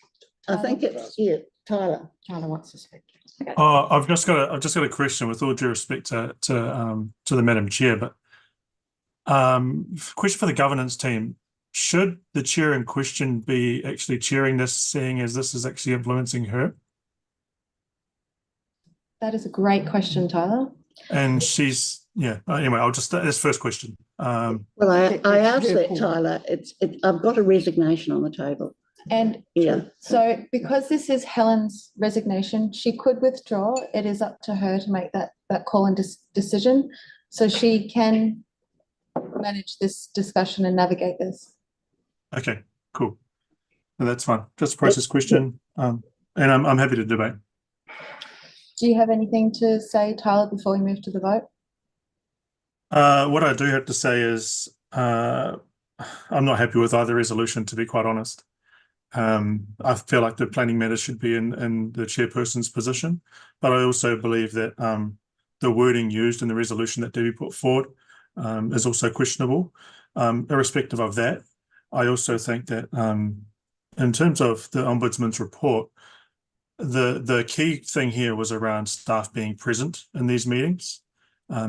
Yeah. Tyler wants to speak.
Okay. I've just got a question with all due respect to the Madam Chair, but question for the governance team: should the chair in question be actually chairing this, seeing as this is actually influencing her?
That is a great question, Tyler.
And she's anyway, I'll just that's first question.
Well, I asked that, Tyler. I've got a resignation on the table.
And so because this is Helen's resignation, she could withdraw. It is up to her to make that call and decision. So she can manage this discussion and navigate this.
Okay, cool. No, that's fine. Just a process question. And I'm happy to debate.
Do you have anything to say, Tyler, before we move to the vote?
What I do have to say is I'm not happy with either resolution, to be quite honest. I feel like the planning matters should be in the chairperson's position, but I also believe that the wording used in the resolution that Debbie put forward is also questionable. Irrespective of that, I also think that in terms of the Ombudsman's report, the key thing here was around staff being present in these meetings,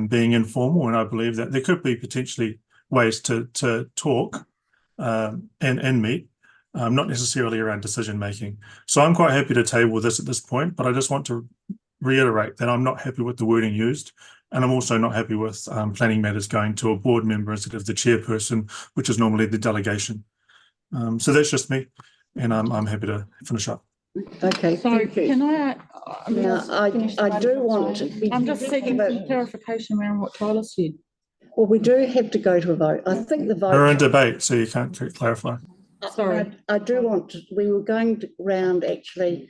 being informal, and I believe that there could be potentially ways to talk and meet, not necessarily around decision making. So I'm quite happy to table this at this point, but I just want to reiterate that I'm not happy with the wording used, and I'm also not happy with planning matters going to a board member instead of the chairperson, which is normally the delegation. So that's just me, and I'm happy to finish up.
Okay,
So
thank you.
can I?
Now, I do want to.
I'm just seeking some clarification around what Tyler said.
Well, we do have to go to a vote. I think the vote.
We're in debate, so you can't clarify.
Sorry.
I do want to, we were going round actually.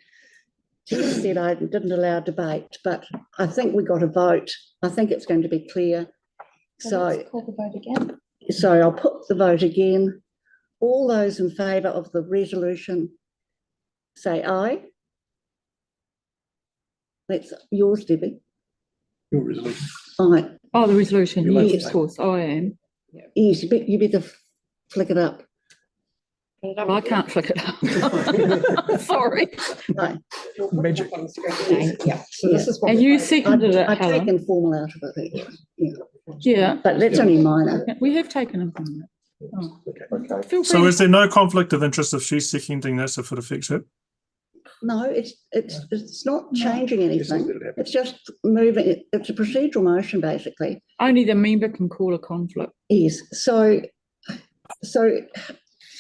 Tina said I didn't allow debate, but I think we got a vote. I think it's going to be clear. So
let's call the vote again.
So I'll put the vote again. All those in favour of the resolution, say aye. That's yours, Debbie.
Your resolution.
Aye.
Oh, the resolution, yes,
Yes.
of course, I am.
Yes, you better flick it up.
Well, I can't flick it up. Sorry.
No.
Magic.
Yeah. So this is what
And you seconded it,
I've
Helen.
taken formal out of it. Yeah.
Yeah.
But that's only minor.
We have taken it from that. Oh.
Okay.
Feel
So
free
is there no conflict of interest if she's seconding this if it affects her?
No, it's not changing anything. It's just moving. It's a procedural motion, basically.
only the member can call a conflict.
Yes. So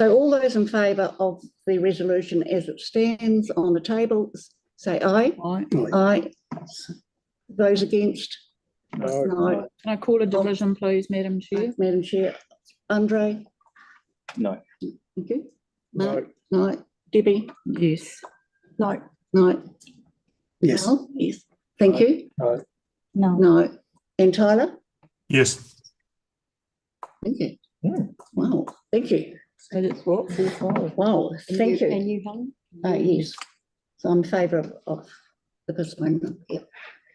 all those in favour of the resolution as it stands on the table, say aye.
Aye.
Aye. Those against? No.
Can I call a division, please, Madam Chair?
Madam Chair. Andre?
No.
Thank you. No. No. Debbie?
Yes.
No. No.
Yes.
No? Yes. Thank you.
No.
No. No. And Tyler?
Yes.
Thank you. Wow. Thank you.
So that's what? 4-5.
Wow. Thank you.
And you, Helen?
Yes. So I'm in favour of the postponement. Yeah.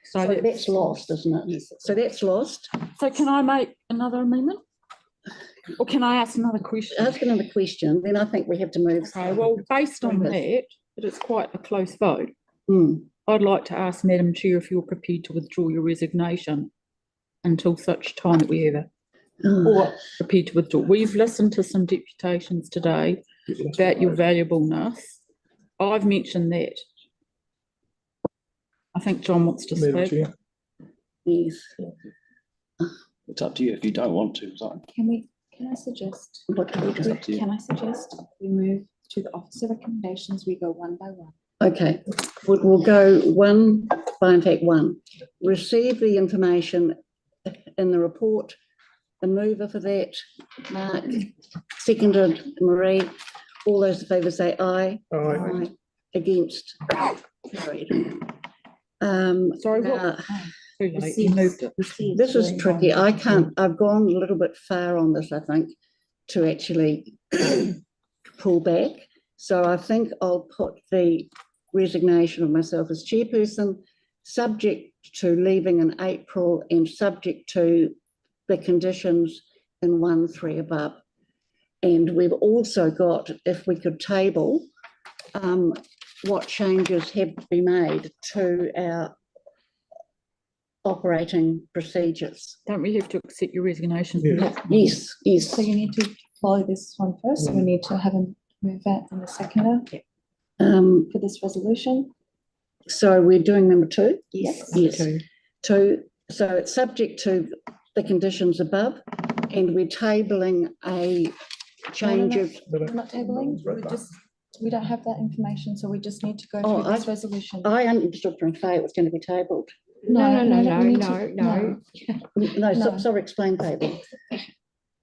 So that's lost, isn't it? Yes. So that's lost.
So can I make another amendment? Or can I ask another question?
Ask another question, then I think we have to move.
Okay, well, based on that it's quite a close vote.
Mm.
I'd like to ask Madam Chair if you're prepared to withdraw your resignation until such time that we have a or prepared to withdraw. We've listened to some deputations today about your valuableness. I've mentioned that. I think John wants to speak.
Yes.
It's up to you if you don't want to. Sorry.
Can I suggest?
What do we do?
Can I suggest we move to the officer recommendations? We go one by one.
Okay, we'll go one by, in fact, one. Receive the information in the report. The mover for that, Mark. Seconded, Marie. All those in favour say aye.
Aye.
Against. Carried.
Sorry, what? Too late. You moved it.
This is tricky. I can't, I've gone a little bit far on this, I think, to actually pull back. So I think I'll put the resignation of myself as chairperson, subject to leaving in April and subject to the conditions in 1(3) above. And we've also got, if we could table, what changes have to be made to our operating procedures.
Don't we have to accept your resignation?
Yes, yes.
So you need to follow this one first. So we need to have a move that and a seconder for this resolution.
So we're doing number 2?
Yes.
Yes. Two. So it's subject to the conditions above, and we're tabling a change of.
We're not tabling. We don't have that information, so we just need to go through this resolution.
I understood from Faye it was going to be tabled.
No.
Sorry, explain, Faye.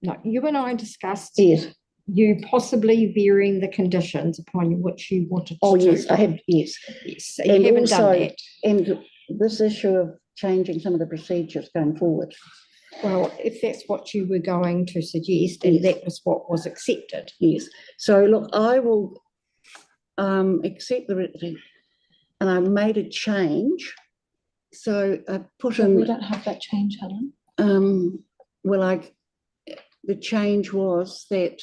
No, you and I discussed
Yes.
you possibly varying the conditions upon which you wanted to.
Oh, yes, I have, yes.
Yes, so you haven't done that.
And this issue of changing some of the procedures going forward.
Well, if that's what you were going to suggest, and that was what was accepted.
Yes. So look, I will accept and I made a change. So I put in.
We don't have that change, Helen.
Well, the change was that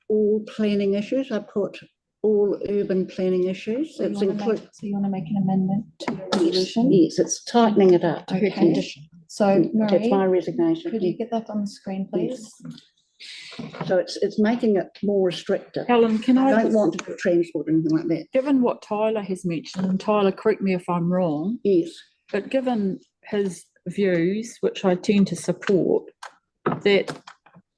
all planning issues, I put all urban planning issues.
So you want to make an amendment to your resolution?
Yes, it's tightening it up to her
Okay.
condition.
So
That's
Marie,
my resignation.
could you get that on the screen, please?
So it's making it more restrictive.
Helen, can I?
don't want to put transport or anything like that.
Given what Tyler has mentioned, and Tyler, correct me if I'm wrong.
Yes.
But given his views, which I tend to support, that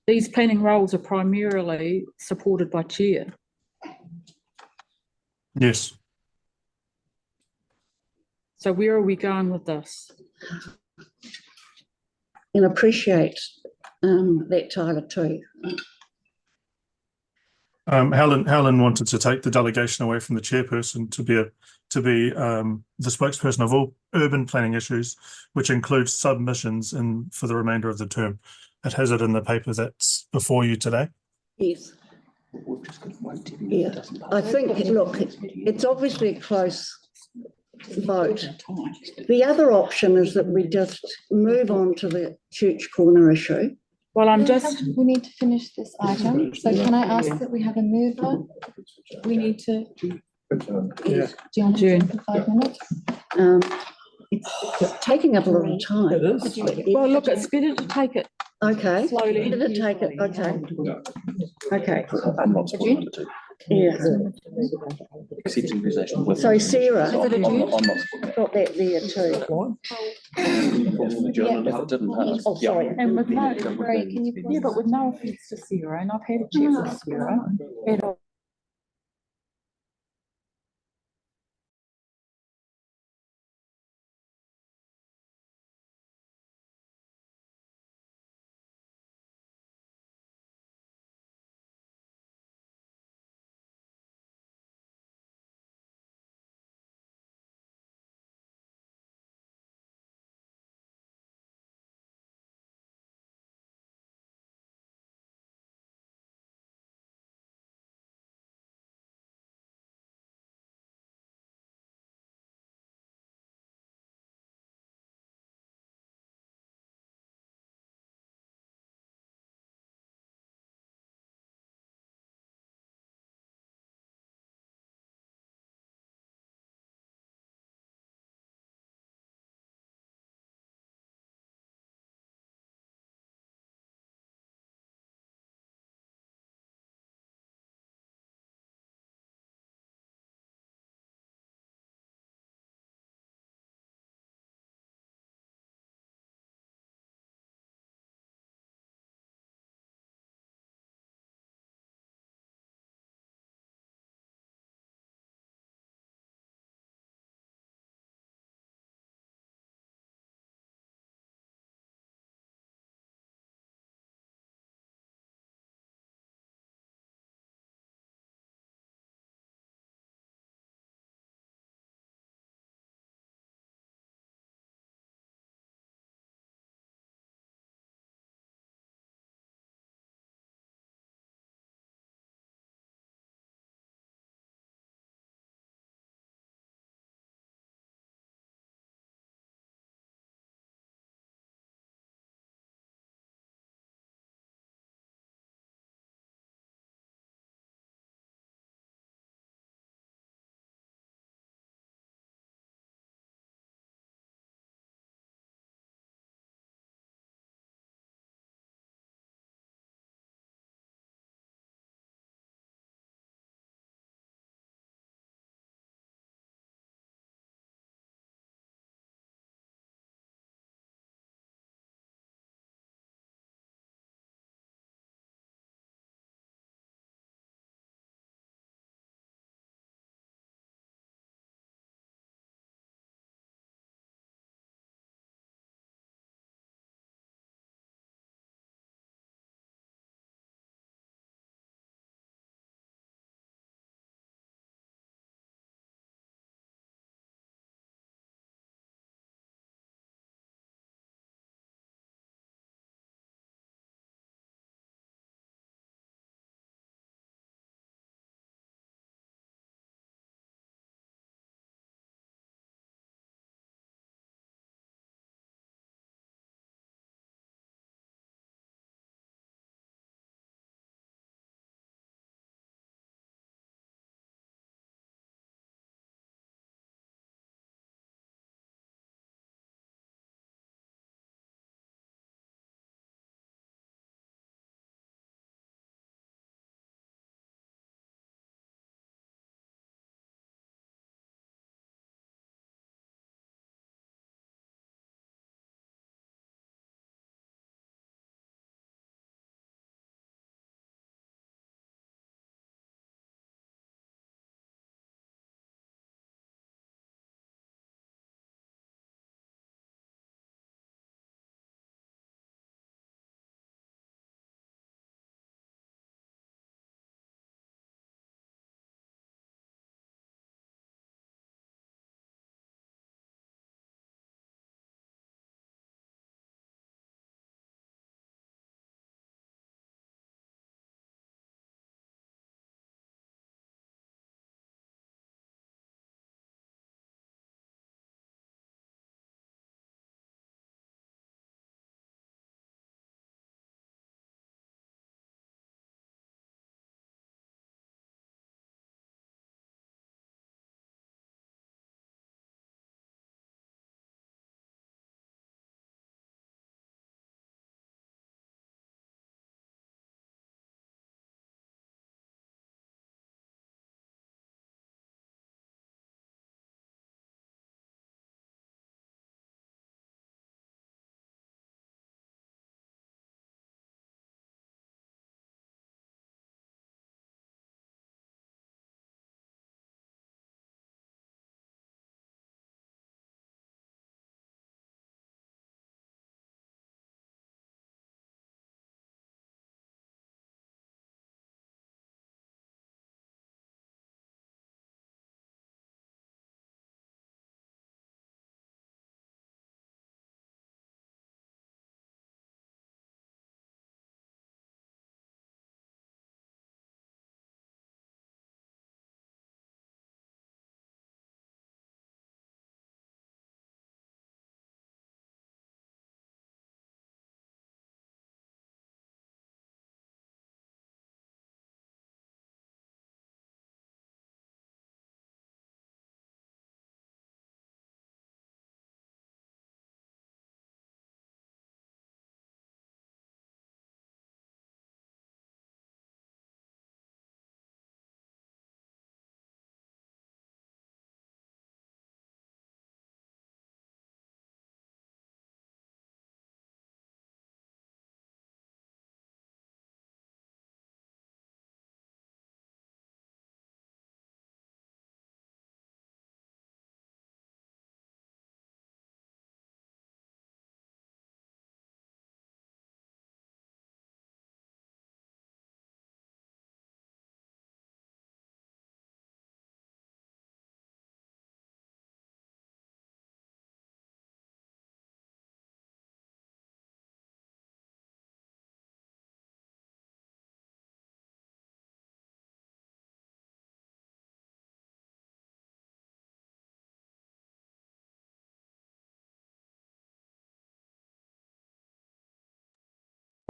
these planning roles are primarily supported by chair.
Yes.
So where are we going with this?
And appreciate that, Tyler, too.
Helen wanted to take the delegation away from the chairperson to be the spokesperson of all urban planning issues, which includes submissions for the remainder of the term. It has it in the paper that's before you today.
Yes. Yeah, I think, look, it's obviously a close vote. The other option is that we just move on to the church corner issue.
Well,
we need to finish this item. So can I ask that we have a mover? We need to. Do you want to do it for 5 minutes?
It's taking up a lot of time.
It is. Well, look, it's better to take it.
Okay.
Slowly.
Better to take it. Okay. Okay.
I'm not supporting it too.
Yeah.
Accepting resignation with.
So Sarah,
I'm not supporting it.
got that there too.
If it didn't pass.
Oh, sorry.
And with no, yeah, but with no offence to Sarah, and I've had a chat with Sarah, at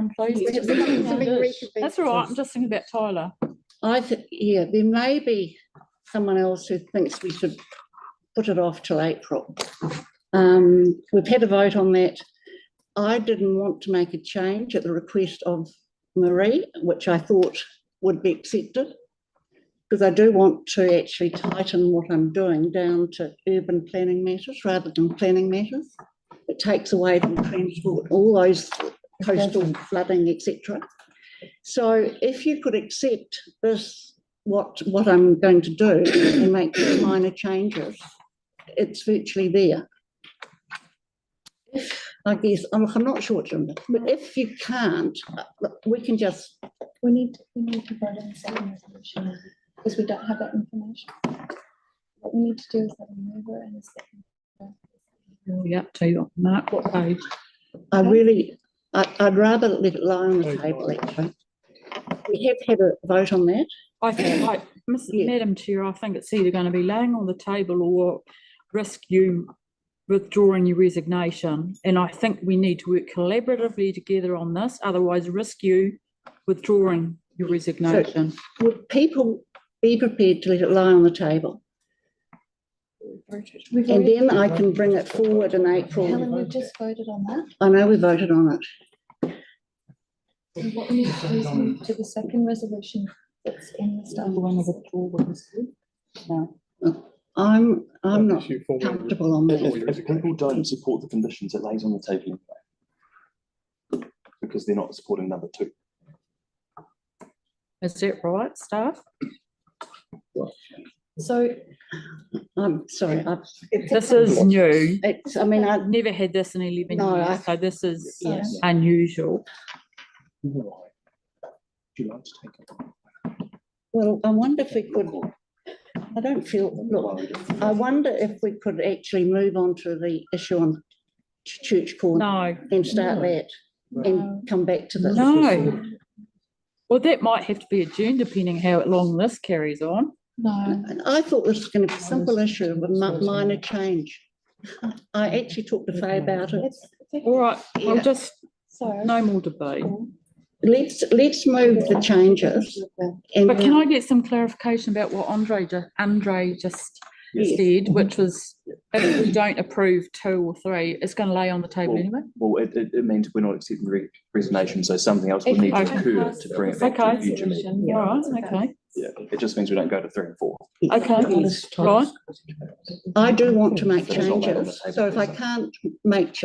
please.
We have something reconvened.
That's all right. I'm just thinking about Tyler.
I think, yeah, there may be someone else who thinks we should put it off till April. We've had a vote on that. I didn't want to make a change at the request of Marie, which I thought would be accepted, because I do want to actually tighten what I'm doing down to urban planning matters rather than planning matters. It takes away from transport, all those coastal flooding, etc. So if you could accept this, what I'm going to do and make these minor changes, it's virtually there. I guess, I'm not sure, Jim, but if you can't, we can just...
We need to vote on the second resolution because we don't have that information. What we need to do is have a mover and a second.
Yeah, tell you what, Mark, what page?
I'd rather let it lie on the table, actually. We have had a vote on that.
Madam Chair, I think it's either going to be laying on the table or risk you withdrawing your resignation. And I think we need to work collaboratively together on this, otherwise risk you withdrawing your resignation.
So, would people be prepared to let it lie on the table? And then I can bring it forward in April.
Helen, we've just voted on that.
I know we voted on it.
So what we need to do is move to the second resolution that's in the stuff.
No. I'm not comfortable on that.
If people don't support the conditions, it lays on the table anyway, because they're not supporting number 2.
Is that right, staff?
So
I'm sorry.
This is new.
I mean,
I've never had this in 11 years, so this is unusual.
Would you like to take it?
Well, I wonder if we could, I don't feel, look, I wonder if we could actually move on to the issue on Church Corner and start that and come back to this.
No. Well, that might have to be adjourned depending how long this carries on.
No.
I thought this was going to be a simple issue of a minor change. I actually talked to Faye about it.
All right, well, just no more debate.
Let's move the changes.
But can I get some clarification about what Andre just said, which was if we don't approve 2 or 3, it's going to lay on the table anyway?
Well, it means we're not accepting the resignation, so something else will need to occur to bring it back to the future meeting.
All right, okay.
Yeah, it just means we don't go to 3 and 4.
Okay, right.
I do want to make changes, so if I can't make,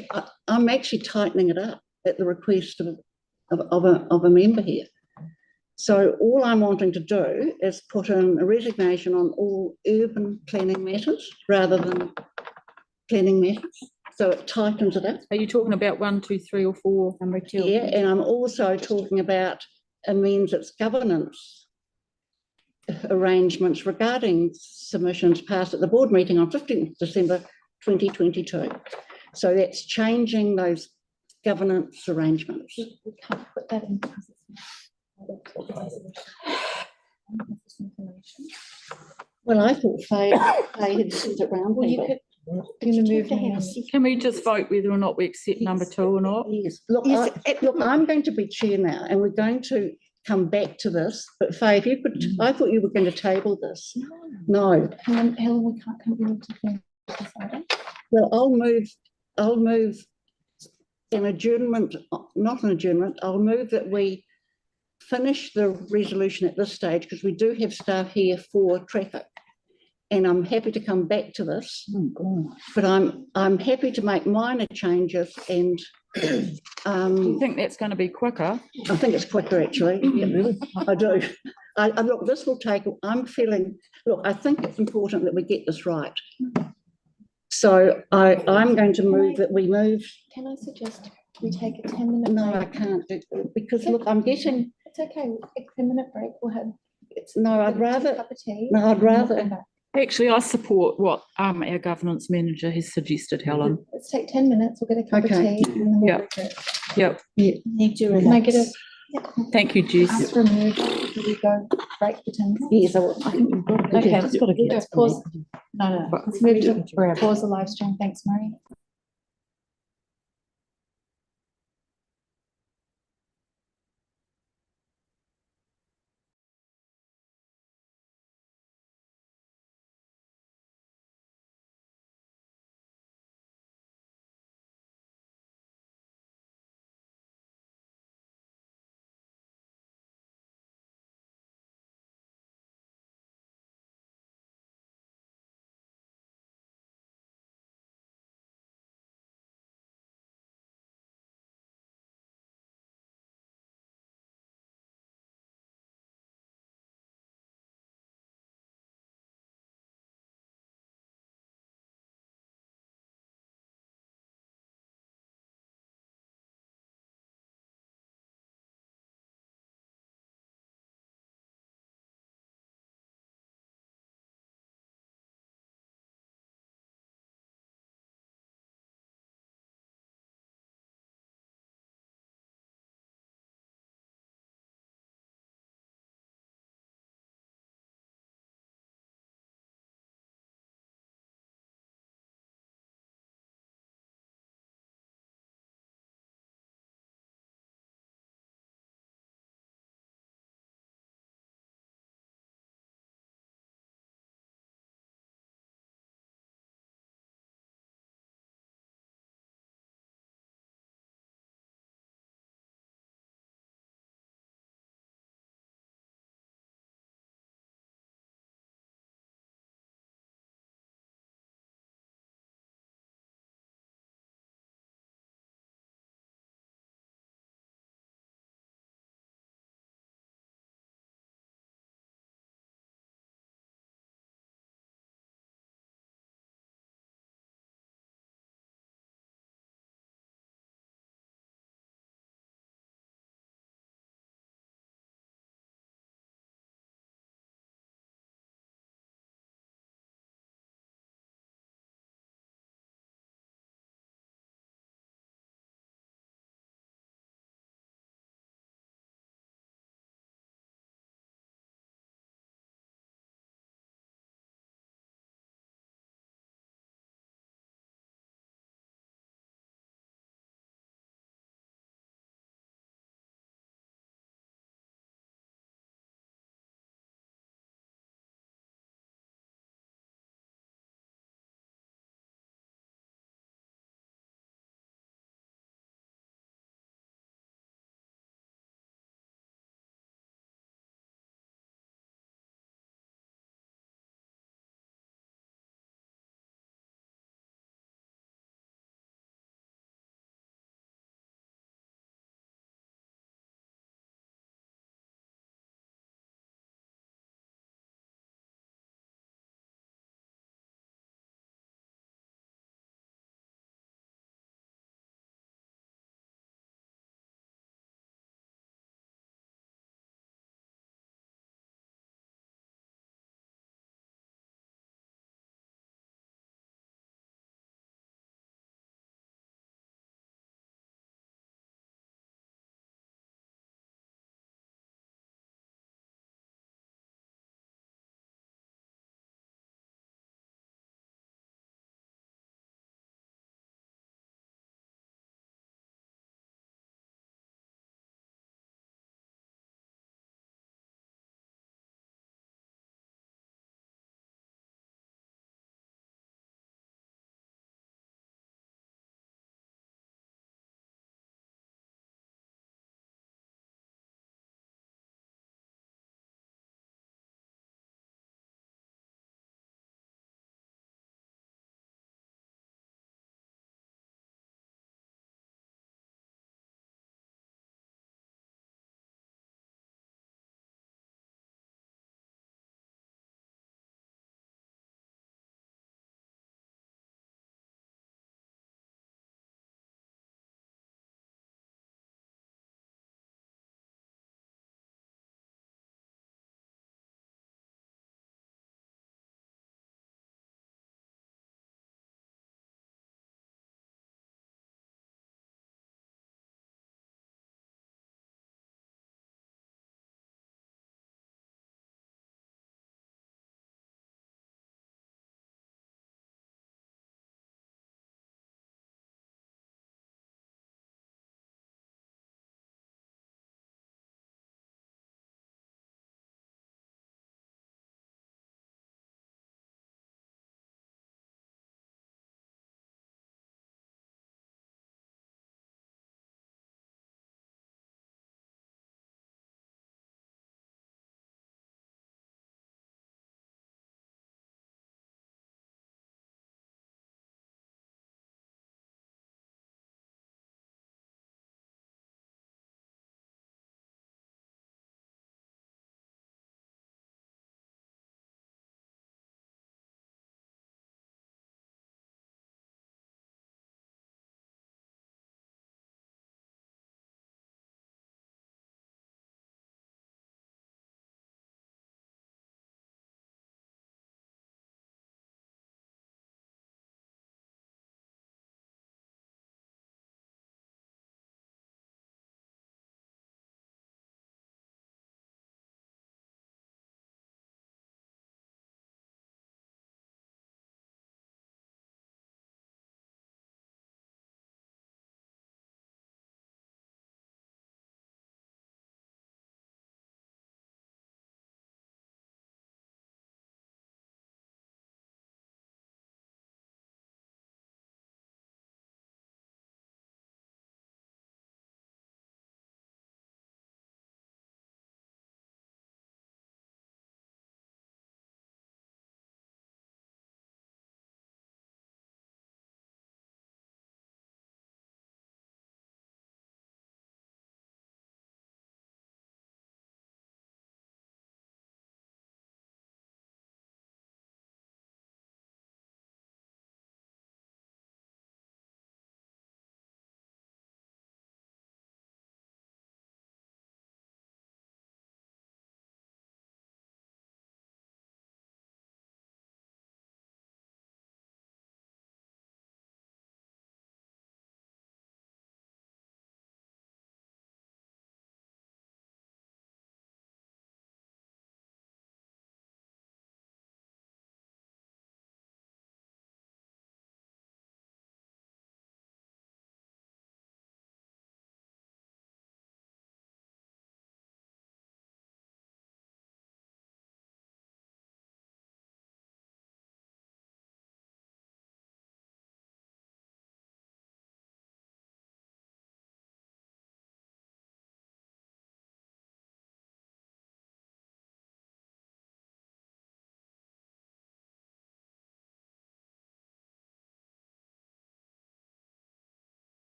I'm actually tightening it up at the request of a member here. So all I'm wanting to do is put in a resignation on all urban planning matters rather than planning matters. So it tightens it up.
Are you talking about 1, 2, 3 or 4? Number 2.
Yeah, and I'm also talking about amends its governance arrangements regarding submissions passed at the board meeting on 15th December 2022. So that's changing those governance arrangements.
We can't put that in because
Well, I thought Faye had sent it round.
Well, you could.
Can we just vote whether or not we accept number 2 or not?
Yes. Look, look, I'm going to be chair now, and we're going to come back to this. But Faye, if you could, I thought you were going to table this. No.
Helen, we can't come into this item.
Well, I'll move an adjournment, not an adjournment. I'll move that we finish the resolution at this stage because we do have staff here for traffic. And I'm happy to come back to this, but I'm happy to make minor changes and
do you think that's going to be quicker?
I think it's quicker actually. Yeah, really? I do. I look, this will take, I'm feeling, look, I think it's important that we get this right. So I'm going to move that we move.
Can I suggest we take a 10-minute break?
No, I can't do because look, I'm getting.
It's okay. We'll take a 10-minute break. We'll have.
No, I'd rather.
A cup of tea.
No, I'd rather.
Actually, I support what our governance manager has suggested, Helen.
Let's take 10 minutes. We'll get a cup of tea. And then we'll
Yep.
Need to relax.
Thank you, Jess.
After a move, do we go break for 10 minutes?
Yes, I think we've got to.
Okay, let's go. Pause. No. Let's move to pause the live stream. Thanks, Marie.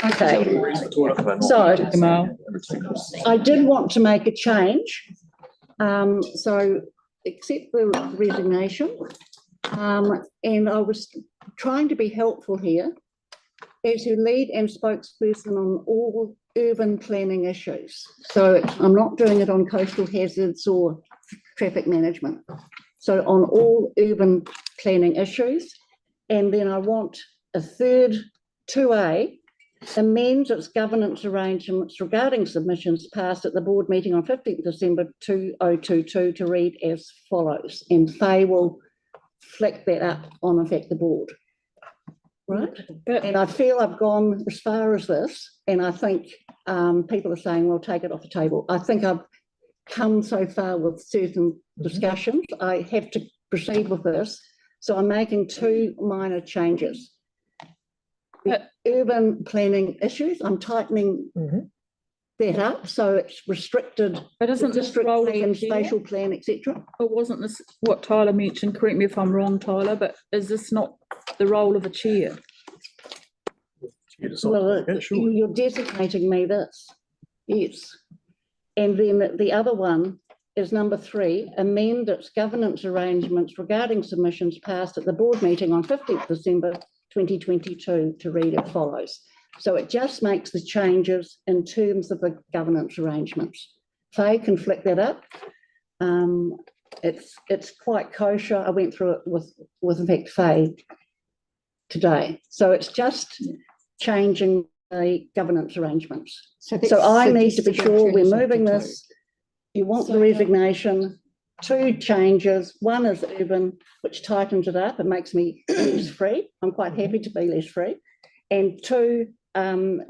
Okay, so I did want to make a change. So accept the resignation. And I was trying to be helpful here as your lead and spokesperson on all urban planning issues. So I'm not doing it on coastal hazards or traffic management. So on all urban planning issues. And then I want a third 2A, amends its governance arrangements regarding submissions passed at the board meeting on 15th December 2022 to read as follows. And Faye will flick that up on affect the board. Right? And I feel I've gone as far as this, and I think people are saying, well, take it off the table. I think I've come so far with certain discussions. I have to proceed with this. So I'm making two minor changes. The urban planning issues, I'm tightening that up, so it's restricted.
But isn't this
district
role of
plan,
the chair?
spatial plan, etc.
Or wasn't this what Tyler mentioned? Correct me if I'm wrong, Tyler, but is this not the role of a chair?
Well, you're designating me this, yes. And then the other one is number 3, amend its governance arrangements regarding submissions passed at the board meeting on 15th December 2022 to read as follows. So it just makes the changes in terms of the governance arrangements. Faye can flick that up. It's quite kosher. I went through it with in fact Faye today. So it's just changing the governance arrangements. So I need to be sure we're moving this. You want the resignation, 2 changes. One is urban, which tightens it up. It makes me less free. I'm quite happy to be less free. And 2,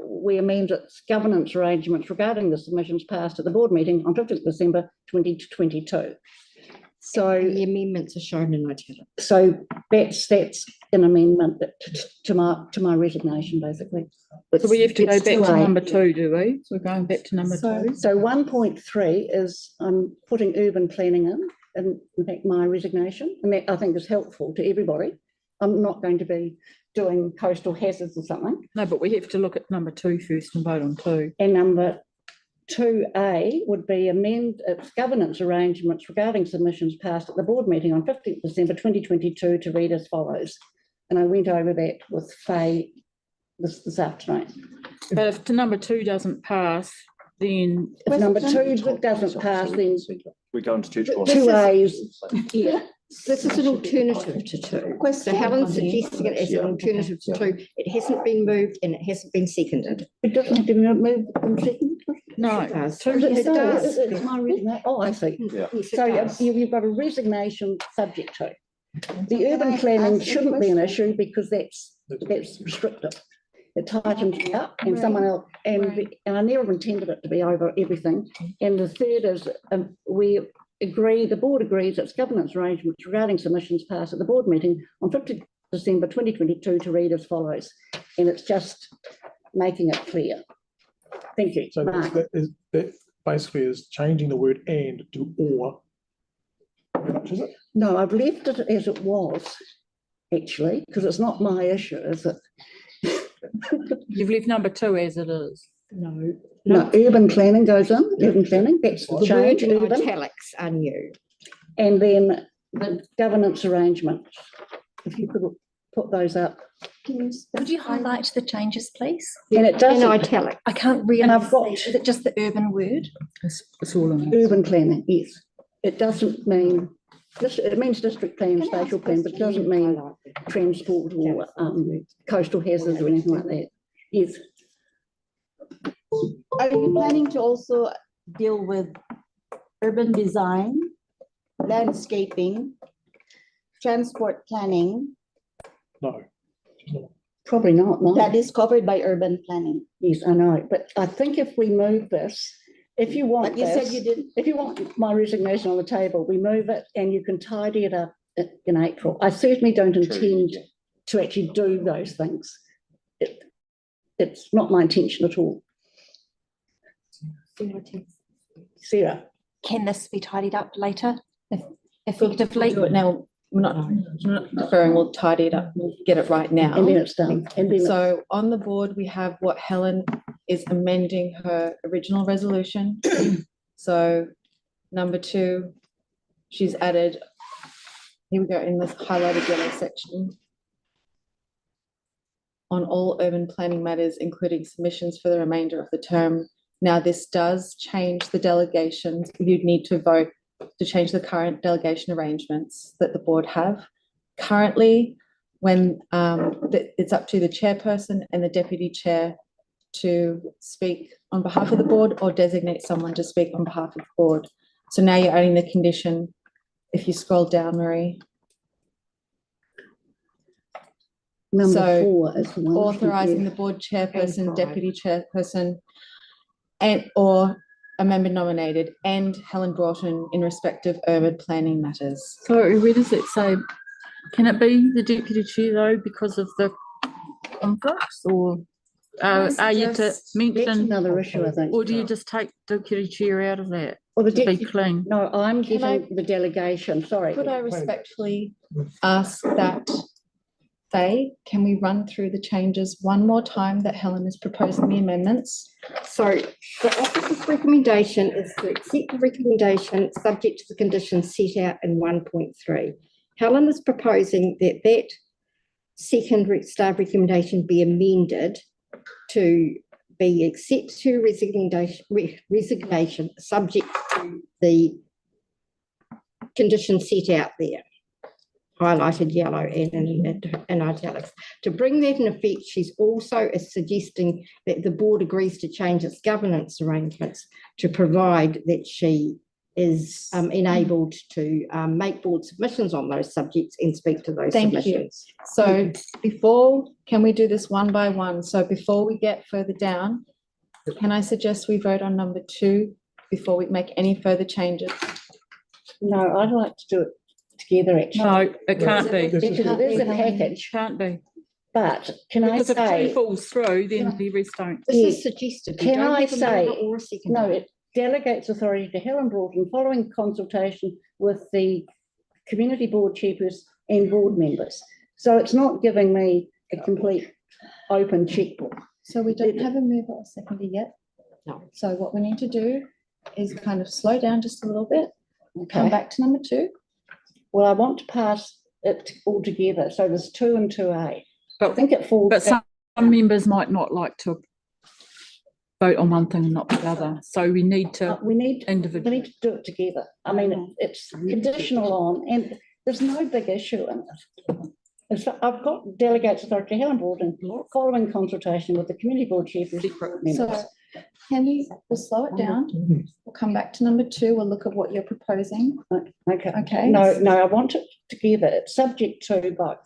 we amend its governance arrangements regarding the submissions passed at the board meeting on 15th December 2022. So
the amendments are shown in italics.
So that's an amendment to my resignation, basically.
So we have to go back to
2A.
number 2, do we? So we're going back to number 2.
So 1.3 is I'm putting urban planning in fact, my resignation, and that I think is helpful to everybody. I'm not going to be doing coastal hazards or something.
No, but we have to look at number 2 first and vote on 2.
And number 2A would be amend its governance arrangements regarding submissions passed at the board meeting on 15th December 2022 to read as follows. And I went over that with Faye this afternoon.
But if number 2 doesn't pass, then
if number 2 doesn't pass, then
we're going to church.
2A's. Yeah.
This is an alternative to 2. So Helen's suggesting it as an alternative to 2. It hasn't been moved and it hasn't been seconded.
It doesn't have to be moved and seconded?
No.
It does.
It
does.
It's my resignation. Oh, I see.
Yes,
So
it does.
you've got a resignation subject to. The urban planning shouldn't be an issue because that's restrictive. It tightens it up and someone else, and I never intended it to be over everything. And the third is the board agrees its governance arrangements regarding submissions passed at the board meeting on 15th December 2022 to read as follows. And it's just making it clear. Thank you.
So
Mark.
that basically is changing the word and to or. How much is it?
No, I've left it as it was, actually, because it's not my issue, is it?
You've left number 2 as it is.
No, urban planning goes in, urban planning, that's the change.
The word in
urban.
italics are new.
And then the governance arrangements, if you could put those up.
Would you highlight the changes, please?
And it does.
In italics.
I can't really
And I've got-
see. Is it just the urban word?
It's all in
Urban planning, yes. It doesn't mean, it means district plan, spatial plan, but it doesn't mean transport or coastal hazards or anything like that. Yes.
Are you planning to also deal with urban design, landscaping, transport planning?
No.
Probably not, no.
That is covered by urban planning.
Yes, I know, but I think if we move this, if you want
But you said you didn't.
If you want my resignation on the table, we move it and you can tidy it up in April. I certainly don't intend to actually do those things. It's not my intention at all. Sarah.
Can this be tidied up later, effectively?
Do it now.
I'm not deferring, we'll tidy it up, we'll get it right now.
And then it's done. And then
So on the board, we have what Helen is amending her original resolution. So number 2, she's added, here we go, in this highlighted yellow section. On all urban planning matters, including submissions for the remainder of the term. Now, this does change the delegations. You'd need to vote to change the current delegation arrangements that the board have. Currently, when it's up to the chairperson and the deputy chair to speak on behalf of the board or designate someone to speak on behalf of the board. So now you're adding the condition, if you scroll down, Marie.
Number 4 is the one.
Authorising the board chairperson, deputy chairperson, and or a member nominated, and Helen Broughton in respect of urban planning matters.
So where does it say, can it be the deputy chair though because of the conflicts, or are you to mention?
That's another issue, I think.
Or do you just take deputy chair out of that
Or the
to be
deputy,
clean?
no, I'm giving the delegation, sorry.
Could I respectfully ask that, Faye, can we run through the changes one more time that Helen is proposing the amendments?
So the officer's recommendation is to accept the recommendation subject to the conditions set out in 1.3. Helen is proposing that that second staff recommendation be amended to be accept to resignation subject to the conditions set out there, highlighted yellow and in italics. To bring that in effect, she's also suggesting that the board agrees to change its governance arrangements to provide that she is enabled to make board submissions on those subjects and speak to those submissions.
So before, can we do this one by one? So before we get further down, can I suggest we vote on number 2 before we make any further changes?
No, I'd like to do it together, actually.
No, it can't be.
Because it is a package.
Can't be.
But can I
Because if
say?
2 falls through, then the rest don't.
This is suggested. You
Can
don't
I
have a
say?
mover or a seconder.
No, it delegates authority to Helen Broughton following consultation with the community board chairperson and board members. So it's not giving me a complete open checkbook.
So we don't have a mover or seconder yet?
No.
So what we need to do is kind of slow down just a little bit. Come back to number 2.
Well, I want to pass it all together. So there's 2 and 2A.
But
I think it falls.
But some members might not like to vote on one thing and not the other. So we need to
we need
individually.
We need to do it together. I mean, it's conditional on, and there's no big issue in it. I've got delegates authority to Helen Broughton following consultation with the community board chairperson.
So can you just slow it down? We'll come back to number 2. We'll look at what you're proposing.
Okay.
Okay.
No, I want it together. It's subject to both.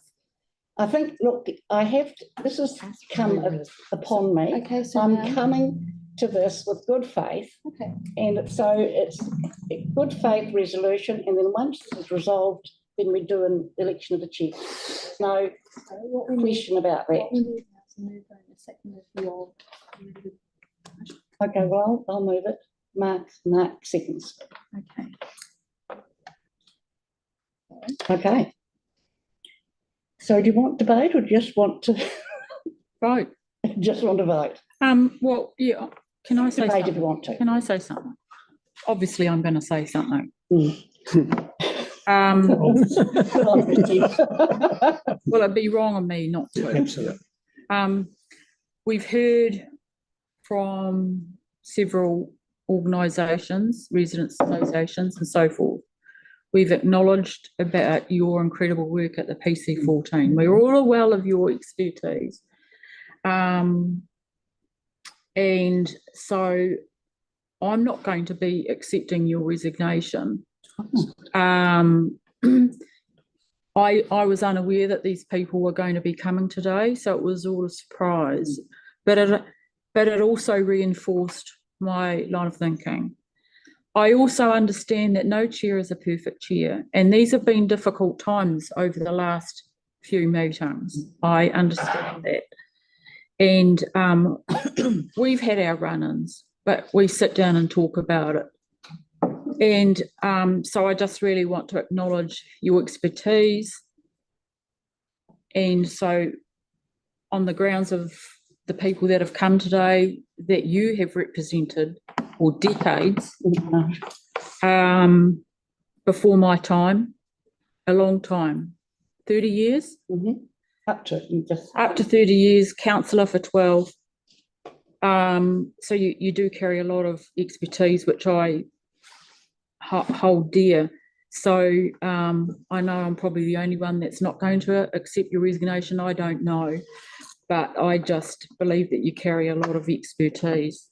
I think, look, this has come upon me.
Okay, so
I'm
now-
coming to this with good faith.
Okay.
And so it's a good faith resolution, and then once it's resolved, then we do an election of the chair. No question about that.
What we need now is a mover and a seconder for your.
Okay, well, I'll move it. Mark seconds.
Okay.
Okay. So do you want debate or just want to
vote?
Just want to vote?
Well, yeah. Can I say
Debate
something?
if you want to.
Can I say something? Obviously, I'm going to say something. Well, it'd be wrong of me not to.
Absolutely.
We've heard from several organisations, residents associations and so forth. We've acknowledged about your incredible work at the PC14. We're all well of your expertise. And so I'm not going to be accepting your resignation. I was unaware that these people were going to be coming today, so it was all a surprise. But it also reinforced my line of thinking. I also understand that no chair is a perfect chair, and these have been difficult times over the last few meetings. I understand that. And we've had our run-ins, but we sit down and talk about it. And so I just really want to acknowledge your expertise. And so on the grounds of the people that have come today that you have represented for decades, before my time, a long time, 30 years?
Up to,
Up to 30 years, councillor for 12. So you do carry a lot of expertise, which I hold dear. So I know I'm probably the only one that's not going to accept your resignation. I don't know, but I just believe that you carry a lot of expertise.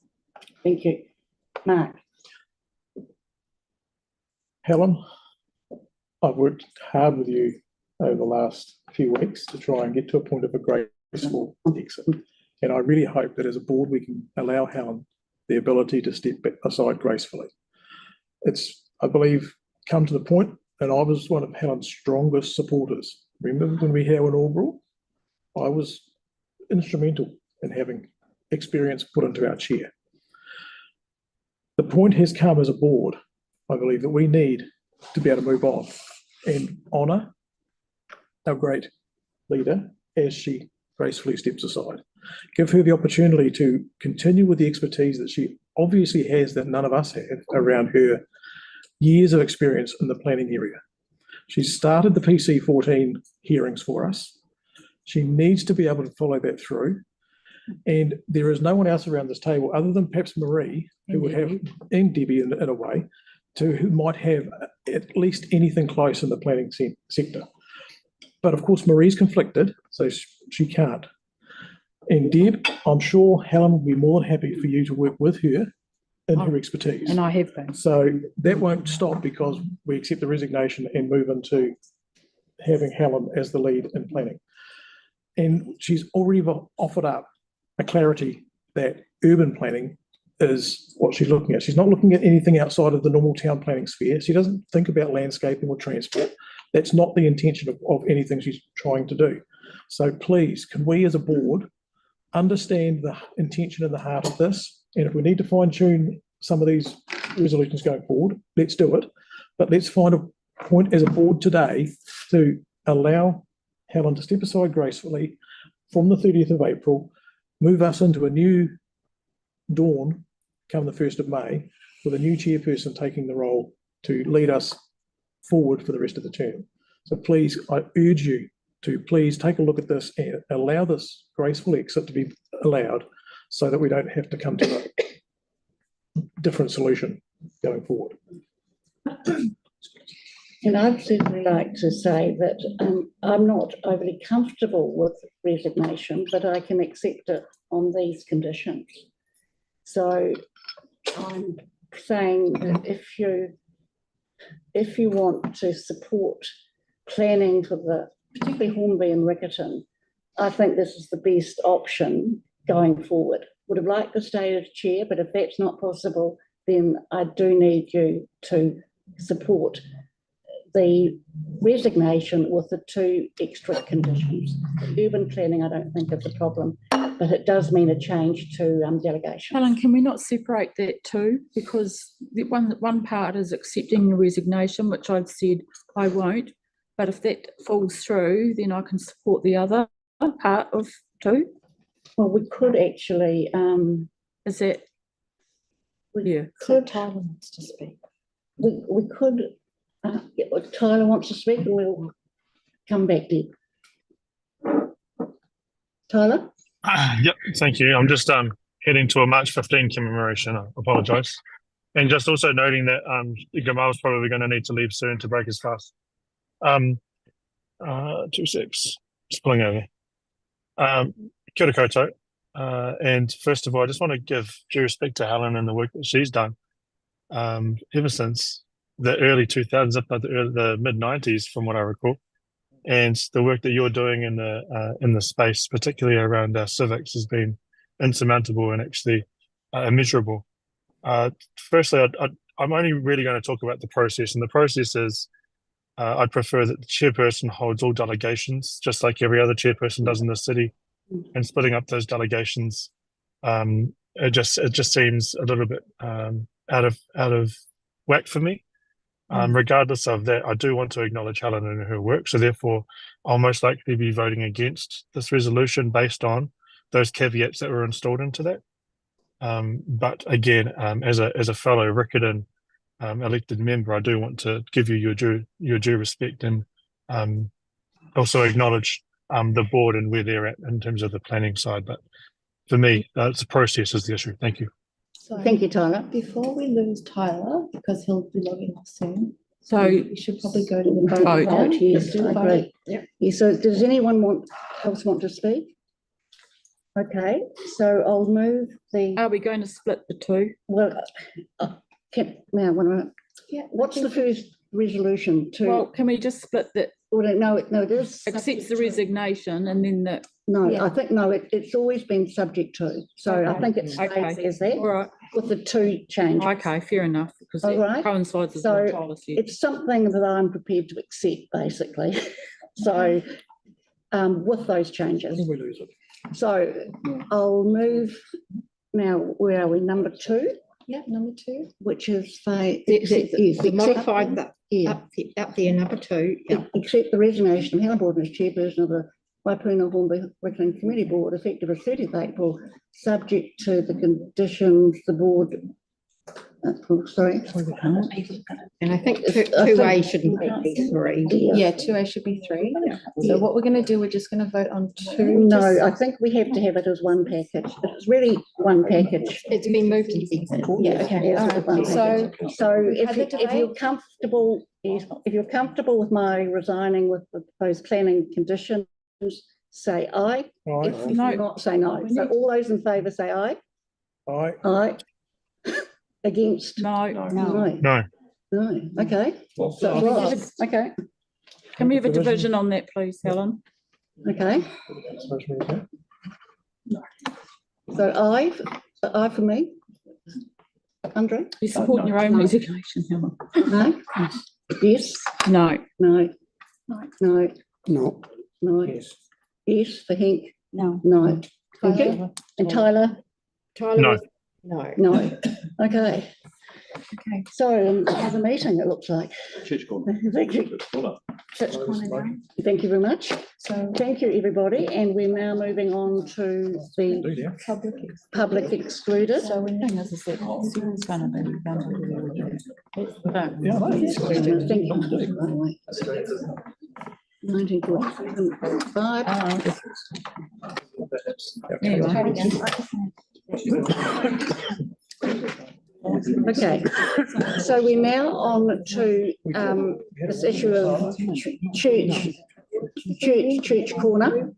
Thank you. Mark.
Helen, I've worked hard with you over the last few weeks to try and get to a point of a graceful exit. And I really hope that as a board, we can allow Helen the ability to step aside gracefully. It's, I believe, come to the point, and I was one of Helen's strongest supporters. Remember when we had our inaugural? I was instrumental in having experience put into our chair. The point has come as a board, I believe, that we need to be able to move on and honour our great leader as she gracefully steps aside. Give her the opportunity to continue with the expertise that she obviously has that none of us have around her years of experience in the planning area. She's started the PC14 hearings for us. She needs to be able to follow that through. And there is no one else around this table other than perhaps Marie, who would have, and Debbie in a way, who might have at least anything close in the planning sector. But of course, Marie's conflicted, so she can't. And Deb, I'm sure Helen will be more than happy for you to work with her in her expertise.
And I have been.
So that won't stop because we accept the resignation and move into having Helen as the lead in planning. And she's already offered up a clarity that urban planning is what she's looking at. She's not looking at anything outside of the normal town planning sphere. She doesn't think about landscaping or transport. That's not the intention of anything she's trying to do. So please, can we as a board understand the intention and the heart of this? And if we need to fine tune some of these resolutions going forward, let's do it. But let's find a point as a board today to allow Helen to step aside gracefully from the 30th of April, move us into a new dawn come the 1st of May, with a new chairperson taking the role to lead us forward for the rest of the term. So please, I urge you to please take a look at this and allow this graceful exit to be allowed so that we don't have to come to a different solution going forward.
And I'd certainly like to say that I'm not overly comfortable with resignation, but I can accept it on these conditions. So I'm saying that if you want to support planning for the, particularly Hornby and Riccarton, I think this is the best option going forward. Would have liked to stay as chair, but if that's not possible, then I do need you to support the resignation with the 2 extra conditions. Urban planning, I don't think is a problem, but it does mean a change to delegation.
Helen, can we not separate that too? Because the one part is accepting the resignation, which I've said I won't, but if that falls through, then I can support the other part of 2.
Well, we could actually,
is that?
Yeah. Could Tyler wants to speak? We could. If Tyler wants to speak, and we'll come back to you. Tyler?
Yep, thank you. I'm just heading to a March 15 commemoration. I apologise. And just also noting that Gamal's probably going to need to leave soon to break his fast. 2 secs. Just pulling over. Kia ora koutou. And first of all, I just want to give due respect to Helen and the work that she's done ever since the early 2000s, up to the mid 90s, from what I recall, and the work that you're doing in the space, particularly around civics, has been insurmountable and actually immeasurable. Firstly, I'm only really going to talk about the process, and the process is I'd prefer that the chairperson holds all delegations, just like every other chairperson does in the city, and splitting up those delegations. It just seems a little bit out of whack for me. Regardless of that, I do want to acknowledge Helen and her work. So therefore, I'll most likely be voting against this resolution based on those caveats that were installed into that. But again, as a fellow Riccarton elected member, I do want to give you your due respect and also acknowledge the board and where they're at in terms of the planning side. But for me, it's the process is the issue. Thank you.
Thank you, Tyler.
Before we lose Tyler, because he'll be logging off soon.
So
we should probably go to the vote.
Vote.
Yes,
Do
I
vote.
agree.
Yep.
Yeah, so does anyone else want to speak? Okay, so I'll move the,
are we going to split the two?
well, what's the first resolution to?
Well, can we just split that?
Well, no, it is.
Accepts the resignation and then the.
No,
Yeah.
I think, no, it's always been subject to, so I think it stays as that.
All right.
With the two changes.
Okay, fair enough, because
All
it
right.
coincides with
So
what Tyler said.
it's something that I'm prepared to accept, basically. So, with those changes. So I'll move now, where are we, number 2?
Yeah, number 2.
Which is
The modified that up there, number 2. Yeah.
Accept the resignation of Helen Borden as chairperson of the Waipuna Halswell-Hornby-Riccarton Committee Board effective as 30th April, subject to the conditions the board. Sorry.
And I think 2A shouldn't be 3.
Yeah, 2A should be 3. So what we're going to do, we're just going to vote on 2.
No, I think we have to have it as one package. It's really one package.
It's been moved into the.
Yeah, okay.
Yes,
All
it's one
right. So
package. So if you're comfortable, if you're comfortable with my resigning with those planning conditions, say aye. If you're not, say no. So all those in favour say aye.
Aye.
Aye. Against?
No.
No. No. Okay. So, okay.
Can we have a division on that, please, Helen?
Okay. So aye for me. Andre?
You support your own resignation, Helen?
No? Yes?
No.
No. No.
No.
No.
Yes.
Yes for Henk?
No.
No. Okay. And Tyler?
No.
No.
No. Okay. Okay. So the meeting, it looks like.
Church corner.
Thank you.
Church corner now.
Thank you very much.
So
thank you, everybody. And we're now moving on to the public excluded.
So we
thing is that what's going to be
Thank you. 1945. Okay, so we're now on to this issue of church corner.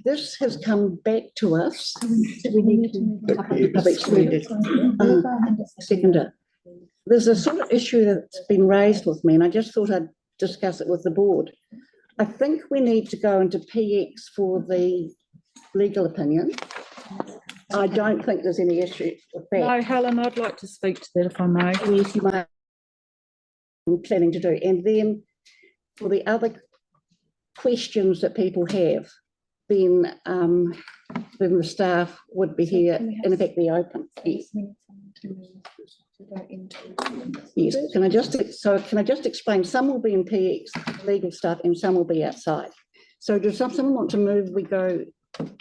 This has come back to us. We need to public excluded. Seconder. There's a sort of issue that's been raised with me, and I just thought I'd discuss it with the board. I think we need to go into PX for the legal opinion. I don't think there's any issue with that.
No, Helen, I'd like to speak to that if I may.
Yes, you might. I'm planning to do. And then for the other questions that people have, then the staff would be here, in effect, be open. Yes. Yes. Can I just explain? Some will be in PX, legal stuff, and some will be outside. So does someone want to move? We go.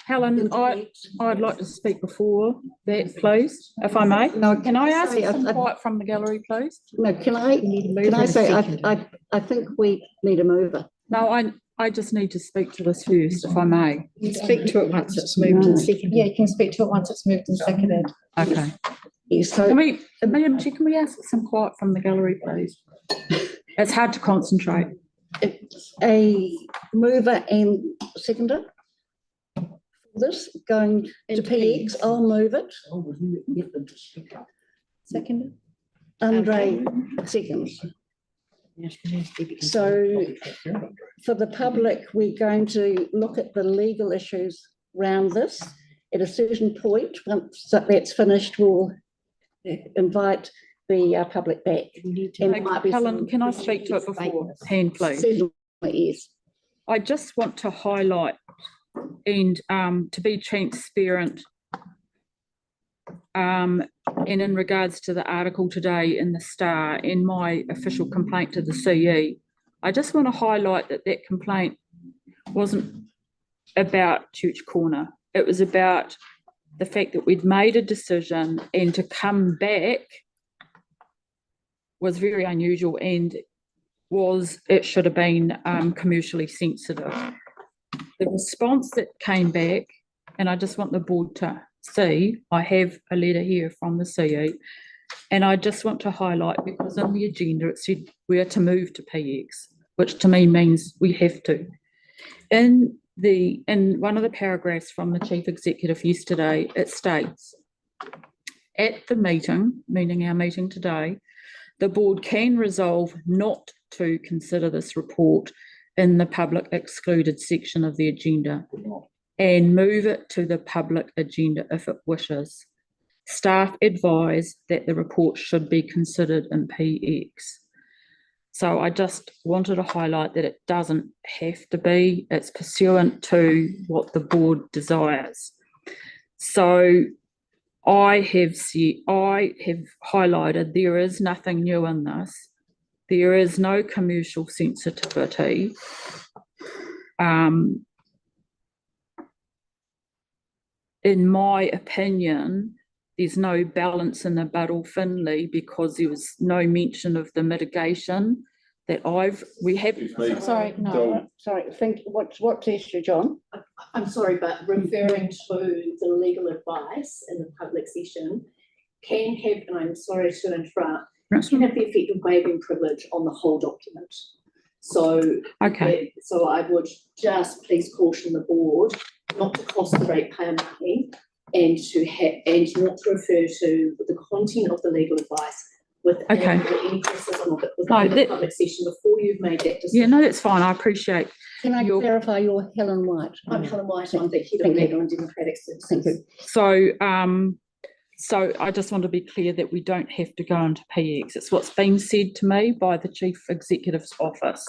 Helen, I'd like to speak before that, please, if I may.
No,
can I ask for some quiet from the gallery, please?
No, can I say I think we need a mover.
No, I just need to speak to this first, if I may.
You speak to it once it's moved and seconded. Yeah, you can speak to it once it's moved and seconded.
Okay.
Yes, so
Madam Chair, can we ask for some quiet from the gallery, please? It's hard to concentrate.
It's a mover and seconder. This going to PX, I'll move it.
seconded.
Andre seconds. So for the public, we're going to look at the legal issues around this. At a certain point, once that's finished, we'll invite the public back.
Helen, can I speak to it beforehand, please?
Certainly, yes.
I just want to highlight and to be transparent and in regards to the article today in the Star, in my official complaint to the CE, I just want to highlight that that complaint wasn't about Church Corner. It was about the fact that we'd made a decision, and to come back was very unusual, and it should have been commercially sensitive. The response that came back, and I just want the board to see, I have a letter here from the CE, and I just want to highlight, because in the agenda it said we are to move to PX, which to me means we have to. In one of the paragraphs from the Chief Executive yesterday, it states, at the meeting, meaning our meeting today, the board can resolve not to consider this report in the public excluded section of the agenda and move it to the public agenda if it wishes. Staff advise that the report should be considered in PX. So I just wanted to highlight that it doesn't have to be, it's pursuant to what the board desires. So I have highlighted there is nothing new in this. There is no commercial sensitivity. In my opinion, there's no balance in the Battle Finley because there was no mention of the mitigation that we have.
Sorry, no, sorry, what's the issue, John?
I'm sorry, but referring to the legal advice in the public session can have, and I'm sorry to interrupt, can have the effect of waiving privilege on the whole document. So,
okay.
So I would just please caution the board not to cost the ratepayer money and not to refer to the content of the legal advice without any criticism of it within the public session before you've made that decision.
Yeah, no, that's fine. I appreciate.
Can I clarify, you're Helen White?
I'm Helen White. I'm the head of Legal and Democratic Services.
So, so I just want to be clear that we don't have to go into PX. It's what's been said to me by the Chief Executive's office,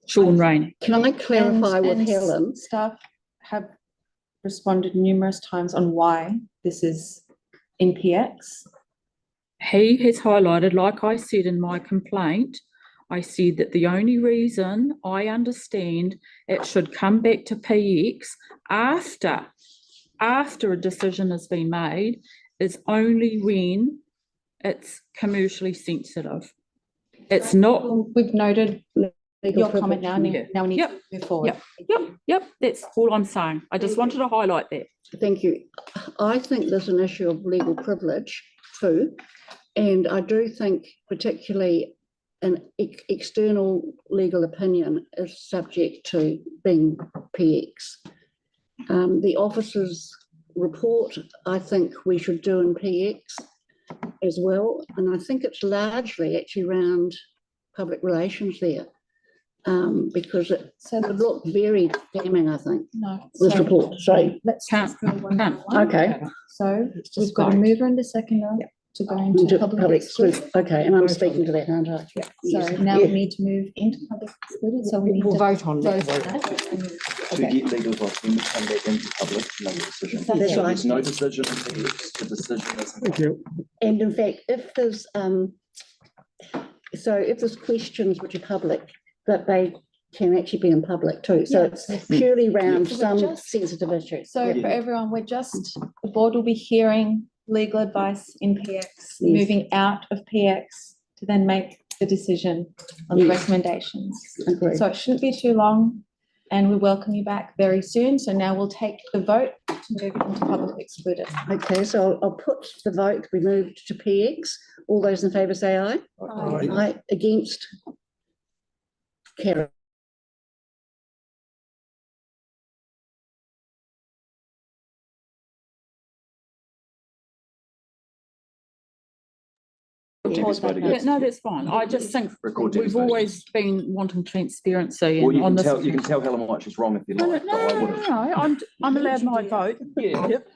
Sean Rainey.
Can I clarify with Helen?
Staff have responded numerous times on why this is in PX.
He has highlighted, like I said in my complaint, I said that the only reason I understand it should come back to PX after a decision has been made is only when it's commercially sensitive. It's not.
We've noted your comment now. Now we need to move forward.
Yep. That's all I'm saying. I just wanted to highlight that.
Thank you. I think there's an issue of legal privilege too, and I do think particularly an external legal opinion is subject to being PX. The officer's report, I think we should do in PX as well, and I think it's largely actually around public relations there, because it would look very damning, I think.
No,
this report. Sorry,
let's just go one by one.
Okay.
So we've got a mover and a seconder to go into public exclusion.
Okay, and I'm speaking to that, aren't I?
Yeah. So now we need to move into public exclusion. So we need to
vote on that.
To get legal advice, we must come back into public to make a decision.
That's right.
There's no decision in PX, the decision is.
And in fact, if there's if there's questions which are public, that they can actually be in public too. So it's purely around some sensitive issues.
So for everyone, the board will be hearing legal advice in PX, moving out of PX to then make the decision on the recommendations.
Agreed.
So it shouldn't be too long, and we welcome you back very soon. So now we'll take the vote to move into public excluded.
Okay, so I'll put the vote, we moved to PX. All those in favour say aye.
Aye.
Aye. Against? Carry.
Yeah, no, that's fine. I just think we've always been wanting transparency.
Well, you
on
can
this.
you can tell Helen White she's wrong if you like.
No, I'm allowed my vote.
Yeah. Yep.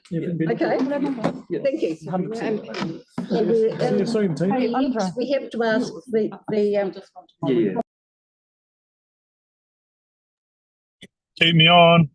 Okay. Thank you.
100%.
We have to ask
Yeah. Keep me on.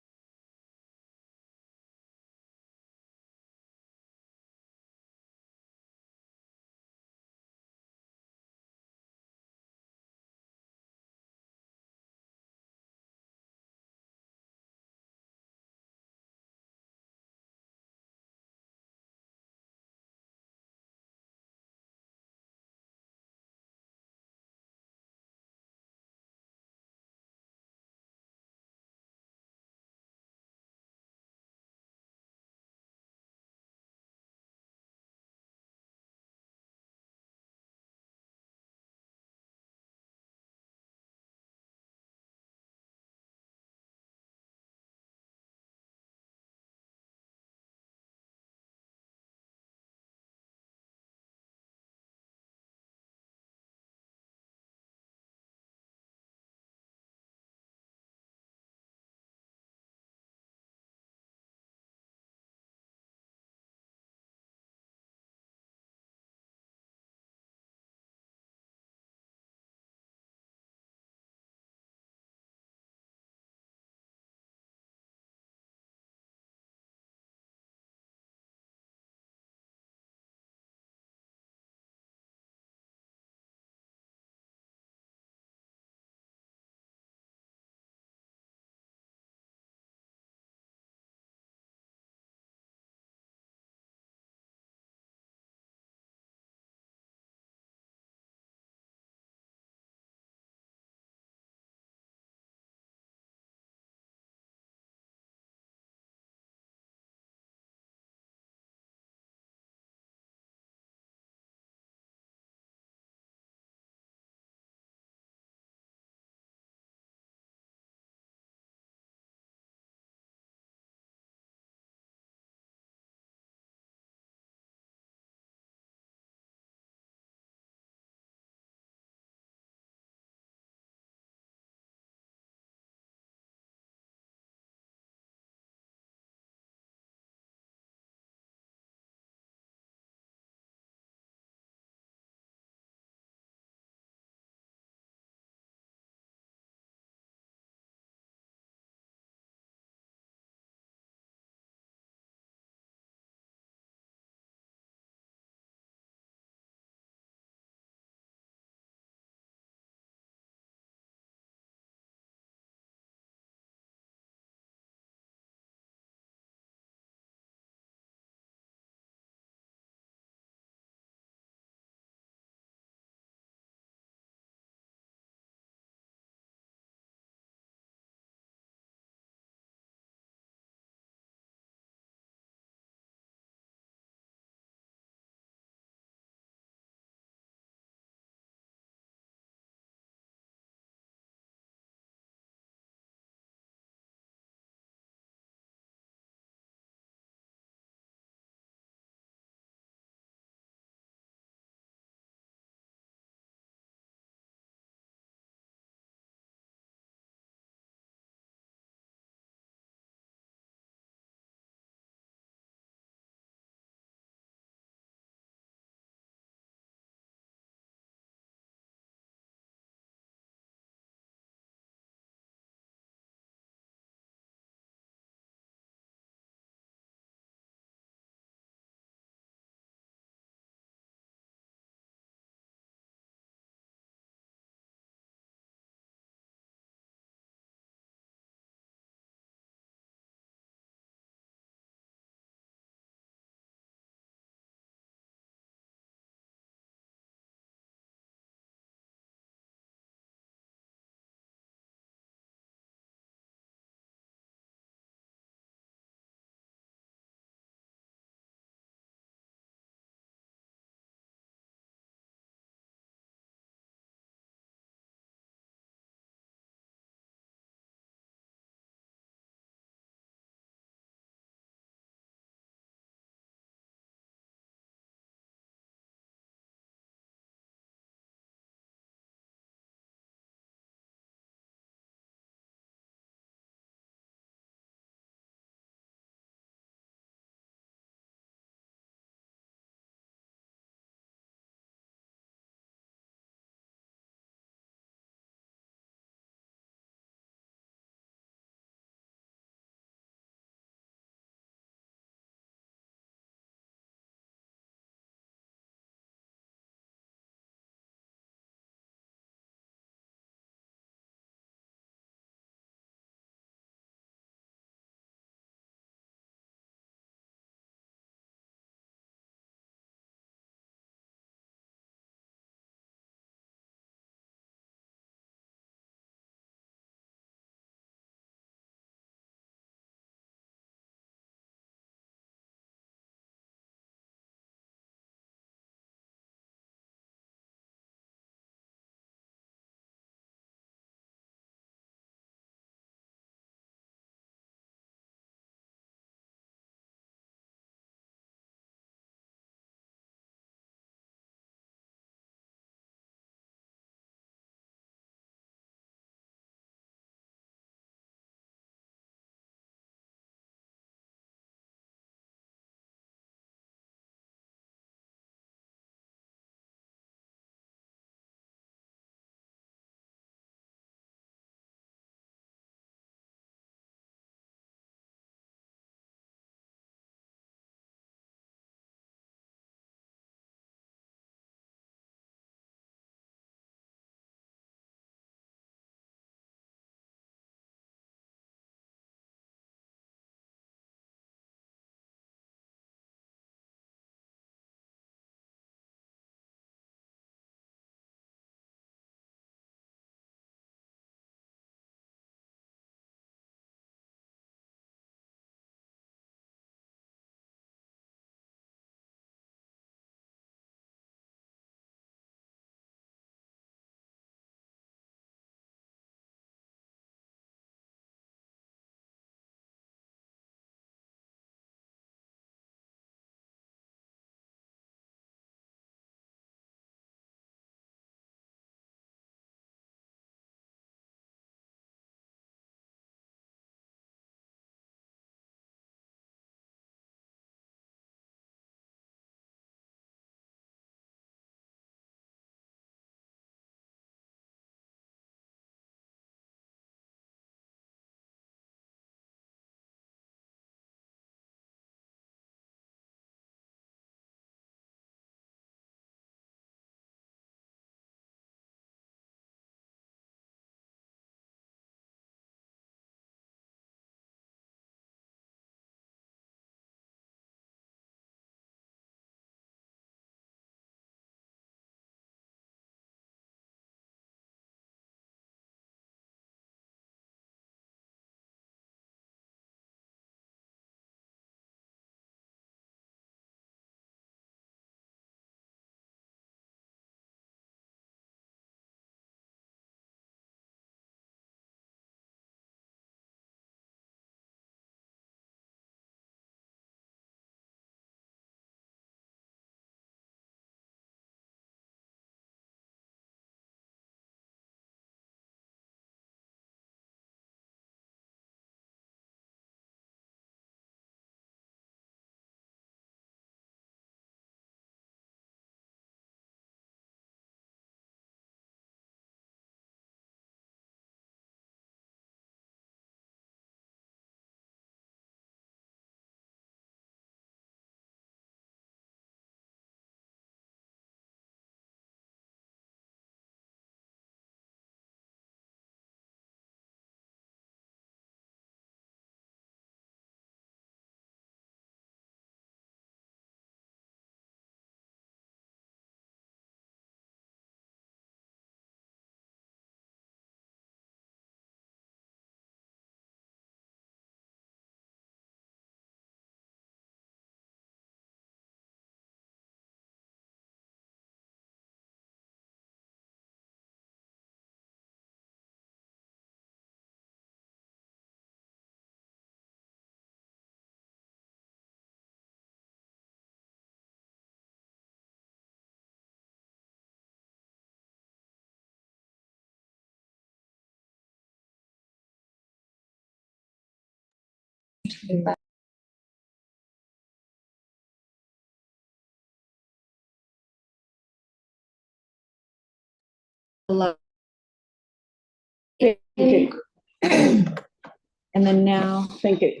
And then now,
Thank you.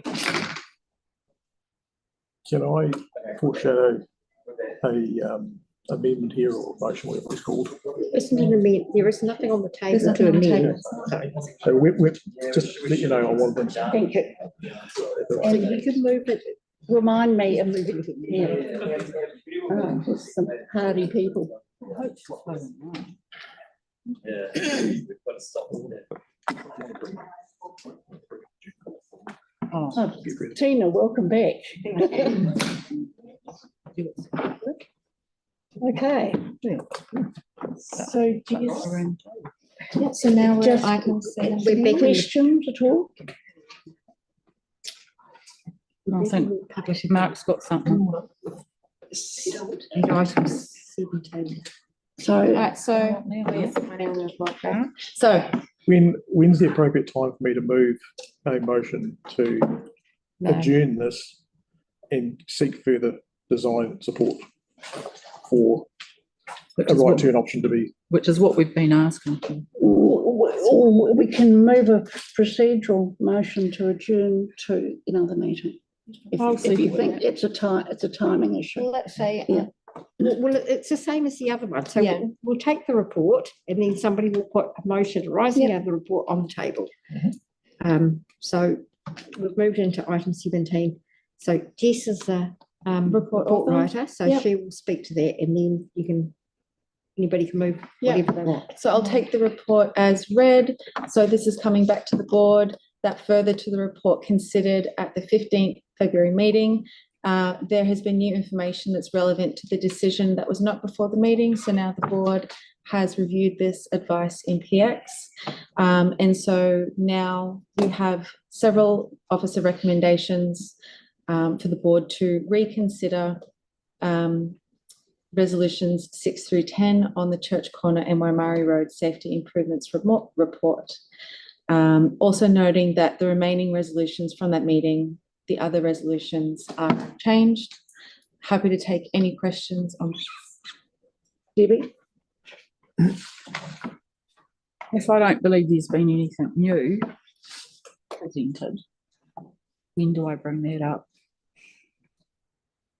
Can I foreshadow a amendment here or motion, whatever it's called?
Isn't an amendment, there is nothing on the
There's
table
nothing
to
on the
amend.
table.
So we're just let you know on one thing.
Thank you. And you could move it, remind me of moving it. Yeah. Oh, there's some hardy people.
Yeah, we've got to stop all that.
Oh, Tina, welcome back. Okay. So do you,
Yeah, so now we're
just
at item 17.
questions at all?
I think Mark's got something.
Item 17.
So,
Right, so so
When's the appropriate time for me to move a motion to adjourn this and seek further design support for a right turn option to be?
Which is what we've been asking for.
or we can move a procedural motion to adjourn to another meeting. If you think it's a timing issue.
Well, let's say,
Yeah.
well, it's the same as the other one. So
Yeah.
we'll take the report and then somebody will put a motion arising out of the report on the table. So we've moved into item 17. So Jess is the report writer, so
Yep.
she will speak to that and then anybody can move whatever they want.
So I'll take the report as read. So this is coming back to the board, that further to the report considered at the 15th February meeting. There has been new information that's relevant to the decision that was not before the meeting. So now the board has reviewed this advice in PX. And so now we have several officer recommendations for the board to reconsider resolutions 6 through 10 on the Church Corner and Waimari Road Safety Improvements report. Also noting that the remaining resolutions from that meeting, the other resolutions are changed. Happy to take any questions on
Debbie?
If I don't believe there's been anything new presented, when do I bring that up?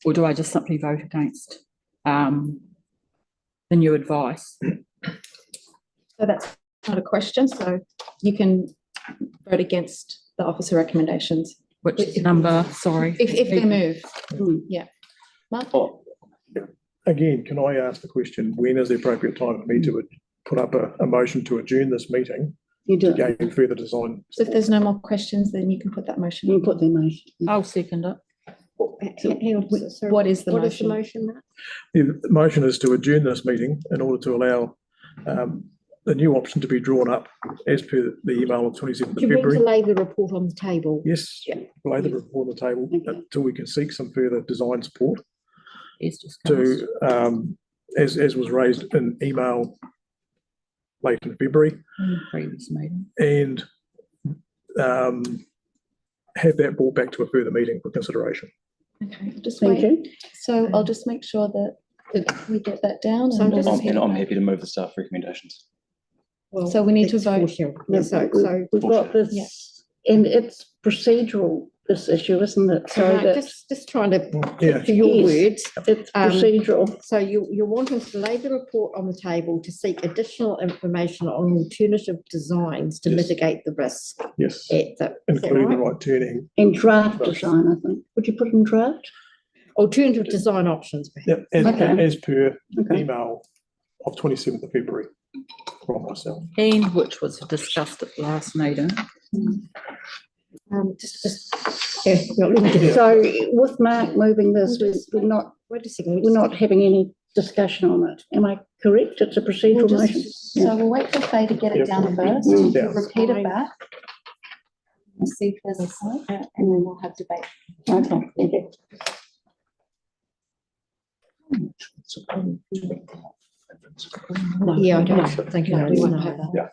Or do I just simply vote against the new advice?
So that's not a question, so you can vote against the officer recommendations.
Which number, sorry?
If they move, yeah. Mark?
Again, can I ask the question, when is the appropriate time for me to put up a motion to adjourn this meeting?
You do.
To gain further design.
So if there's no more questions, then you can put that motion.
You put the motion.
I'll second it.
What is the
What is the
motion?
motion, Mark?
The motion is to adjourn this meeting in order to allow the new option to be drawn up as per the email of 27th of
Do you mean to
February.
lay the report on the table?
Yes, lay the report on the table until we can seek some further design support to, as was raised in email late in February.
In the previous meeting.
And have that brought back to a further meeting for consideration.
Okay, just
Thank
wait. So I'll just make sure that we get that down.
So
and
just-
we'll-
And I'm happy to move the staff recommendations.
Well,
So we need to
it's
vote.
foreshadowing. So
We've got this, and it's procedural, this issue, isn't it? So
Mark,
that's,
just trying to,
Yeah.
for your
Yes.
words.
it's procedural.
So you're wanting to lay the report on the table to seek additional information on alternative designs to
Yes.
mitigate the risk.
Yes,
Is that
including the
right?
right turning.
In draft design, I think. Would you put in draft?
Alternative design options, perhaps.
Yep,
Okay.
as per
Okay.
email of 27th of February from myself.
And which was discussed at the last meeting.
So with Mark moving this, we're not,
Wait a second.
we're not having any discussion on it. Am I correct? It's a procedural motion?
So we'll wait for Faye to get it down first,
Yeah.
repeat it back. We'll see if there's a slide, and then we'll have debate.
Okay, thank you.
Yeah, I don't think
No,
I
we
do.
won't have that.
Yeah.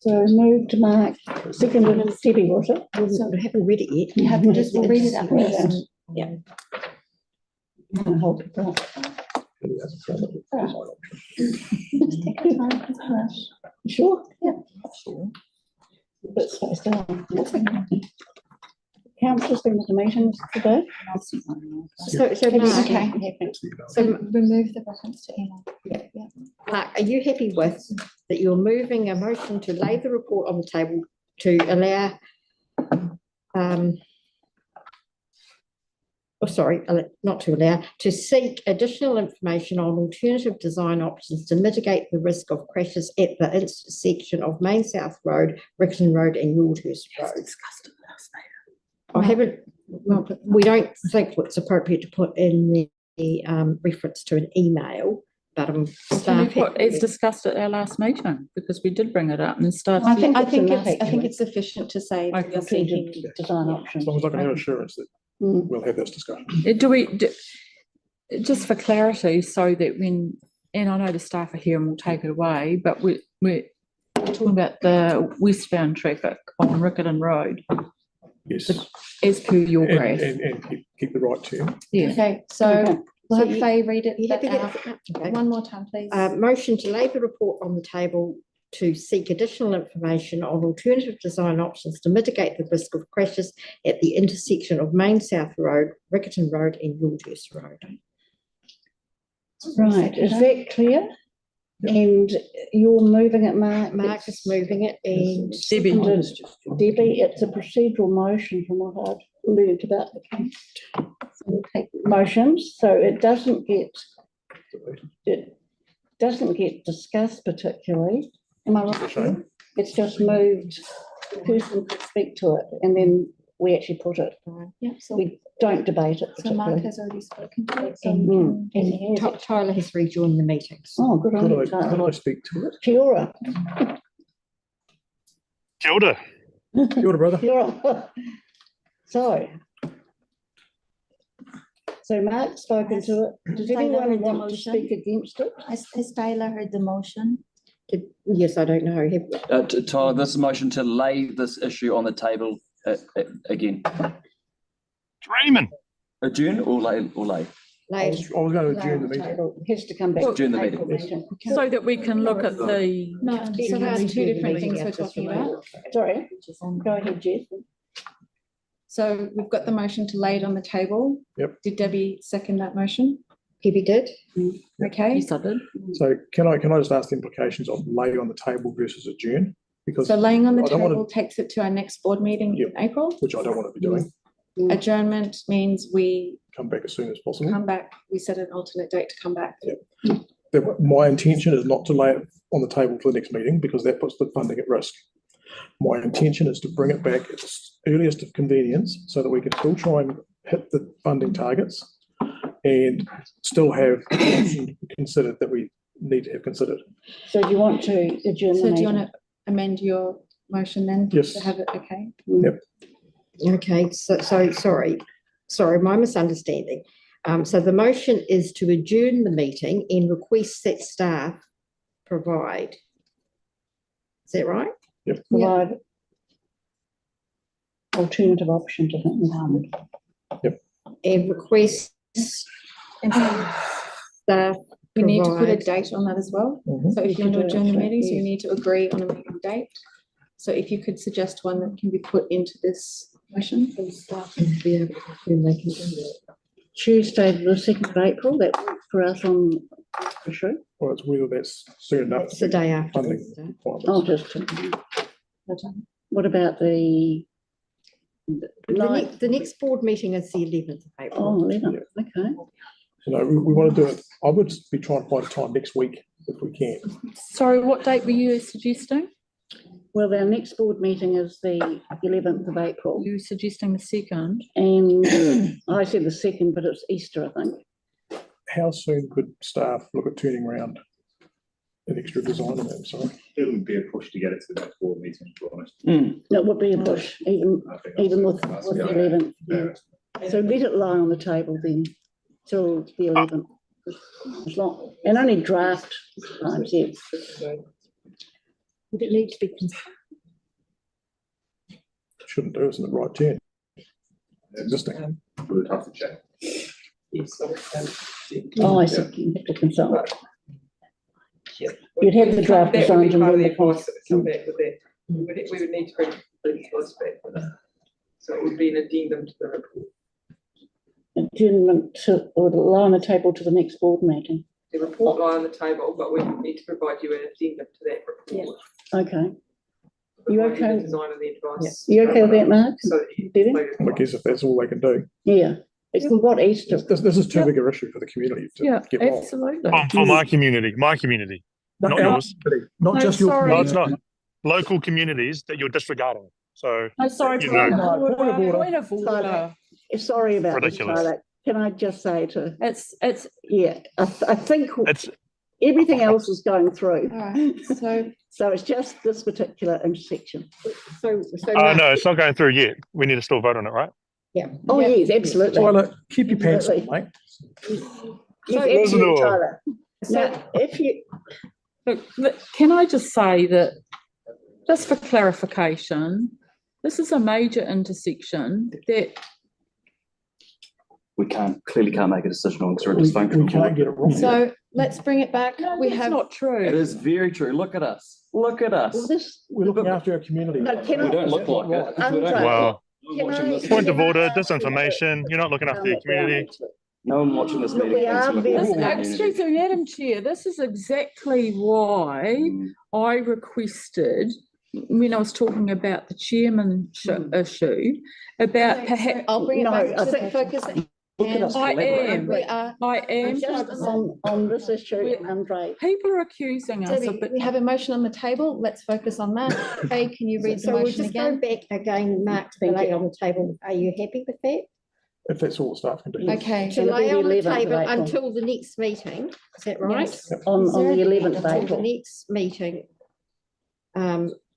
So moved Mark, seconded Debbie, was it?
So I haven't read it yet.
You haven't just
We'll read it out
read it out.
first. Yeah.
I'll hold it down. Sure? Yeah. But space down. Councillor's been at the meetings today.
So Mark,
So remove the reference to email. Yeah.
Mark, are you happy with that you're moving a motion to lay the report on the table to allow, not to allow, to seek additional information on alternative design options to mitigate the risk of crashes at the intersection of Main South Road, Riccarton Road and Yoldhurst Road? I haven't, well, we don't think it's appropriate to put in the reference to an email, but
It's discussed at our last meeting, because we did bring it up and staff.
I think it's sufficient to say that you're seeking
design options.
As long as I can have assurance that we'll have this discussion.
Just for clarity, so that when, and I know the staff are here and we'll take it away, but we're talking about the westbound traffic on Riccarton Road.
Yes.
As per your graph.
And keep the right turn.
Yeah.
Okay, so we'll have
you-
Faye read it
you happy
out
okay.
one more time, please.
Motion to lay the report on the table to seek additional information on alternative design options to mitigate the risk of crashes at the intersection of Main South Road, Riccarton Road and Yoldhurst Road.
Right, is that clear? And you're moving it, Mark?
Mark is moving it and
Debbie, it's a procedural motion from what I've learned about the case. So we take motions, so it doesn't get discussed particularly. Am I right? It's just moved, the person could speak to it, and then we actually put it.
Yeah, so
we don't debate it.
So Mark has already spoken to it. So
and Tyler has rejoined the meetings.
Oh, good on you, Tyler.
Could I speak to it?
Kia ora.
Kia ora. Kia ora, brother.
Kia ora. So Mark's spoken to it. Does anyone want to speak against it?
Has Tyler heard the motion?
Yes, I don't know.
Tyler, this motion to lay this issue on the table again.
Raymond.
Adjourn or lay?
I was going to adjourn the meeting.
Has to come back.
Adjourn the meeting.
So that we can look at the.
No, so that's two different things we're talking about.
Sorry, go ahead, Jeff.
So we've got the motion to lay it on the table.
Yep.
Did Debbie second that motion?
Debbie did.
Okay.
Yes, I did.
So can I just ask the implications of lay on the table versus adjourn? Because
So laying on the
I don't
table
want to,
takes it to our next board meeting in April.
which I don't want to be doing,
Adjournment means we
come back as soon as possible.
come back, we set an alternate date to come back.
My intention is not to lay it on the table for the next meeting because that puts the funding at risk. My intention is to bring it back at the earliest of convenience so that we can still try and hit the funding targets and still have the option considered that we need to have considered.
So do you want to adjourn the
So do you
meeting?
want to amend your motion then?
Yes.
To have it, okay?
Yep.
Okay, so sorry, my misunderstanding. So the motion is to adjourn the meeting and request that staff provide. Is that right?
Yep.
Provide alternative options, I think, Mohammed.
Yep.
And request
And so
staff
we need to put a
provide.
date on that as well.
Mhm.
So if you want to adjourn the meeting, so you
Yes.
need to agree on a meeting date. So if you could suggest one that can be put into this motion.
Tuesday, the 2nd of April, that works for us on the show.
Well, it's whether that's soon enough.
It's the day after.
Funding
isn't it?
Oh, just, what about the
The next board meeting is the 11th of April.
Oh, 11th, okay.
You know, we want to do it. I would be trying to find a time next week if we can.
Sorry, what date were you suggesting?
Well, our next board meeting is the 11th of April.
You were suggesting the 2nd?
And I said the 2nd, but it's Easter, I think.
How soon could staff look at turning around an extra design on that? Sorry.
It would be a push to get it to the next board meeting, to be honest.
That would be a push, even with the 11th. Yeah. So let it lie on the table then, till the 11th. As long, and only draft times, yes.
Would it need to be
shouldn't do, isn't it? Right turn. Existing.
Really tough to check.
Oh, I see, you have to consult. You'd have the draft
That would be
designs and
part of
then
the
the
advice that would come back with that. We would need to bring the advice back with that. So it would be an addendum to the report.
Adjournment to, or lie on the table to the next board meeting.
The report lie on the table, but we would need to provide you an addendum to that report.
Okay. You
Provide
okay?
The design and the advice.
You okay with that, Mark?
So
Debbie?
I guess if that's all they can do.
Yeah, it's what Easter.
This is too big an issue for the community to get wrong.
Absolutely.
For my community, not
our
yours.
community, not
No,
just your
sorry.
No, it's
community.
not. Local communities that you're disregarding. So
No, sorry,
You
point
know.
of
Point of order.
order. Point of order.
Sorry about this,
Ridiculous.
Tyler. Can I just say to,
It's,
yeah, I think
it's
everything else is going through.
All right,
So it's just this particular intersection.
So
no, it's not going through yet. We need to still vote on it, right?
yeah.
Oh, yes, absolutely.
Tyler, keep your pants on, mate.
Yes,
Listen
absolutely,
to her.
Tyler. Now, if you,
look, can I just say that, just for clarification, this is a major intersection that
We clearly can't make a decision on because we're a
We
dysfunctional
can't
board.
get it wrong.
so let's bring it back. We
that's
have,
not true.
It is very true. Look at us. Look at us.
well, this,
We're looking after our community.
No, can
We
I-
don't look like it. We don't.
Wow.
No one watching this
Point of
meeting-
order, disinformation. You're not looking after your community.
No one watching this
Look,
meeting.
we
thinks
are
we're looking
very-
after
This,
the community.
excuse me, Madam Chair, this is exactly why I requested, when I was talking about the chairmanship issue, about perhaps.
I'll bring it
No,
back
I
to
think-
focus.
Look at us
I
collaborate.
am.
We are,
I am.
just on this issue, Andre.
People are accusing us
Debbie,
of, but
we have a motion on the table. Let's focus on that. Faye, can you read the
So we'll
motion
just go
again?
back again, Mark, to
Thank
lay
you.
on the table. Are you happy with that?
If that's all the staff can do.
Okay.
To
It'll be
lay
the
on the
11th of
table
April.
until the next meeting, is that right?
Yes.
On the 11th of
Until the
April.
next meeting,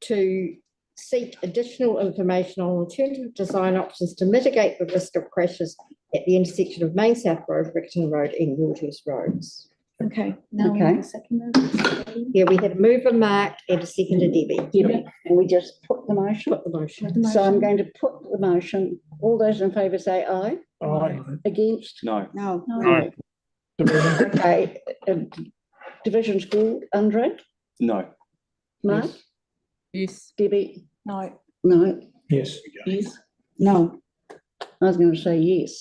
to seek additional information on alternative design options to mitigate the risk of crashes at the intersection of Main South Road, Riccarton Road and Wildhurst Roads.
Okay, now we
Okay.
have a second.
Yeah, we had a mover, Mark, and a seconder, Debbie.
Debbie, and we just put the motion.
Put the motion.
So I'm going to put the motion. All those in favour say aye.
Aye.
Against?
No.
No.
Right.
Okay, division's called, Andre,
No.
Mark,
yes,
Debbie,
no.
no,
Yes.
yes, no. I was going to say yes.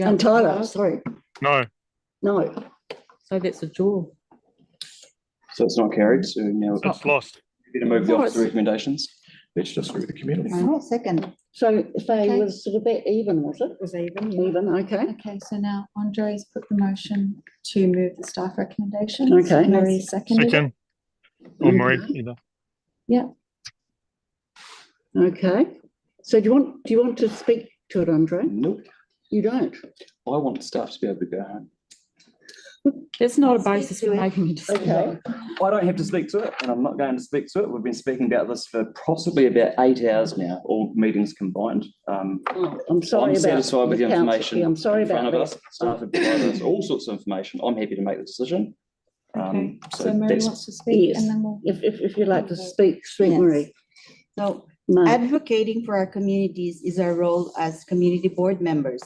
And Tyler, sorry,
No.
no.
So that's a draw.
So it's not carried. So now we're
It's lost.
going to move the officer recommendations.
Let's just through the community.
Second.
So Faye
Okay.
was sort of that even, was it?
Was even, yeah.
Even, okay.
Okay, so now Andre's put the motion to move the staff recommendations.
Okay.
Marie seconded it.
Second. Or Marie, either.
Yeah.
Okay. So do you want to speak to it, Andre?
Nope.
You don't?
I want staff to be able to go home.
That's not a basis for making a decision.
Okay.
I don't have to speak to it, and I'm not going to speak to it. We've been speaking about this for possibly about 8 hours now, all meetings combined.
Oh, I'm sorry
I'm
about
satisfied with the
council.
information
Yeah, I'm sorry
in front
about
of
that.
us. Staff have provided us all sorts of information. I'm happy to make the decision.
Okay, so
So
Marie
that's
wants to speak
Yes.
and then we'll.
If you'd like to speak,
Yes.
Marie.
So
Mark.
advocating for our communities is our role as community board members.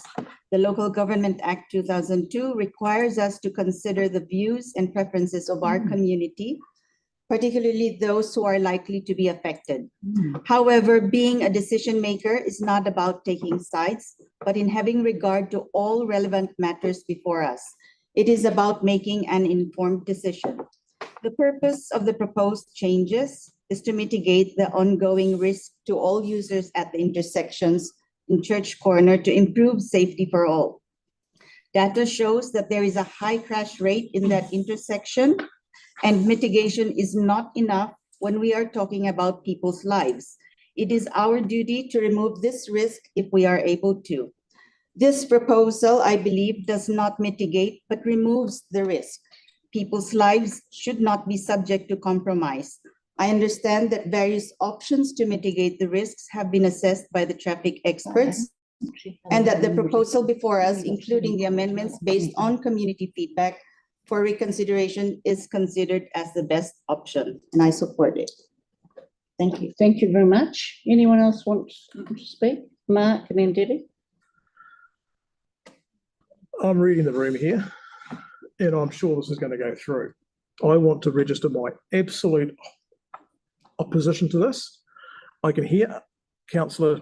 The Local Government Act 2002 requires us to consider the views and preferences of our community, particularly those who are likely to be affected. However, being a decision maker is not about taking sides, but in having regard to all relevant matters before us. It is about making an informed decision. The purpose of the proposed changes is to mitigate the ongoing risk to all users at the intersections in Church Corner to improve safety for all. Data shows that there is a high crash rate in that intersection, and mitigation is not enough when we are talking about people's lives. It is our duty to remove this risk if we are able to. This proposal, I believe, does not mitigate, but removes the risk. People's lives should not be subject to compromise. I understand that various options to mitigate the risks have been assessed by the traffic experts, and that the proposal before us, including the amendments based on community feedback for reconsideration, is considered as the best option, and I support it.
Thank you. Thank you very much. Anyone else want to speak? Mark and then Debbie.
I'm reading the room here, and I'm sure this is going to go through. I want to register my absolute opposition to this. I can hear Councillor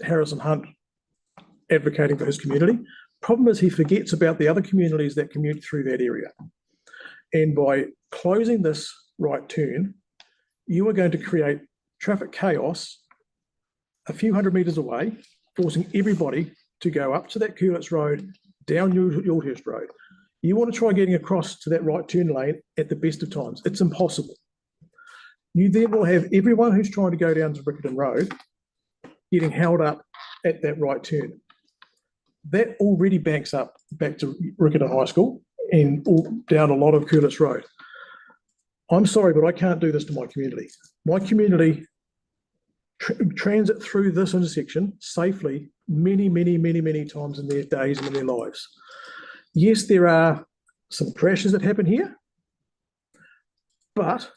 Harrison Hunt advocating for his community. Problem is he forgets about the other communities that commute through that area. And by closing this right turn, you are going to create traffic chaos a few hundred metres away, forcing everybody to go up to that Curlitz Road, down Yaldhurst Road. You want to try getting across to that right turn lane at the best of times. It's impossible. You then will have everyone who's trying to go down to Riccarton Road getting held up at that right turn. That already banks up back to Riccarton High School and down a lot of Curlitz Road. I'm sorry, but I can't do this to my community. My community transit through this intersection safely many times in their days and in their lives. Yes, there are some crashes that happen here, but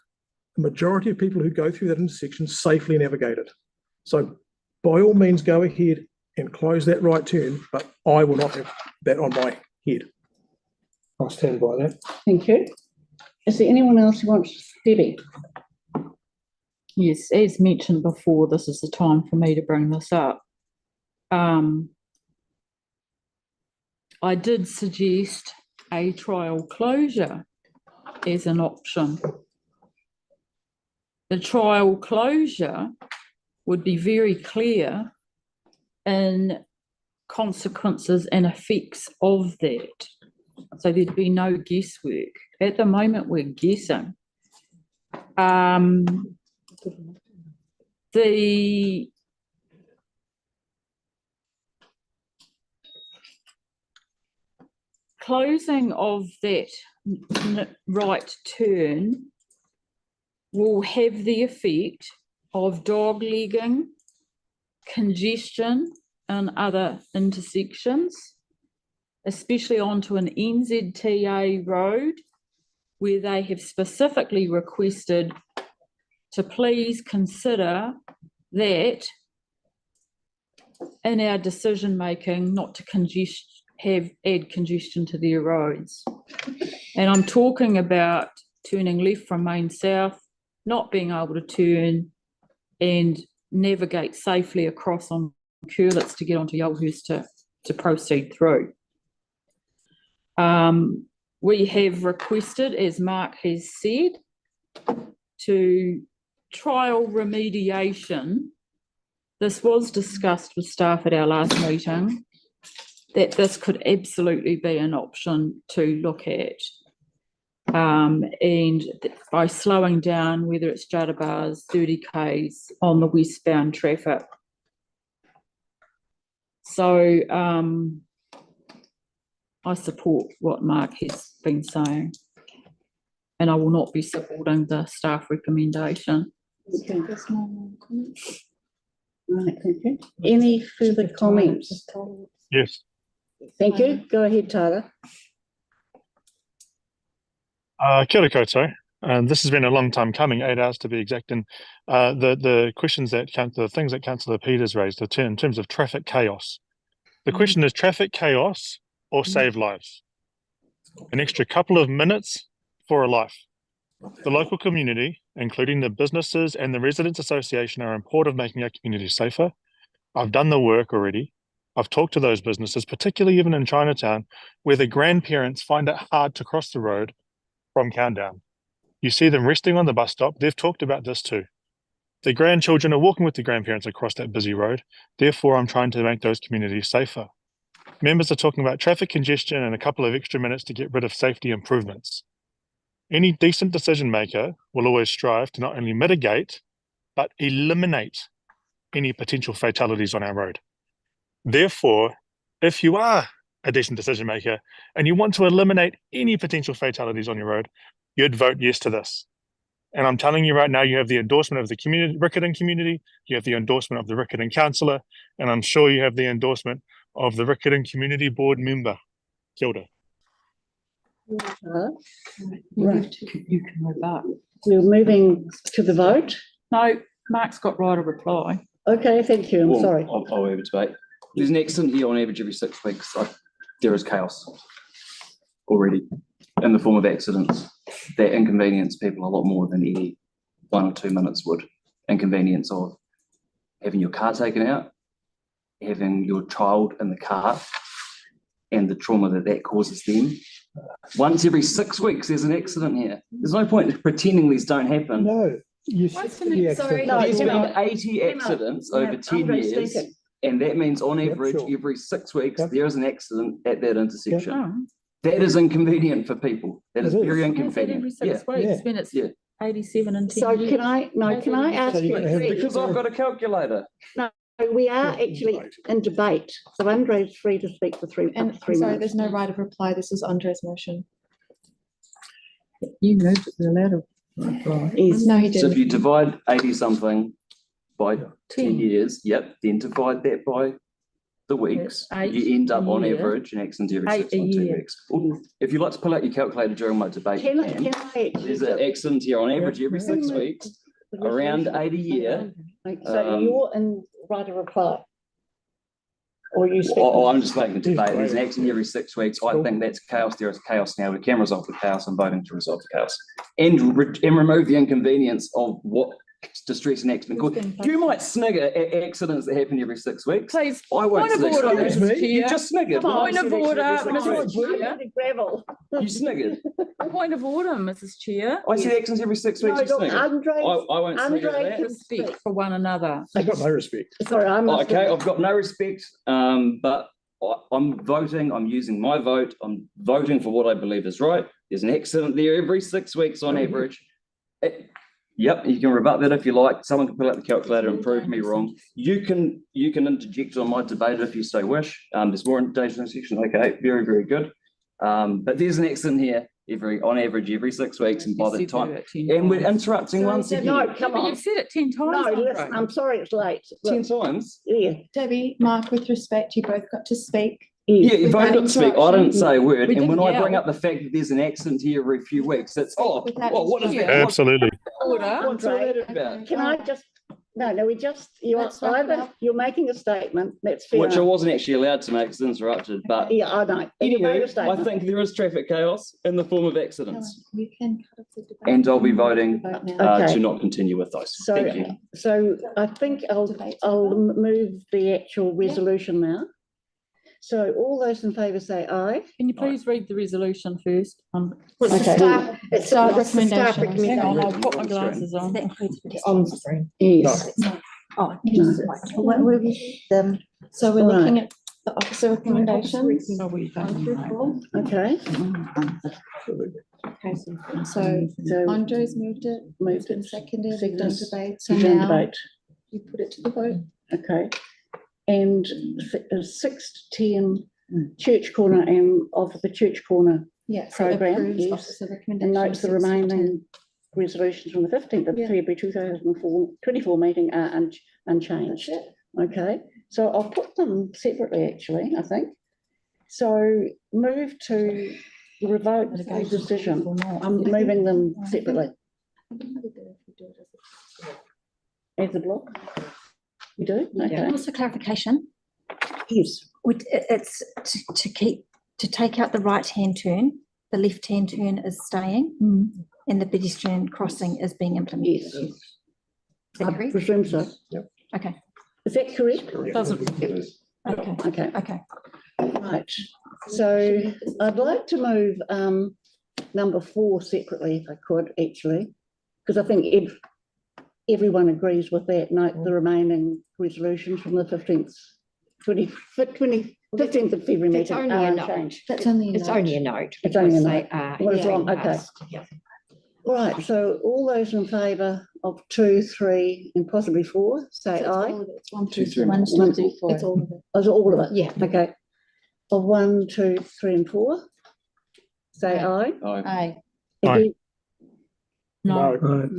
the majority of people who go through that intersection safely navigate it. So by all means, go ahead and close that right turn, but I will not have that on my head. I'll stand by that.
Thank you. Is there anyone else who wants? Debbie?
Yes, as mentioned before, this is the time for me to bring this up. I did suggest a trial closure as an option. The trial closure would be very clear in consequences and effects of that. So there'd be no guesswork. At the moment, we're guessing. The closing of that right turn will have the effect of doglegging, congestion and other intersections, especially onto an NZTA road where they have specifically requested to please consider that in our decision making not to add congestion to their roads. And I'm talking about turning left from Main South, not being able to turn and navigate safely across on Curlitz to get onto Yaldhurst to proceed through. We have requested, as Mark has said, to trial remediation. This was discussed with staff at our last meeting, that this could absolutely be an option to look at. And by slowing down, whether it's Jada bars, 30 Ks on the westbound traffic. So I support what Mark has been saying, and I will not be supporting the staff recommendation.
Okay. Right, thank you. Any further comments?
Yes.
Thank you. Go ahead, Tyler.
Kia ora koutou. This has been a long time coming, 8 hours to be exact. And the questions that the things that Councillor Peters raised in terms of traffic chaos. The question is traffic chaos or save lives? An extra couple of minutes for a life. The local community, including the businesses and the Residents Association, are in support of making our community safer. I've done the work already. I've talked to those businesses, particularly even in Chinatown, where the grandparents find it hard to cross the road from Countdown. You see them resting on the bus stop. They've talked about this too. The grandchildren are walking with the grandparents across that busy road. Therefore, I'm trying to make those communities safer. Members are talking about traffic congestion and a couple of extra minutes to get rid of safety improvements. Any decent decision maker will always strive to not only mitigate, but eliminate any potential fatalities on our road. Therefore, if you are a decent decision maker and you want to eliminate any potential fatalities on your road, you'd vote yes to this. And I'm telling you right now, you have the endorsement of the Riccarton community, you have the endorsement of the Riccarton councillor, and I'm sure you have the endorsement of the Riccarton community board member. Kia ora.
Right.
You can move up.
We're moving to the vote.
No, Mark's got right of reply.
Okay, thank you, I'm
Well,
sorry.
I'll have a debate. There's an accident here on average every 6 weeks. There is chaos already in the form of accidents that inconvenience people a lot more than any 1 or 2 minutes would. Inconvenience of having your car taken out, having your child in the car, and the trauma that that causes them. Once every 6 weeks, there's an accident here. There's no point in pretending these don't happen.
No, you
What's
said
the
the
next-
accident.
No,
There's been
no.
80
No,
accidents
no,
over 10
Andre's
years,
thinking.
and that means on
Yep,
average,
sure.
every 6 weeks,
Yep.
there is an accident at that intersection.
Oh,
That is inconvenient for people. That is
It is.
very
I said
inconvenient.
every
Yeah.
6 weeks,
Yeah.
when it's
Yeah.
87 and 10
So
years.
can I ask
So
you,
you're gonna have-
Because I've got a calculator.
we are actually in debate, so Andre's free to speak for three
And
minutes.
sorry, there's no right of reply. This is Andre's motion.
You moved it, you're allowed to reply.
Yes.
No, he
So if
didn't.
you divide 80 something by 10
10.
years, yep, then divide that by the weeks,
Eight
you end up
a
on
year.
average an accident every
8
6
a
or 2
year.
weeks. Or if you like to pull out your calculator during my debate, you
Can I
can.
actually
There's an accident here on average every 6
Yeah.
weeks, around 80 a year.
So you're in right of reply? Or you speak?
Oh, I'm just making a debate. There's an accident every 6 weeks. I think that's chaos. There is chaos now. We can resolve the chaos. I'm voting to resolve the chaos and remove the inconvenience of what distress and accident cause. You might snigger at accidents that happen every 6 weeks.
Please,
I won't
point of
snigger.
order,
Excuse
Mrs.
me. You
Chair.
just sniggered.
Come on,
Point of order, Mrs. Chair.
Gravel.
You sniggered.
Point of order, Mrs. Chair.
I see accidents every 6 weeks.
No,
You
look,
snigger.
Andre,
I won't snigger
Andre
at that.
Respect for one another.
I've got no respect.
Sorry, I must.
Okay, I've got no respect, but I'm voting, I'm using my vote, I'm voting for what I believe is right. There's an accident there every 6 weeks on average. Yep, you can rebut that if you like. Someone can pull out the calculator and prove me wrong. You can interject on my debate if you so wish. There's more in section. Okay, very, very good. But there's an accident here on average every 6 weeks, and by the time, and we're interrupting once again.
No, come
But
on.
you've said it 10 times.
No,
Andre.
listen, I'm sorry it's late.
10 times?
Yeah.
Debbie, Mark, with respect, you both got to speak.
Yeah, you both
Without
got to speak. I didn't say a word.
We
And when
didn't
I bring
yell.
up the fact that there's an accident here every few weeks, it's, oh,
Without
well, what is that?
Yeah.
Absolutely.
Order.
What's all that about?
Can I just, no, we just,
Let's wrap it
either,
up.
you're making a statement, that's fair
Which I
enough.
wasn't actually allowed to make, it's interrupted, but
Yeah, I know. You made a
anyway, I
statement.
think there is traffic chaos in the form of accidents.
You can cut off the debate.
And I'll be voting
Vote now.
Okay.
to not continue with those. Thank you.
So I think I'll move the actual resolution now. So all those in favour say aye.
Can you please read the resolution first?
It's the
Okay.
staff, it's
Staff
the staff
recommendation.
Hang on,
recommendation.
I'll put my glasses on.
That includes
On the screen.
Yes.
Oh, just, where we,
So we're
Right.
looking at the officer recommendations.
Oh, we don't
1 through
know.
4.
Okay.
Okay, so
So
Andre's moved it and seconded, we've done
Seconded.
debate, so
you've done
now
debate.
you put it to the vote.
Okay. And 6 to 10 Church Corner and of the Church Corner
Yeah, so
program,
approves
yes.
officer
And
recommendations.
notes the
6 to 10.
remaining resolutions from the 15th of
Yeah.
February 2024 meeting are unchanged.
That's it.
Okay, so I'll put them separately, actually, I think. So move to revoke the decision. I'm moving them separately. As a block? You do? Okay.
also clarification.
Yes.
It's to take out the right-hand turn, the left-hand turn is staying, and the pedestrian crossing is being implemented.
Yes.
Is that
I
correct?
presume so.
Okay,
Is that correct?
okay,
Okay.
okay.
Right, so I'd like to move number 4 separately if I could, actually, because I think everyone agrees with that. Note the remaining resolutions from the 15th of February
It's
meeting
only
are
a note.
unchanged.
That's only a
It's
note.
only a note.
It's only a
because
note.
they are
Well, it's
being
on- okay.
passed. Yeah.
Right, so all those in favour of 2, 3 and possibly 4, say
So it's
aye.
all of it. It's 1 through
2, 3,
4.
1, 2, 3, 4.
It's all of it.
Oh, is it all of it?
Yeah.
Okay. Of 1, 2, 3 and 4, say aye.
Aye.
Aye.
Again?
No.
No.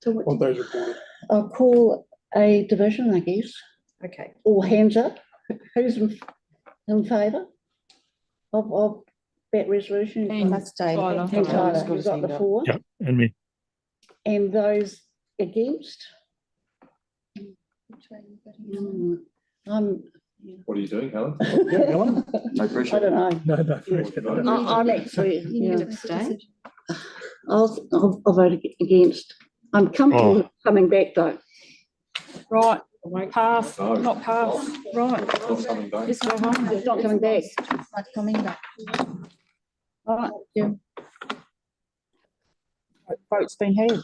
So what
On those reported.
I'll call a division, I guess.
Okay.
All hands up. Who's in favour of that resolution?
And
That's David.
Tyler.
And Tyler,
Tyler's got
you've
his
got
hand
the
up.
4.
Yeah, and me.
And those Against?
What are you doing, Helen?
No pressure.
I don't know. I'm actually, I'll vote against. I'm comfortable with coming back though.
Right, pass, not pass, right.
Not coming back.
Let's go home.
It's not coming back.
Not coming back.
All right, yeah. Vote's been had.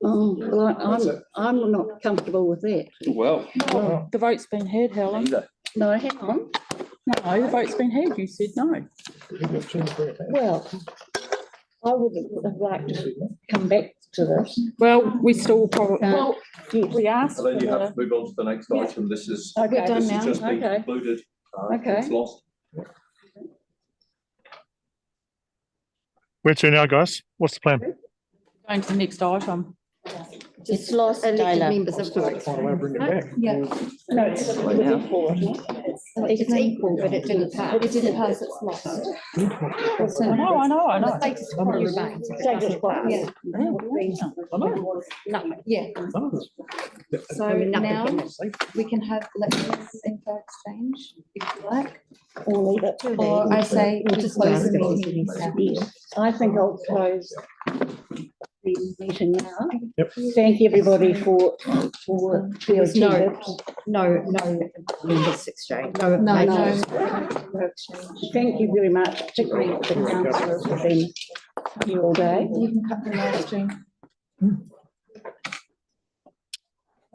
Oh, well, I'm not comfortable with that.
Well.
No, the vote's been had, Helen.
Either.
No, hang on.
No, the vote's been had. You said no.
Well, I would have liked to come back to this.
Well, we still probably,
Well,
we asked.
And then you
for
have to move on to the next item. This is,
Okay.
Done
this
now.
has just been
Okay.
concluded.
Okay.
It's lost.
Where to now, guys? What's the plan?
Going to the next item.
It's lost,
Elected
Taylor.
members of the.
Yeah.
No, it's equal.
It's equal, but it didn't pass.
It didn't pass, it's lost.
I know.
The status quo remains.
Status quo.
Yeah.
Nothing.
Yeah. So now we can have elections info exchange if you like,
Or leave it.
or I say we'll just close the meeting.
I think I'll close the meeting now.
Yep.
Thank everybody for your attendance.
No members exchange, no.
No,
applications.
no exchange.
Thank you very much, particularly the councillors who've been here all day.
You can cut the live stream.